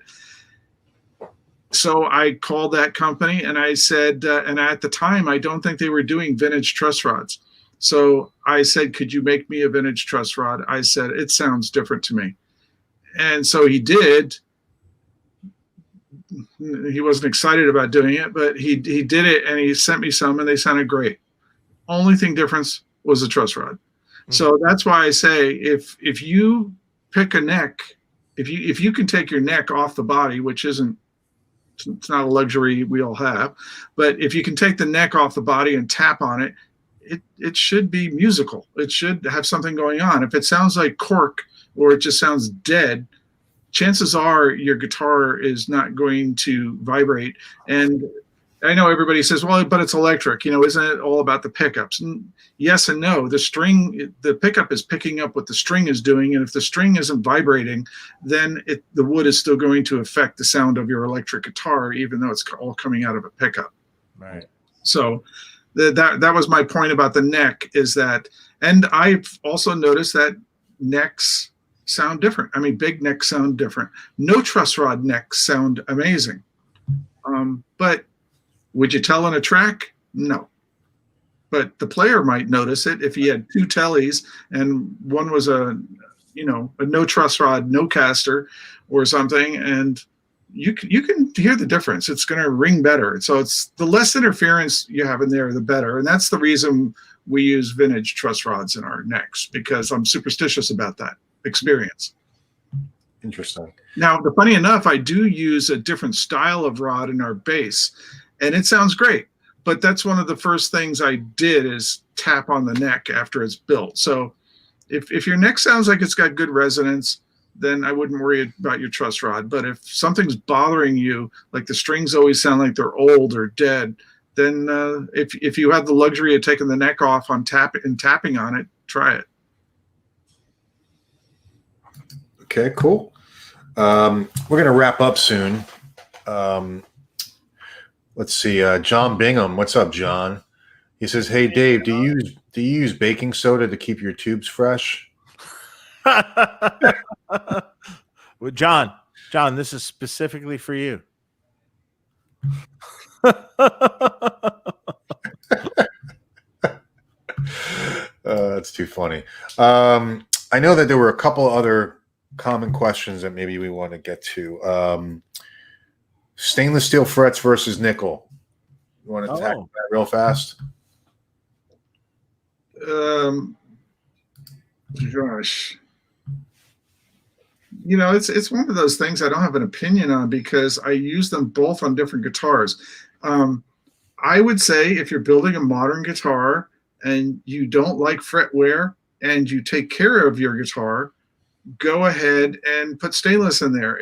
So I called that company and I said, and at the time, I don't think they were doing vintage truss rods. So I said, could you make me a vintage truss rod? I said, it sounds different to me. And so he did. He wasn't excited about doing it, but he did it, and he sent me some, and they sounded great. Only thing difference was the truss rod. So that's why I say if you pick a neck, if you can take your neck off the body, which isn't, it's not a luxury we all have, but if you can take the neck off the body and tap on it, it should be musical. It should have something going on. If it sounds like cork or it just sounds dead, chances are your guitar is not going to vibrate. And I know everybody says, well, but it's electric, isn't it all about the pickups? And yes and no. The pickup is picking up what the string is doing. And if the string isn't vibrating, then the wood is still going to affect the sound of your electric guitar, even though it's all coming out of a pickup. Right. So that was my point about the neck, is that, and I've also noticed that necks sound different. I mean, big necks sound different. No truss rod necks sound amazing. But would you tell on a track? No. But the player might notice it if he had two tellies and one was a no truss rod, no caster or something, and you can hear the difference. It's going to ring better. So it's the less interference you have in there, the better. And that's the reason we use vintage truss rods in our necks, because I'm superstitious about that experience. Interesting. Now, funny enough, I do use a different style of rod in our bass, and it sounds great. But that's one of the first things I did, is tap on the neck after it's built. So if your neck sounds like it's got good resonance, then I wouldn't worry about your truss rod. But if something's bothering you, like the strings always sound like they're old or dead, then if you have the luxury of taking the neck off on tapping on it, try it. Okay, cool. We're going to wrap up soon. Let's see. John Bingham. What's up, John? He says, hey, Dave, do you use baking soda to keep your tubes fresh? Well, John, this is specifically for you. That's too funny. I know that there were a couple other common questions that maybe we want to get to. Stainless steel frets versus nickel. You want to tackle that real fast? Gosh. It's one of those things I don't have an opinion on, because I use them both on different guitars. I would say if you're building a modern guitar and you don't like fret wear and you take care of your guitar, go ahead and put stainless in there.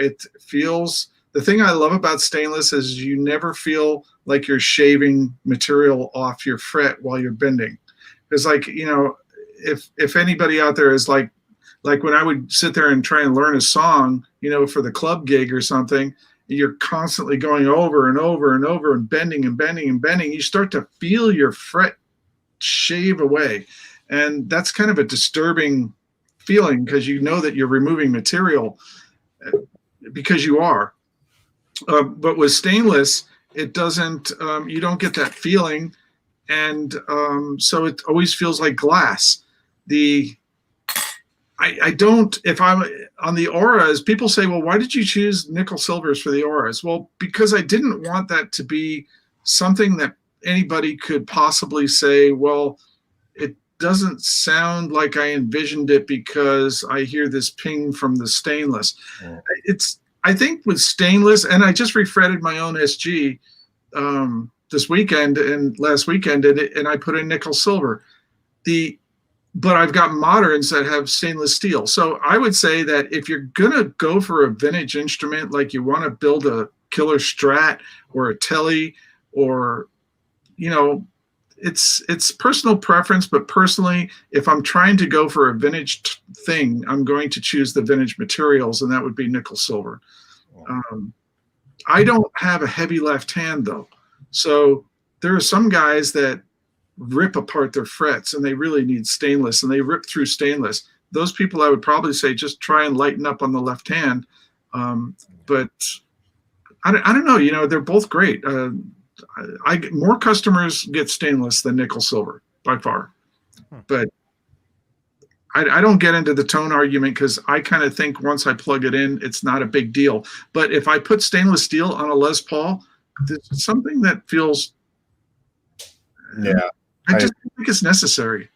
The thing I love about stainless is you never feel like you're shaving material off your fret while you're bending. It's like, if anybody out there is like when I would sit there and try and learn a song, for the club gig or something, you're constantly going over and over and over and bending and bending and bending. You start to feel your fret shave away. And that's kind of a disturbing feeling, because you know that you're removing material, because you are. But with stainless, it doesn't, you don't get that feeling. And so it always feels like glass. I don't, if I'm on the auras, people say, well, why did you choose nickel silvers for the auras? Well, because I didn't want that to be something that anybody could possibly say, well, it doesn't sound like I envisioned it because I hear this ping from the stainless. Yeah. I think with stainless, and I just refretted my own SG this weekend and last weekend, and I put in nickel silver. But I've got moderns that have stainless steel. So I would say that if you're going to go for a vintage instrument, like you want to build a killer Strat or a Telly, or, it's personal preference. But personally, if I'm trying to go for a vintage thing, I'm going to choose the vintage materials, and that would be nickel silver. I don't have a heavy left hand, though. So there are some guys that rip apart their frets, and they really need stainless, and they rip through stainless. Those people, I would probably say, just try and lighten up on the left hand. But I don't know, they're both great. I get more customers get stainless than nickel silver by far. But I don't get into the tone argument, because I kind of think once I plug it in, it's not a big deal. But if I put stainless steel on a Les Paul, there's something that feels, yeah, I just think it's necessary.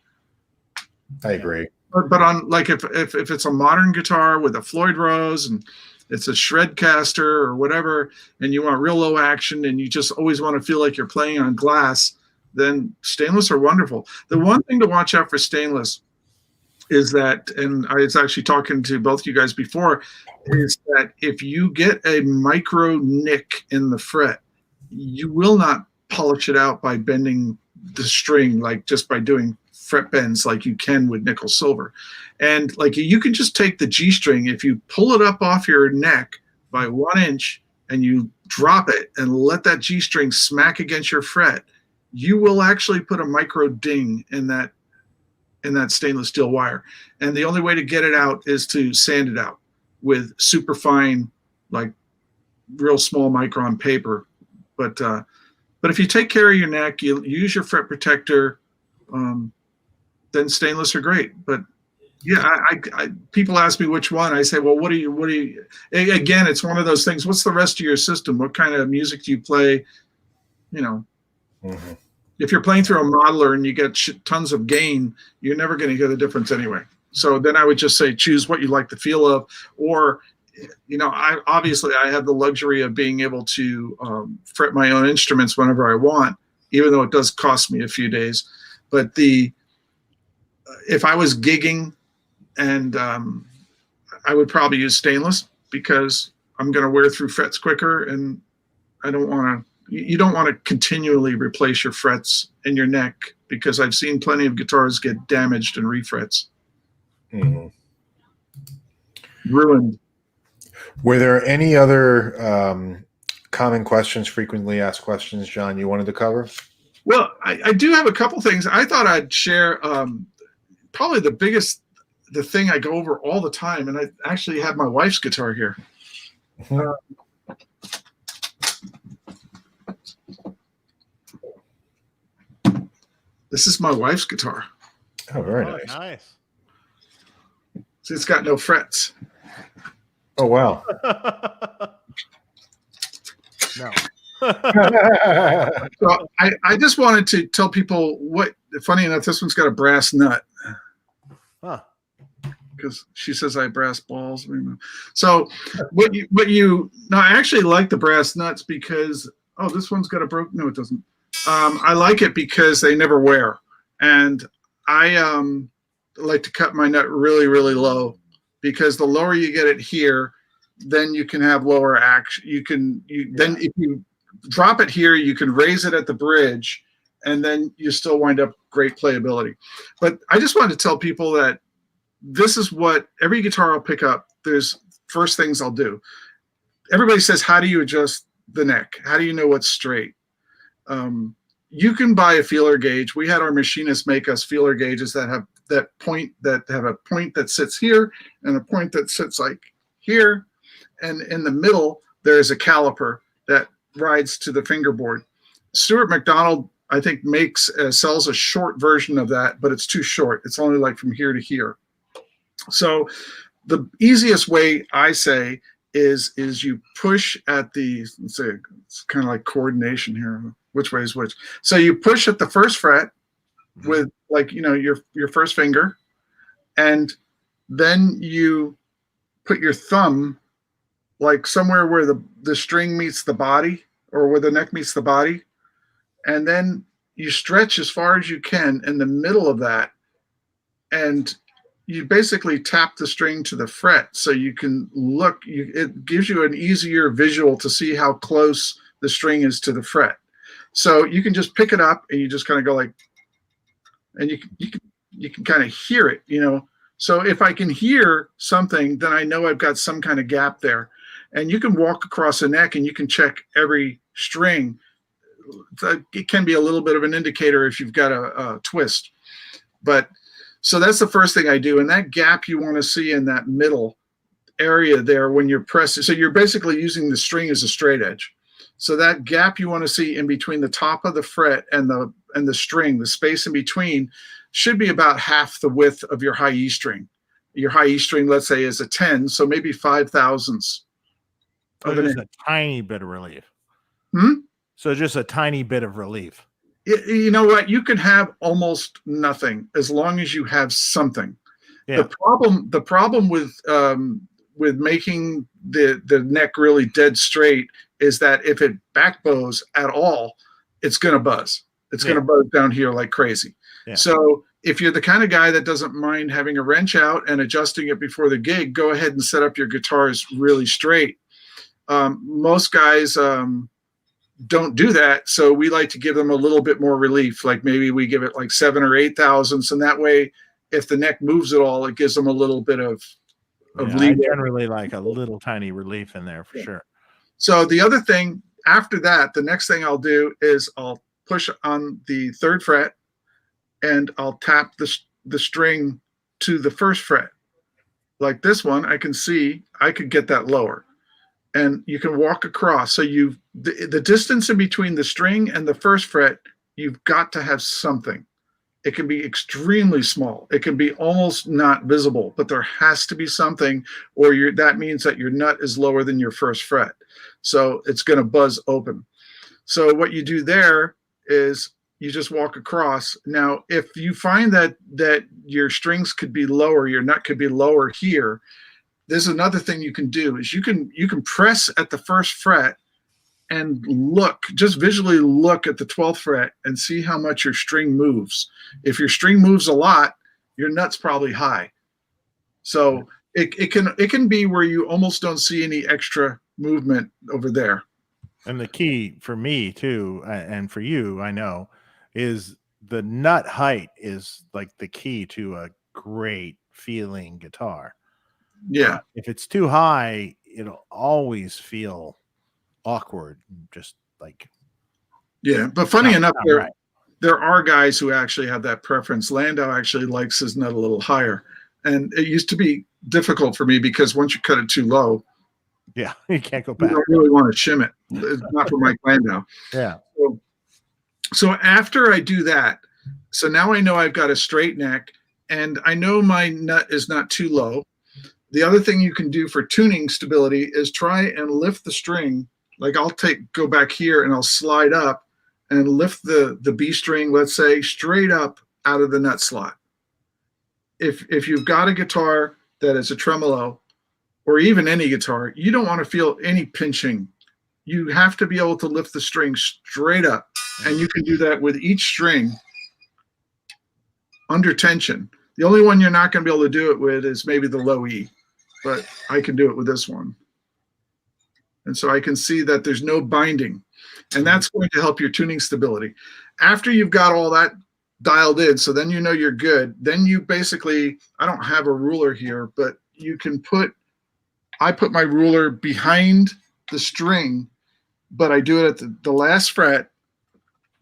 I agree. But on like if it's a modern guitar with a Floyd Rose and it's a Shredcaster or whatever, and you want real low action and you just always want to feel like you're playing on glass, then stainless are wonderful. The one thing to watch out for stainless is that, and I was actually talking to both you guys before, is that if you get a micro nick in the fret, you will not polish it out by bending the string, like just by doing fret bends like you can with nickel silver. And like you can just take the G string, if you pull it up off your neck by 1 inch and you drop it and let that G string smack against your fret, you will actually put a micro ding in that stainless steel wire. And the only way to get it out is to sand it out with super fine, like real small micron paper. But if you take care of your neck, you use your fret protector, then stainless are great. But yeah, I people ask me which one. I say, well, what do you? Again, it's one of those things. What's the rest of your system? What kind of music do you play? You know, if you're playing through a modeler and you get tons of gain, you're never going to get a difference anyway. So then I would just say choose what you like the feel of, or you know, I have the luxury of being able to fret my own instruments whenever I want, even though it does cost me a few days. But if I was gigging, and I would probably use stainless because I'm going to wear through frets quicker, and I don't want to. You don't want to continually replace your frets in your neck, because I've seen plenty of guitars get damaged and refrets, ruined. Were there any other common questions, frequently asked questions, John, you wanted to cover? Well, I do have a couple things. I thought I'd share probably the thing I go over all the time, and I actually have my wife's guitar here. This is my wife's guitar. Oh, very nice. Nice. See, it's got no frets. Oh, wow. No. So I just wanted to tell people funny enough, this one's got a brass nut. Huh. Because she says I have brass balls. So I actually like the brass nuts because, this one's got a broken, no, it doesn't. I like it because they never wear. And I like to cut my nut really, really low, because the lower you get it here, then you can have lower action. Then if you drop it here, you can raise it at the bridge, and then you still wind up great playability. But I just wanted to tell people that this is what every guitar I'll pick up, there's first things I'll do. Everybody says, how do you adjust the neck? How do you know what's straight? You can buy a feeler gauge. We had our machinist make us feeler gauges that have a point that sits here and a point that sits like here. And in the middle, there's a caliper that rides to the fingerboard. Stuart McDonald, I think, sells a short version of that, but it's too short. It's only like from here to here. So the easiest way, I say, is you push at let's say, it's kind of like coordination here, which way is which. So you push at the first fret with, like, your first finger, and then you put your thumb like somewhere where the string meets the body, or where the neck meets the body, and then you stretch as far as you can in the middle of that, and you basically tap the string to the fret, so you can look. It gives you an easier visual to see how close the string is to the fret. So you can just pick it up and you just kind of go like, and you can kind of hear it, So if I can hear something, then I know I've got some kind of gap there. And you can walk across the neck and you can check every string. It can be a little bit of an indicator if you've got a twist. But so that's the first thing I do. And that gap you want to see in that middle area there when you're pressing. So you're basically using the string as a straight edge. So that gap you want to see in between the top of the fret and the string, the space in between, should be about half the width of your high E string. Your high E string, let's say, is a 10, so maybe 5/1000ths. So just a tiny bit of relief. So just a tiny bit of relief. You know what? You can have almost nothing as long as you have something. Yeah. The problem with making the neck really dead straight is that if it back bows at all, it's going to buzz. It's going to buzz down here like crazy. Yeah. So if you're the kind of guy that doesn't mind having a wrench out and adjusting it before the gig, go ahead and set up your guitars really straight. Most guys don't do that, so we like to give them a little bit more relief. Like maybe we give it like 7 or 8 thousandths, and that way, if the neck moves at all, it gives them a little bit of I generally like a little tiny relief in there for sure. So the other thing after that, the next thing I'll do is I'll push on the 3rd fret and I'll tap the string to the 1st fret. Like this one, I can see I could get that lower. And you can walk across. So the distance in between the string and the 1st fret, you've got to have something. It can be extremely small. It can be almost not visible, but there has to be something, or that means that your nut is lower than your 1st fret. So it's going to buzz open. So what you do there is you just walk across. Now, if you find that your strings could be lower, your nut could be lower here, there's another thing you can do is you can press at the 1st fret and just visually look at the 12th fret and see how much your string moves. If your string moves a lot, your nut's probably high. So it can be where you almost don't see any extra movement over there. And the key for me too, and for you, I know, is the nut height is like the key to a great feeling guitar. Yeah. If it's too high, it'll always feel awkward, just like. Yeah, but funny enough, there are guys who actually have that preference. Landau actually likes his nut a little higher, and it used to be difficult for me because once you cut it too low, yeah, you can't go back. You don't really want to shim it. It's not for Mike Landau. Yeah. So after I do that, so now I know I've got a straight neck, and I know my nut is not too low. The other thing you can do for tuning stability is try and lift the string. Like I'll go back here and I'll slide up and lift the B string, let's say, straight up out of the nut slot. If you've got a guitar that is a tremolo, or even any guitar, you don't want to feel any pinching. You have to be able to lift the string straight up. And you can do that with each string under tension. The only one you're not going to be able to do it with is maybe the low E, but I can do it with this one. And so I can see that there's no binding, and that's going to help your tuning stability. After you've got all that dialed in, so then you know you're good, then you basically, I don't have a ruler here, but you can I put my ruler behind the string, but I do it at the last fret.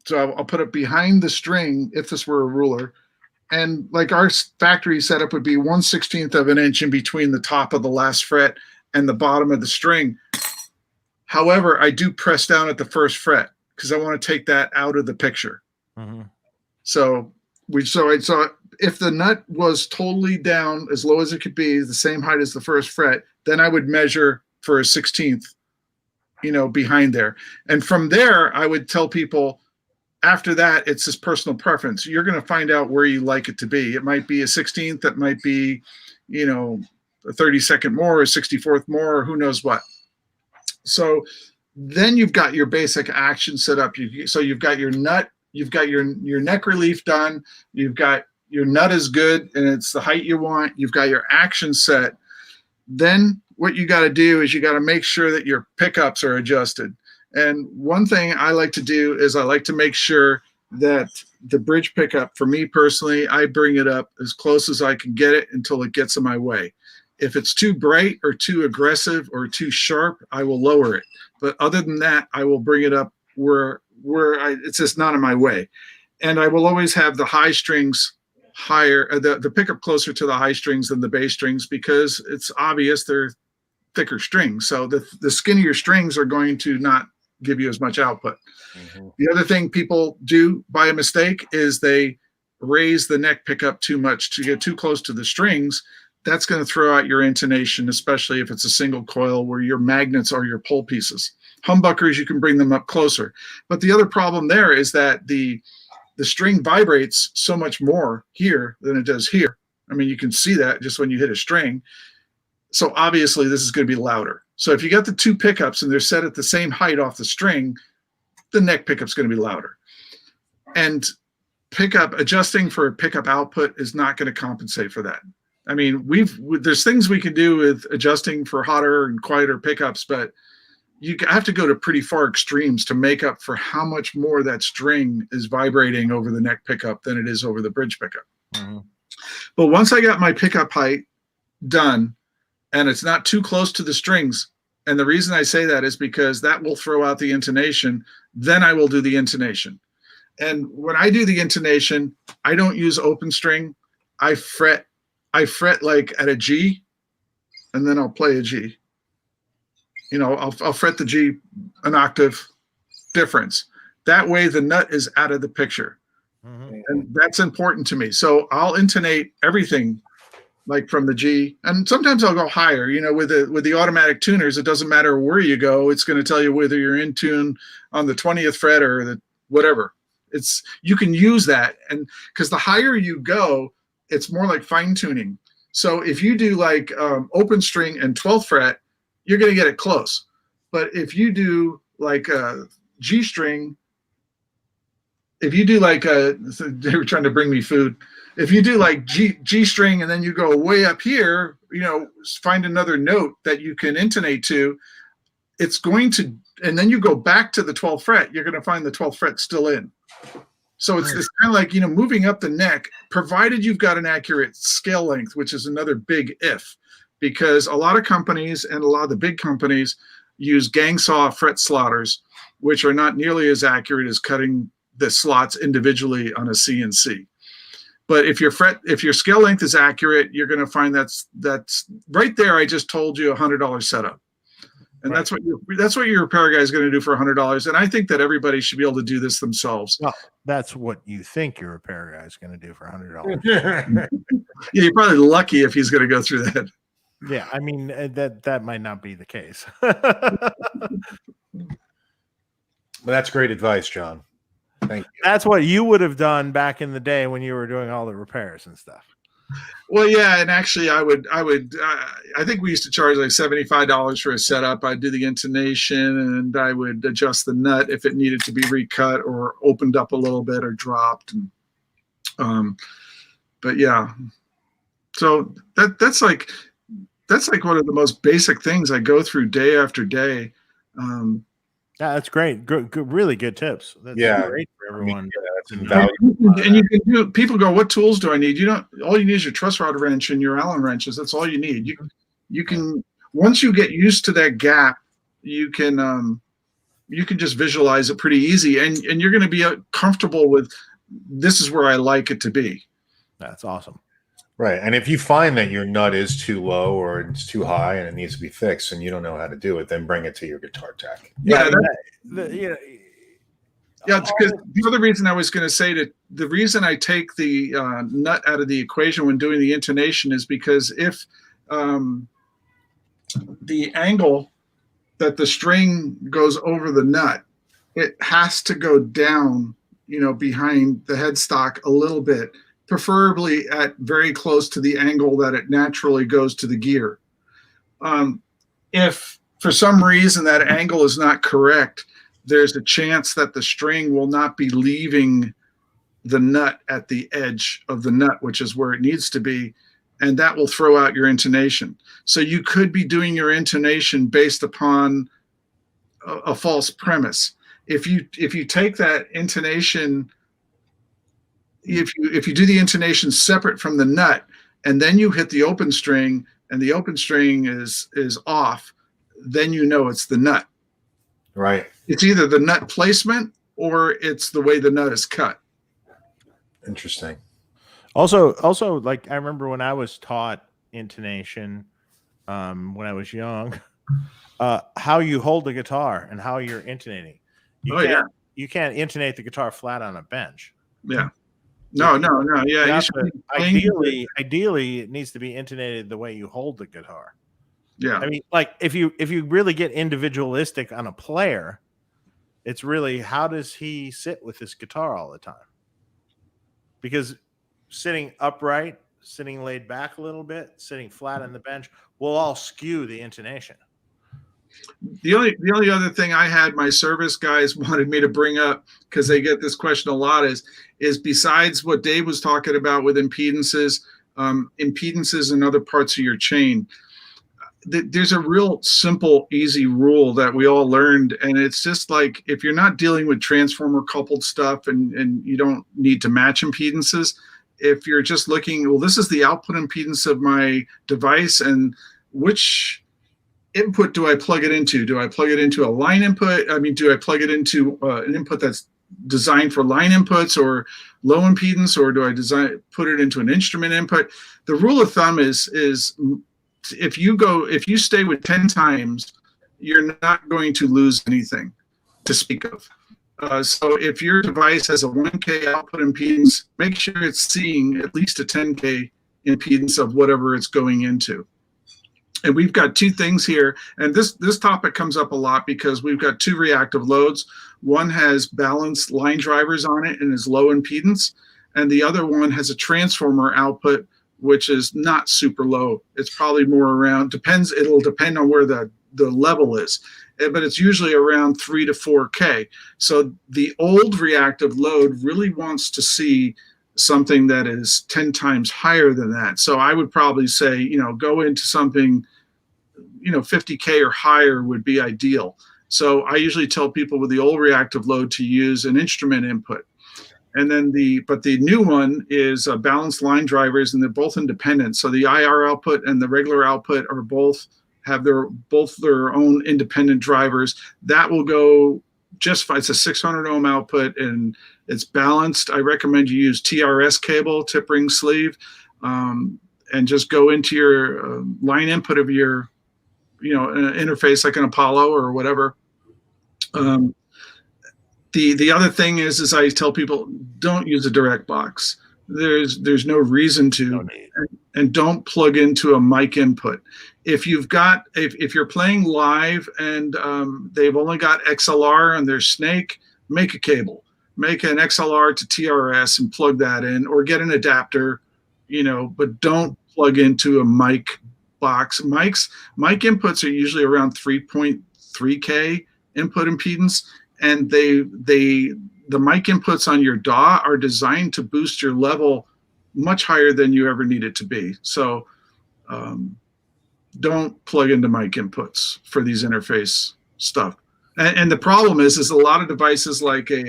So I'll put it behind the string if this were a ruler. And like our factory setup would be 1/16 of an inch in between the top of the last fret and the bottom of the string. However, I do press down at the 1st fret because I want to take that out of the picture. Mm-hmm. So if the nut was totally down as low as it could be, the same height as the 1st fret, then I would measure for a 16th, behind there. And from there, I would tell people, after that, it's his personal preference. You're going to find out where you like it to be. It might be a 16th, that might be, a 32nd more, a 64th more, or who knows what. So then you've got your basic action set up. So you've got your nut, you've got your neck relief done, you've got your nut is good and it's the height you want, you've got your action set. Then what you got to do is you got to make sure that your pickups are adjusted. And one thing I like to do is I like to make sure that the bridge pickup, for me personally, I bring it up as close as I can get it until it gets in my way. If it's too bright or too aggressive or too sharp, I will lower it. But other than that, I will bring it up where it's just not in my way. And I will always have the high strings higher, the pickup closer to the high strings than the bass strings, because it's obvious they're thicker strings. So the skinnier strings are going to not give you as much output. Mm-hmm. The other thing people do by a mistake is they raise the neck pickup too much to get too close to the strings. That's going to throw out your intonation, especially if it's a single coil where your magnets are your pull pieces. Humbuckers, you can bring them up closer. But the other problem there is that the string vibrates so much more here than it does here. I mean, you can see that just when you hit a string. So obviously this is going to be louder. So if you got the two pickups and they're set at the same height off the string, the neck pickup's going to be louder. And adjusting for pickup output is not going to compensate for that. I mean, there's things we can do with adjusting for hotter and quieter pickups, but you have to go to pretty far extremes to make up for how much more that string is vibrating over the neck pickup than it is over the bridge pickup. Mm-hmm. But once I got my pickup height done and it's not too close to the strings, and the reason I say that is because that will throw out the intonation, then I will do the intonation. And when I do the intonation, I don't use open string. I fret like at a G, and then I'll play a G. You know, I'll fret the G an octave difference. That way the nut is out of the picture. Mm-hmm. And that's important to me. So I'll intonate everything like from the G, and sometimes I'll go higher. You know, with the automatic tuners, it doesn't matter where you go. It's going to tell you whether you're in tune on the 20th fret or the whatever. You can use that, and because the higher you go, it's more like fine tuning. So if you do like open string and 12th fret, you're going to get it close. But if you do like a G string, if you do like they were trying to bring me food. If you do like G string and then you go way up here, you know, find another note that you can intonate to, it's going to, and then you go back to the 12th fret, you're going to find the 12th fret still in. So it's this kind of like, you know, moving up the neck, provided you've got an accurate scale length, which is another big if, because a lot of companies and a lot of the big companies use gang saw fret slotters, which are not nearly as accurate as cutting the slots individually on a CNC. But if your scale length is accurate, you're going to find that's right there. I just told you $100 setup. And right. that's what your repair guy is going to do for $100. And I think that everybody should be able to do this themselves. Well, that's what you think your repair guy is going to do for $100. Yeah, you're probably lucky if he's going to go through that. Yeah, I mean that might not be the case. Well, that's great advice, John. Thank you. That's what you would have done back in the day when you were doing all the repairs and stuff. Well, yeah, and actually, I think we used to charge like $75 for a setup. I'd do the intonation, and I would adjust the nut if it needed to be recut or opened up a little bit or dropped. And, but yeah, so that's like one of the most basic things I go through day after day. Yeah, that's great. Good, really good tips. That's great for everyone. I mean, that's invaluable. And you can do. People go, "What tools do I need?" All you need is your truss rod wrench and your Allen wrenches. That's all you need. You can once you get used to that gap, you can just visualize it pretty easy, and you're going to be comfortable with. This is where I like it to be. That's awesome. Right. And if you find that your nut is too low or it's too high and it needs to be fixed and you don't know how to do it, then bring it to your guitar tech. Yeah. Because the other reason I was going to say that the reason I take the nut out of the equation when doing the intonation is because if the angle that the string goes over the nut, it has to go down, you know, behind the headstock a little bit, preferably at very close to the angle that it naturally goes to the gear. If for some reason that angle is not correct, there's a chance that the string will not be leaving the nut at the edge of the nut, which is where it needs to be, and that will throw out your intonation. So you could be doing your intonation based upon a false premise. If you take that intonation, if you do the intonation separate from the nut, and then you hit the open string, and the open string is off, then you know it's the nut. Right. It's either the nut placement or it's the way the nut is cut. Interesting. Also, like I remember when I was taught intonation, when I was young, how you hold the guitar and how you're intonating. You can't intonate the guitar flat on a bench. Yeah. No. Yeah. Ideally, it needs to be intonated the way you hold the guitar. Yeah. I mean, like if you really get individualistic on a player, it's really how does he sit with his guitar all the time? Because sitting upright, sitting laid back a little bit, sitting flat on the bench will all skew the intonation. The only other thing I had my service guys wanted me to bring up, because they get this question a lot, is besides what Dave was talking about with impedances in other parts of your chain, there's a real simple, easy rule that we all learned. And it's just like, if you're not dealing with transformer coupled stuff and you don't need to match impedances, if you're just looking, well, this is the output impedance of my device, and which input do I plug it into? Do I plug it into a line input? I mean, do I plug it into an input that's designed for line inputs or low impedance, or do I put it into an instrument input? The rule of thumb is if you stay with 10 times, you're not going to lose anything to speak of. So if your device has a 1K output impedance, make sure it's seeing at least a 10K impedance of whatever it's going into. And we've got two things here, and this topic comes up a lot because we've got two reactive loads. One has balanced line drivers on it and is low impedance, and the other one has a transformer output which is not super low. It's probably more around, it'll depend on where the level is, but it's usually around 3 to 4K. So the old reactive load really wants to see something that is 10 times higher than that. So I would probably say, go into something, 50K or higher would be ideal. So I usually tell people with the old reactive load to use an instrument input. And then the new one is balanced line drivers, and they're both independent. So the IR output and the regular output are have their own independent drivers. That will go just fine. It's a 600 ohm output and it's balanced. I recommend you use TRS cable, tip ring sleeve, and just go into your line input of your, interface like an Apollo or whatever. The other thing is I tell people, don't use a direct box. There's no reason to, and don't plug into a mic input. If you're playing live and they've only got XLR and there's Snake, make a cable, make an XLR to TRS and plug that in, or get an adapter, but don't plug into a mic box. Mic inputs are usually around 3.3K input impedance. And the mic inputs on your DAW are designed to boost your level much higher than you ever need it to be. So don't plug into mic inputs for these interface stuff. And the problem is a lot of devices like I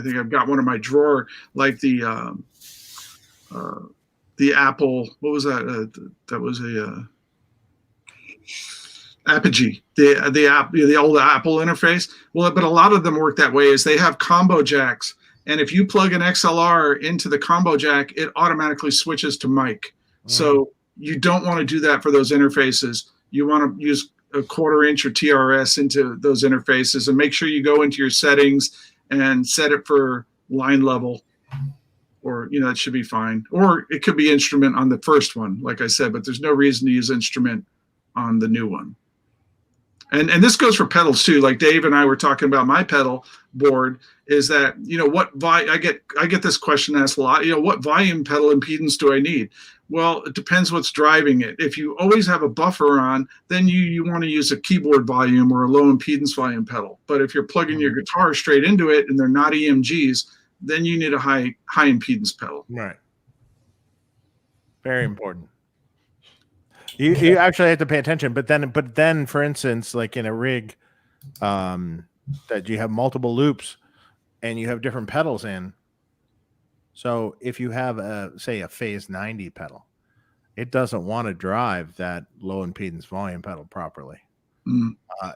think I've got one in my drawer, like the Apple, what was that? That was a Apogee, the old Apple interface. Well, but a lot of them work that way, is they have combo jacks, and if you plug an XLR into the combo jack, it automatically switches to mic. So you don't want to do that for those interfaces. You want to use a 1/4 inch or TRS into those interfaces, and make sure you go into your settings and set it for line level, or it should be fine. Or it could be instrument on the first one, like I said, but there's no reason to use instrument on the new one. And this goes for pedals too. Like Dave and I were talking about my pedal board, is that, I get this question asked a lot, what volume pedal impedance do I need? Well, it depends what's driving it. If you always have a buffer on, then you want to use a keyboard volume or a low impedance volume pedal. But if you're plugging your guitar straight into it and they're not EMGs, then you need a high impedance pedal. Right. Very important. You actually have to pay attention, but then, for instance, like in a rig, that you have multiple loops and you have different pedals in. So if you have say a phase 90 pedal, it doesn't want to drive that low impedance volume pedal properly.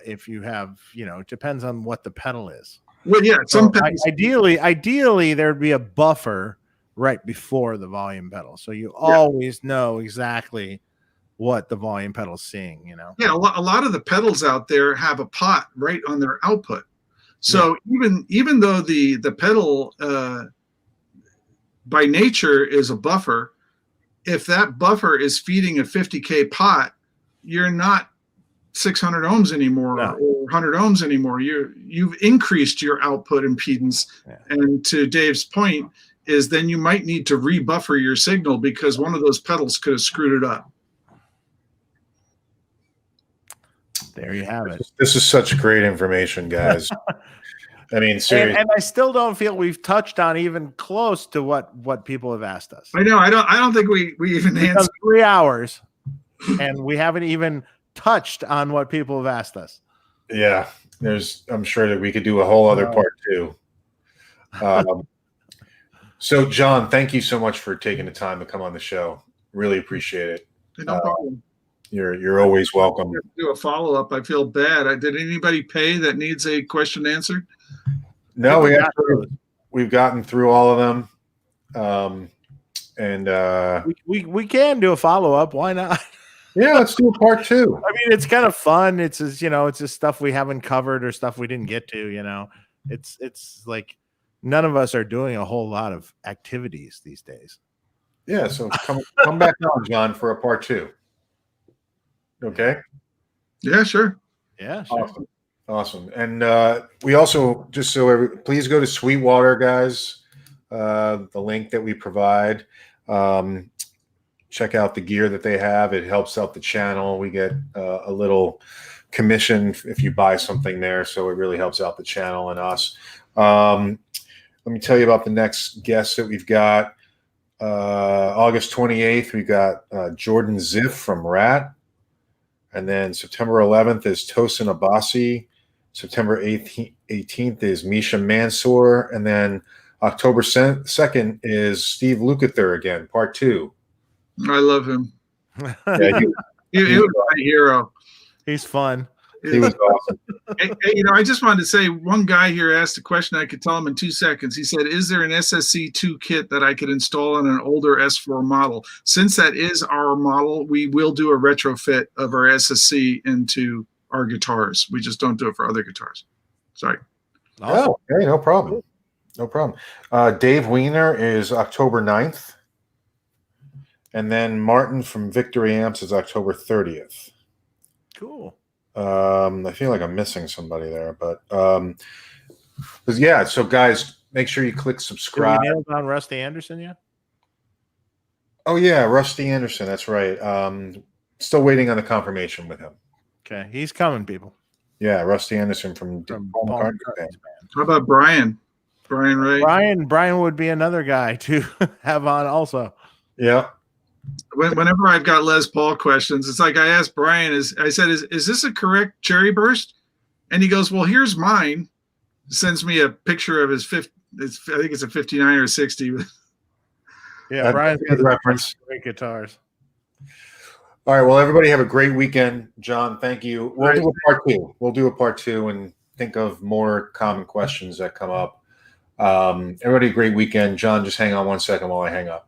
If you have, it depends on what the pedal is. Well, yeah, so ideally there'd be a buffer right before the volume pedal, so you always know exactly what the volume pedal's seeing, Yeah, a lot of the pedals out there have a pot right on their output. So even though the pedal by nature is a buffer, if that buffer is feeding a 50K pot, you're not 600 ohms anymore No. or 100 ohms anymore. You've increased your output impedance. Yeah. And to Dave's point is then you might need to rebuffer your signal because one of those pedals could have screwed it up. There you have it. This is such great information, guys. I mean, seriously. And I still don't feel we've touched on even close to what people have asked us. I know. I don't think we even We've done answered. 3 hours, and we haven't even touched on what people have asked us. Yeah, I'm sure that we could do a whole other part too. So, John, thank you so much for taking the time to come on the show. Really appreciate it. No problem. You're always welcome. Do a follow up. I feel bad. Did anybody pay that needs a question answered? No, we've gotten through all of them. We can do a follow up. Why not? Yeah, let's do a part 2. I mean, it's kind of fun. It's just, it's just stuff we haven't covered or stuff we didn't get to. It's like none of us are doing a whole lot of activities these days. Yeah, so come back on, John, for a part 2. Okay. Yeah, sure. Yeah, sure. Awesome. And we also, just so please go to Sweetwater, guys. The link that we provide. Check out the gear that they have. It helps out the channel. We get a little commission if you buy something there. So it really helps out the channel and us. Let me tell you about the next guest that we've got. August 28th, we got Jordan Ziff from Rat. And then September 11th is Tosin Abasi. September 18th is Misha Mansour. And then October 2nd is Steve Lukather again, part 2. I love him. Yeah, He was my hero. He's fun. he was awesome. Hey, I just wanted to say one guy here asked a question. I could tell him in 2 seconds. He said, is there an SSC2 kit that I could install on an older S4 model? Since that is our model, we will do a retrofit of our SSC into our guitars. We just don't do it for other guitars. Sorry. Awesome. Oh, okay, no problem. No problem. Dave Wiener is October 9th. And then Martin from Victory Amps is October 30th. Cool. I feel like I'm missing somebody there, but yeah. So guys, make sure you click subscribe. Did we nail down Rusty Anderson yet? Oh yeah, Rusty Anderson. That's right. Still waiting on the confirmation with him. Okay, he's coming, people. Yeah, Rusty Anderson from Paul McCartney's band. How about Brian? Brian Ray? Brian would be another guy to have on also. Yeah. Whenever I've got Les Paul questions, it's like I asked Brian, I said, is this a correct cherry burst? And he goes, well, here's mine. Sends me a picture of his I think it's a 59 or 60. Yeah, Brian's got reference. Great guitars. All right. Well, everybody have a great weekend. John, thank you. We'll do a part 2. We'll do a part 2 and think of more common questions that come up. Everybody, great weekend. John, just hang on 1 second while I hang up.